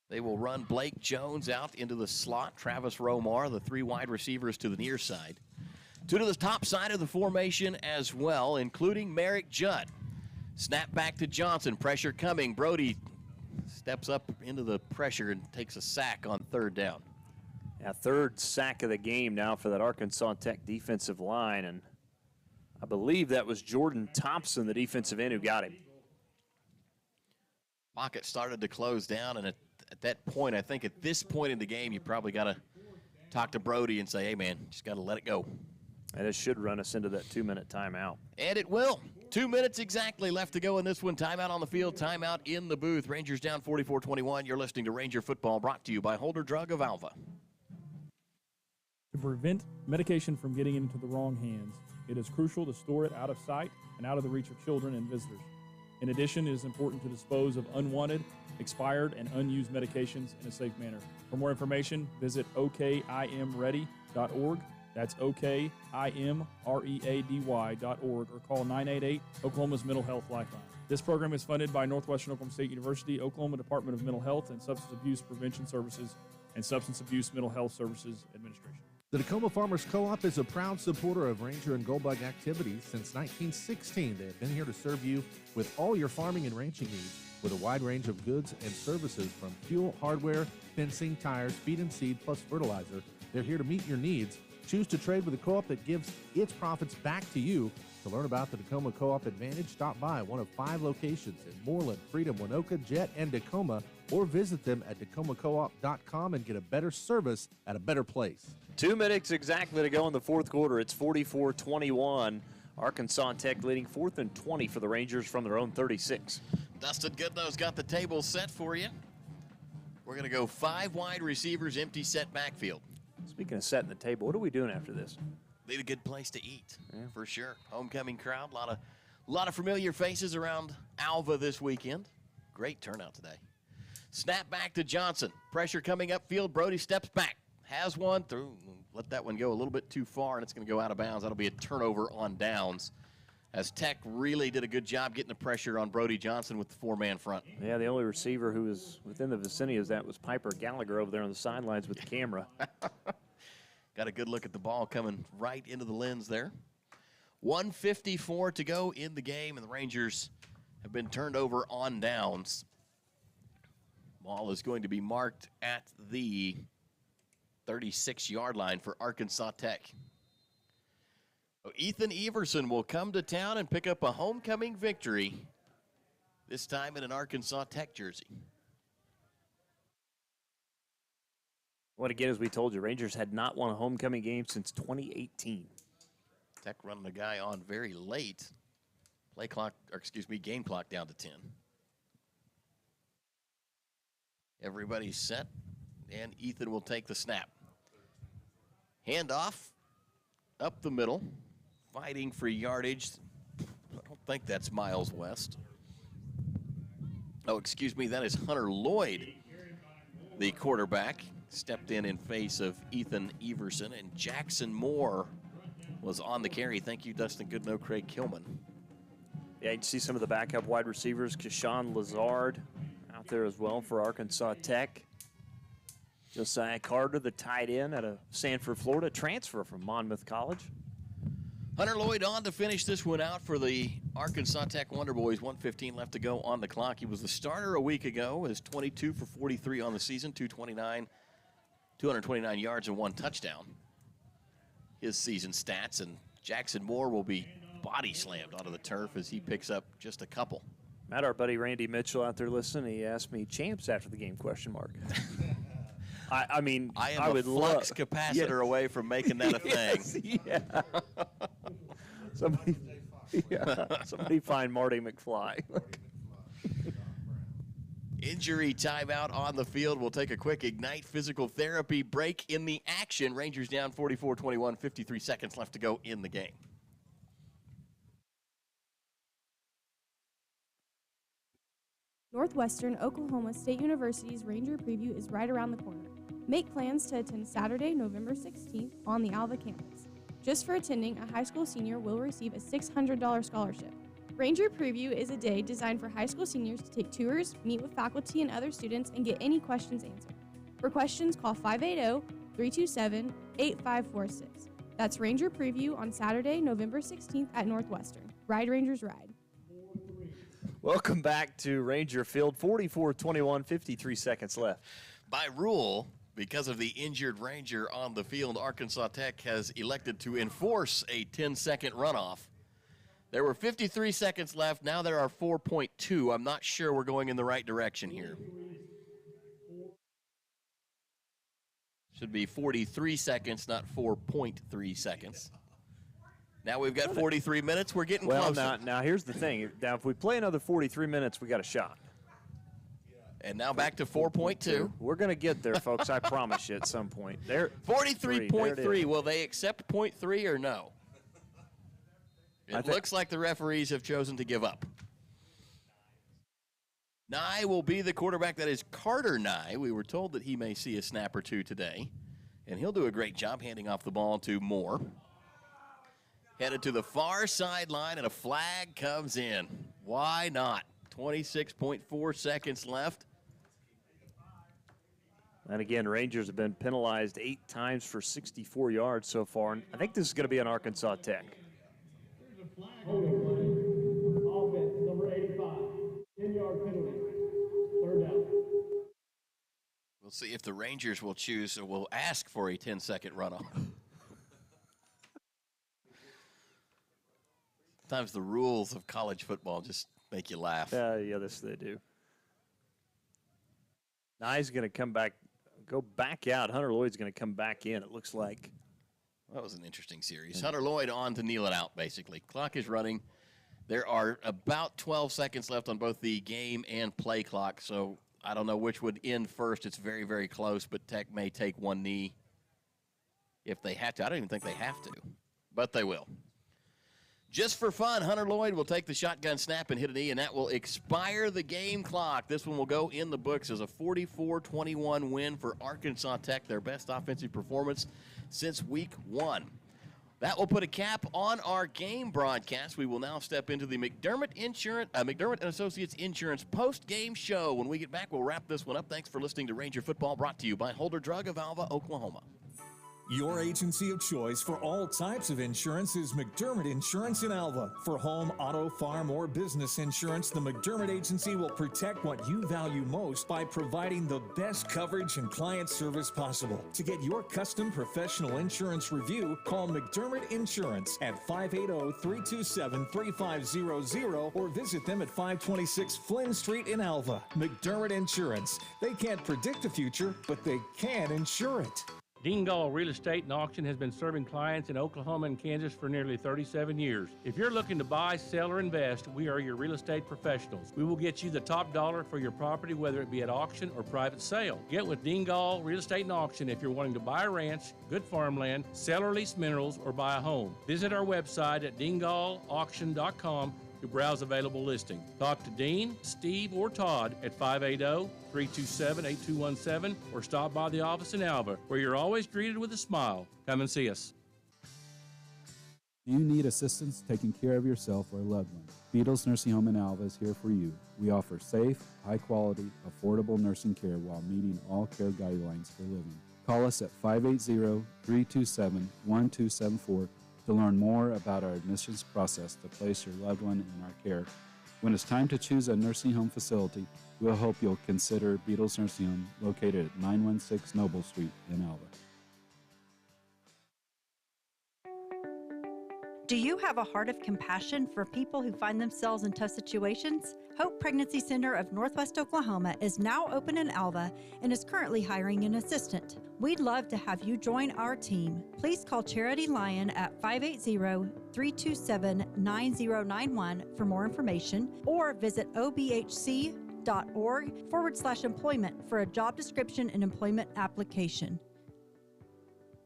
They will run Blake Jones out into the slot. Travis Romar, the 3 wide receivers to the near side. 2 to the top side of the formation as well, including Merrick Judd. Snap back to Johnson, pressure coming. Brody steps up into the pressure and takes a sack on 3rd down. Yeah, 3rd sack of the game now for that Arkansas Tech defensive line, and I believe that was Jordan Thompson, the defensive end, who got him. Pocket started to close down, and at that point, I think at this point in the game, you probably got to talk to Brody and say, hey, man, just got to let it go. And it should run us into that 2-minute timeout. And it will. 2 minutes exactly left to go in this one. Timeout on the field, timeout in the booth. Rangers down 44-21. You're listening to Ranger Football, brought to you by Holder Drug of Alva. To prevent medication from getting into the wrong hands, it is crucial to store it out of sight and out of the reach of children and visitors. In addition, it is important to dispose of unwanted, expired, and unused medications in a safe manner. For more information, visit okimready.org. That's okimready.org, or call 988 Oklahoma's Mental Health Lifeline. This program is funded by Northwestern Oklahoma State University, Oklahoma Department of Mental Health and Substance Abuse Prevention Services, and Substance Abuse Mental Health Services Administration. The Tacoma Farmers Co-op is a proud supporter of Ranger and Goldbug activities since 1916. They have been here to serve you with all your farming and ranching needs with a wide range of goods and services from fuel, hardware, fencing, tires, feed and seed, plus fertilizer. They're here to meet your needs. Choose to trade with a co-op that gives its profits back to you. To learn about the Tacoma Co-op Advantage, stop by one of 5 locations in Moreland, Freedom, Winoka, Jet, and Tacoma, or visit them at tacomacoop.com and get a better service at a better place. 2 minutes exactly to go in the 4th quarter. It's 44-21. Arkansas Tech leading 4th and 20 for the Rangers from their own 36. Dustin Goodnow's got the table set for you. We're going to go 5 wide receivers, empty set backfield. Speaking of setting the table, what are we doing after this? Need a good place to eat, for sure. Homecoming crowd, a lot of familiar faces around Alva this weekend. Great turnout today. Snap back to Johnson. Pressure coming upfield. Brody steps back. Has one through. Let that one go a little bit too far, and it's going to go out of bounds. That'll be a turnover on downs, as Tech really did a good job getting the pressure on Brody Johnson with the 4-man front. Yeah, the only receiver who was within the vicinity of that was Piper Gallagher over there on the sidelines with the camera. Got a good look at the ball coming right into the lens there. 1:54 to go in the game, and the Rangers have been turned over on downs. Ball is going to be marked at the 36-yard line for Arkansas Tech. So Ethan Everson will come to town and pick up a homecoming victory, this time in an Arkansas Tech jersey. Well, again, as we told you, Rangers had not won a homecoming game since 2018. Tech running the guy on very late. Game clock down to 10. Everybody's set, and Ethan will take the snap. Handoff up the middle, fighting for yardage. I don't think that's Miles West. Oh, excuse me, that is Hunter Lloyd, the quarterback. Stepped in face of Ethan Everson, and Jackson Moore was on the carry. Thank you, Dustin Goodnow, Craig Kilman. Yeah, you can see some of the backup wide receivers. Keshawn Lazard out there as well for Arkansas Tech. Josiah Carter, the tight end out of Sanford, Florida, transfer from Monmouth College. Hunter Lloyd on to finish this one out for the Arkansas Tech Wonder Boys. 1:15 left to go on the clock. He was the starter a week ago. Is 22 for 43 on the season, 229 yards and 1 touchdown. His season stats, and Jackson Moore will be body slammed onto the turf as he picks up just a couple. Matt, our buddy Randy Mitchell out there listening, he asked me, champs after the game, question mark. I mean, I am I would a flux capacitor away from making that a thing. Yeah. Somebody find Marty McFly. Injury timeout on the field. We'll take a quick Ignite physical therapy break in the action. Rangers down 44-21, 53 seconds left to go in the game. Northwestern Oklahoma State University's Ranger Preview is right around the corner. Make plans to attend Saturday, November 16th on the Alva campus. Just for attending, a high school senior will receive a $600 scholarship. Ranger Preview is a day designed for high school seniors to take tours, meet with faculty and other students, and get any questions answered. For questions, call 580-327-8546. That's Ranger Preview on Saturday, November 16th at Northwestern. Ride Rangers Ride. Welcome back to Ranger Field. 44-21, 53 seconds left. By rule, because of the injured Ranger on the field, Arkansas Tech has elected to enforce a 10-second runoff. There were 53 seconds left. Now there are 4.2. I'm not sure we're going in the right direction here. Should be 43 seconds, not 4.3 seconds. Now we've got 43 minutes. We're getting closer. Now here's the thing. Now, if we play another 43 minutes, we got a shot. And now back to 4.2. We're going to get there, folks. I promise you at some point. There, 43.3. Will they accept 0.3 or no? It looks like the referees have chosen to give up. Nye will be the quarterback. That is Carter Nye. We were told that he may see a snap or two today. And he'll do a great job handing off the ball to Moore. Headed to the far sideline, and a flag comes in. Why not? 26.4 seconds left. And again, Rangers have been penalized 8 times for 64 yards so far. And I think this is going to be an Arkansas Tech. Offense, number 85. 10-yard penalty. Third down. We'll see if the Rangers will choose or will ask for a 10-second runoff. Sometimes the rules of college football just make you laugh. Yeah, this they do. Nye's going to go back out. Hunter Lloyd's going to come back in, it looks like. That was an interesting series. Hunter Lloyd on to kneel it out, basically. Clock is running. There are about 12 seconds left on both the game and play clock, so I don't know which would end first. It's very, very close, but Tech may take one knee if they have to. I don't even think they have to, but they will. Just for fun, Hunter Lloyd will take the shotgun snap and hit a knee, and that will expire the game clock. This one will go in the books as a 44-21 win for Arkansas Tech, their best offensive performance since week 1. That will put a cap on our game broadcast. We will now step into the McDermott & Associates Insurance post-game show. When we get back, we'll wrap this one up. Thanks for listening to Ranger Football, brought to you by Holder Drug of Alva, Oklahoma. Your agency of choice for all types of insurance is McDermott Insurance in Alva. For home, auto, farm, or business insurance, the McDermott Agency will protect what you value most by providing the best coverage and client service possible. To get your custom professional insurance review, call McDermott Insurance at 580-327-3500 or visit them at 526 Flynn Street in Alva. McDermott Insurance. They can't predict the future, but they can insure it. Dingall Real Estate and Auction has been serving clients in Oklahoma and Kansas for nearly 37 years. If you're looking to buy, sell, or invest, we are your real estate professionals. We will get you the top dollar for your property, whether it be at auction or private sale. Get with Dingall Real Estate and Auction if you're wanting to buy a ranch, good farmland, sell or lease minerals, or buy a home. Visit our website at dingallauction.com to browse available listings. Talk to Dean, Steve, or Todd at 580-327-8217 or stop by the office in Alva, where you're always greeted with a smile. Come and see us. Do you need assistance taking care of yourself or a loved one? Beatles Nursing Home in Alva is here for you. We offer safe, high-quality, affordable nursing care while meeting all care guidelines for living. Call us at 580-327-1274 to learn more about our admissions process to place your loved one in our care. When it's time to choose a nursing home facility, we'll hope you'll consider Beatles Nursing Home, located at 916 Noble Street in Alva. Do you have a heart of compassion for people who find themselves in tough situations? Hope Pregnancy Center of Northwest Oklahoma is now open in Alva and is currently hiring an assistant. We'd love to have you join our team. Please call Charity Lyon at 580-327-9091 for more information, or visit obhc.org/employment for a job description and employment application.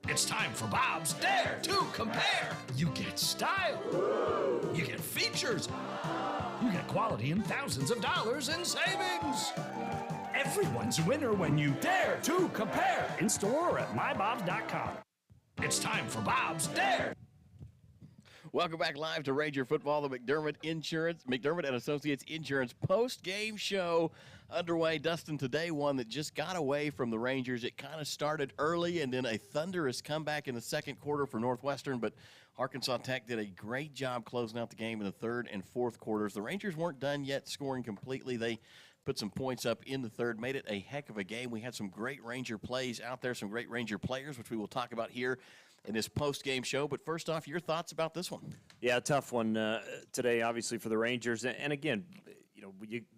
It's time for Bob's Dare to Compare. You get style. You get features. You get quality and thousands of dollars in savings. Everyone's a winner when you dare to compare. In store or at mybobs.com. It's time for Bob's Dare. Welcome back live to Ranger Football, the McDermott and Associates Insurance post-game show underway. Dustin, today one that just got away from the Rangers. It kind of started early and then a thunderous comeback in the second quarter for Northwestern, but Arkansas Tech did a great job closing out the game in the third and fourth quarters. The Rangers weren't done yet scoring completely. They put some points up in the third, made it a heck of a game. We had some great Ranger plays out there, some great Ranger players, which we will talk about here in this post-game show. But first off, your thoughts about this one? Yeah, a tough one today, obviously, for the Rangers. And again,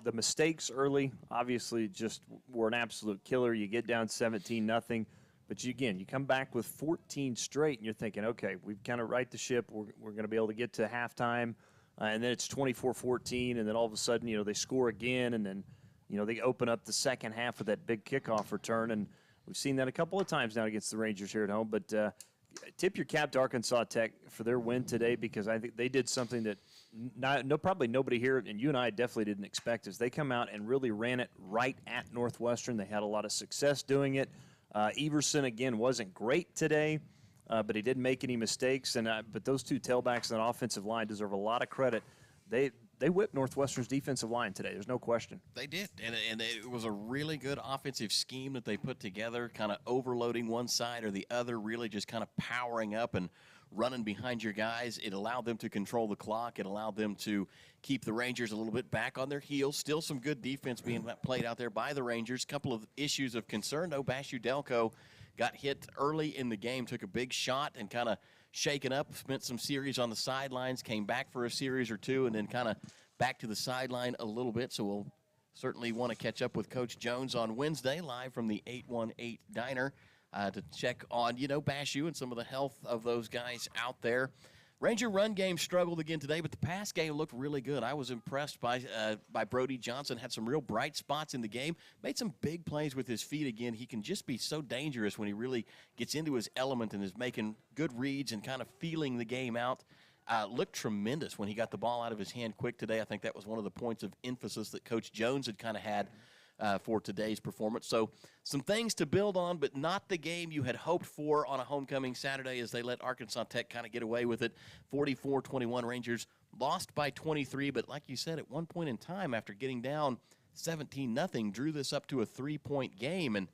the mistakes early, obviously, just were an absolute killer. You get down 17-0. But, you come back with 14 straight, and you're thinking, okay, we've kind of right the ship. We're going to be able to get to halftime. And then it's 24-14, and then all of a sudden, they score again. And then, they open up the second half with that big kickoff return. And we've seen that a couple of times now against the Rangers here at home. But tip your cap to Arkansas Tech for their win today, because I think they did something that probably nobody here, and you and I definitely didn't expect, is they come out and really ran it right at Northwestern. They had a lot of success doing it. Everson, again, wasn't great today, but he didn't make any mistakes. But those two tailbacks on the offensive line deserve a lot of credit. They whipped Northwestern's defensive line today. There's no question. They did, and it was a really good offensive scheme that they put together, kind of overloading one side or the other, really just kind of powering up and running behind your guys. It allowed them to control the clock. It allowed them to keep the Rangers a little bit back on their heels. Still some good defense being played out there by the Rangers. Couple of issues of concern, though. Bashu Delco got hit early in the game, took a big shot and kind of shaken up, spent some series on the sidelines, came back for a series or two, and then kind of back to the sideline a little bit. So we'll certainly want to catch up with Coach Jones on Wednesday, live from the 818 Diner, to check on, Bashu and some of the health of those guys out there. Ranger run game struggled again today, but the pass game looked really good. I was impressed by Brody Johnson. Had some real bright spots in the game. Made some big plays with his feet again. He can just be so dangerous when he really gets into his element and is making good reads and kind of feeling the game out. Looked tremendous when he got the ball out of his hand quick today. I think that was one of the points of emphasis that Coach Jones had kind of had for today's performance. So some things to build on, but not the game you had hoped for on a homecoming Saturday, as they let Arkansas Tech kind of get away with it. 44-21 Rangers lost by 23, but like you said, at one point in time after getting down 17-0, drew this up to a 3-point game, and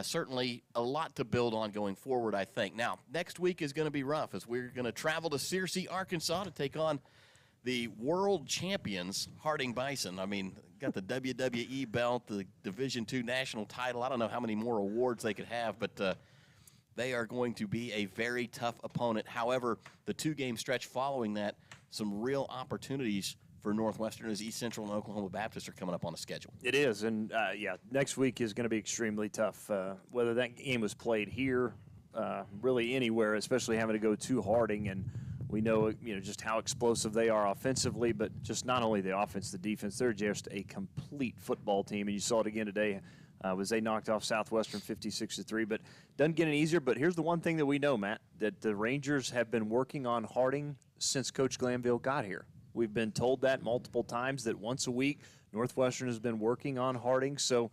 certainly a lot to build on going forward, I think. Now, next week is going to be rough, as we're going to travel to Searcy, Arkansas to take on the world champions, Harding Bison. I mean, got the WWE belt, the Division II national title. I don't know how many more awards they could have, but they are going to be a very tough opponent. However, the two-game stretch following that, some real opportunities for Northwestern, as East Central and Oklahoma Baptist are coming up on the schedule. It is, and next week is going to be extremely tough. Whether that game was played here, really anywhere, especially having to go to Harding, and we know just how explosive they are offensively, but just not only the offense, the defense. They're just a complete football team, and you saw it again today. Was they knocked off Southwestern 56-3, but doesn't get any easier. But here's the one thing that we know, Matt, that the Rangers have been working on Harding since Coach Glanville got here. We've been told that multiple times, that once a week Northwestern has been working on Harding. So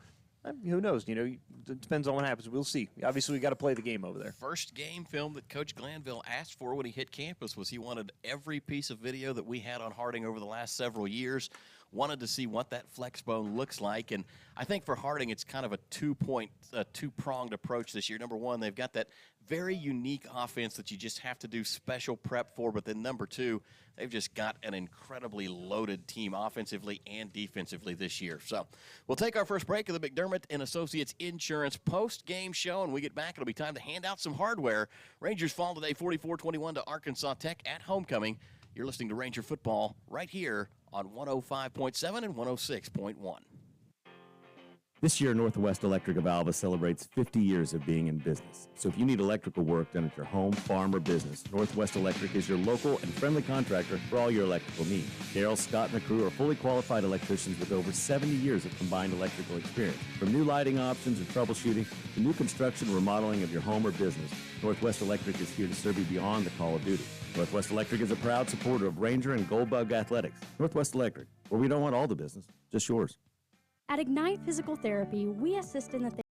who knows? It depends on what happens. We'll see. Obviously, we got to play the game over there. First game film that Coach Glanville asked for when he hit campus was he wanted every piece of video that we had on Harding over the last several years. wanted to see what that flex bone looks like. And I think for Harding, it's kind of a two-pronged approach this year. Number one, they've got that very unique offense that you just have to do special prep for. But then number two, they've just got an incredibly loaded team offensively and defensively this year. So we'll take our first break of the McDermott and Associates Insurance post-game show. And when we get back, it'll be time to hand out some hardware. Rangers fall today 44-21 to Arkansas Tech at homecoming. You're listening to Ranger Football right here on 105.7 and 106.1. This year, Northwest Electric of Alva celebrates 50 years of being in business. So if you need electrical work done at your home, farm, or business, Northwest Electric is your local and friendly contractor for all your electrical needs. Daryl, Scott, and the crew are fully qualified electricians with over 70 years of combined electrical experience. From new lighting options and troubleshooting to new construction and remodeling of your home or business, Northwest Electric is here to serve you beyond the call of duty. Northwest Electric is a proud supporter of Ranger and Goldbug Athletics. Northwest Electric, where we don't want all the business, just yours. At Ignite Physical Therapy, we assist in the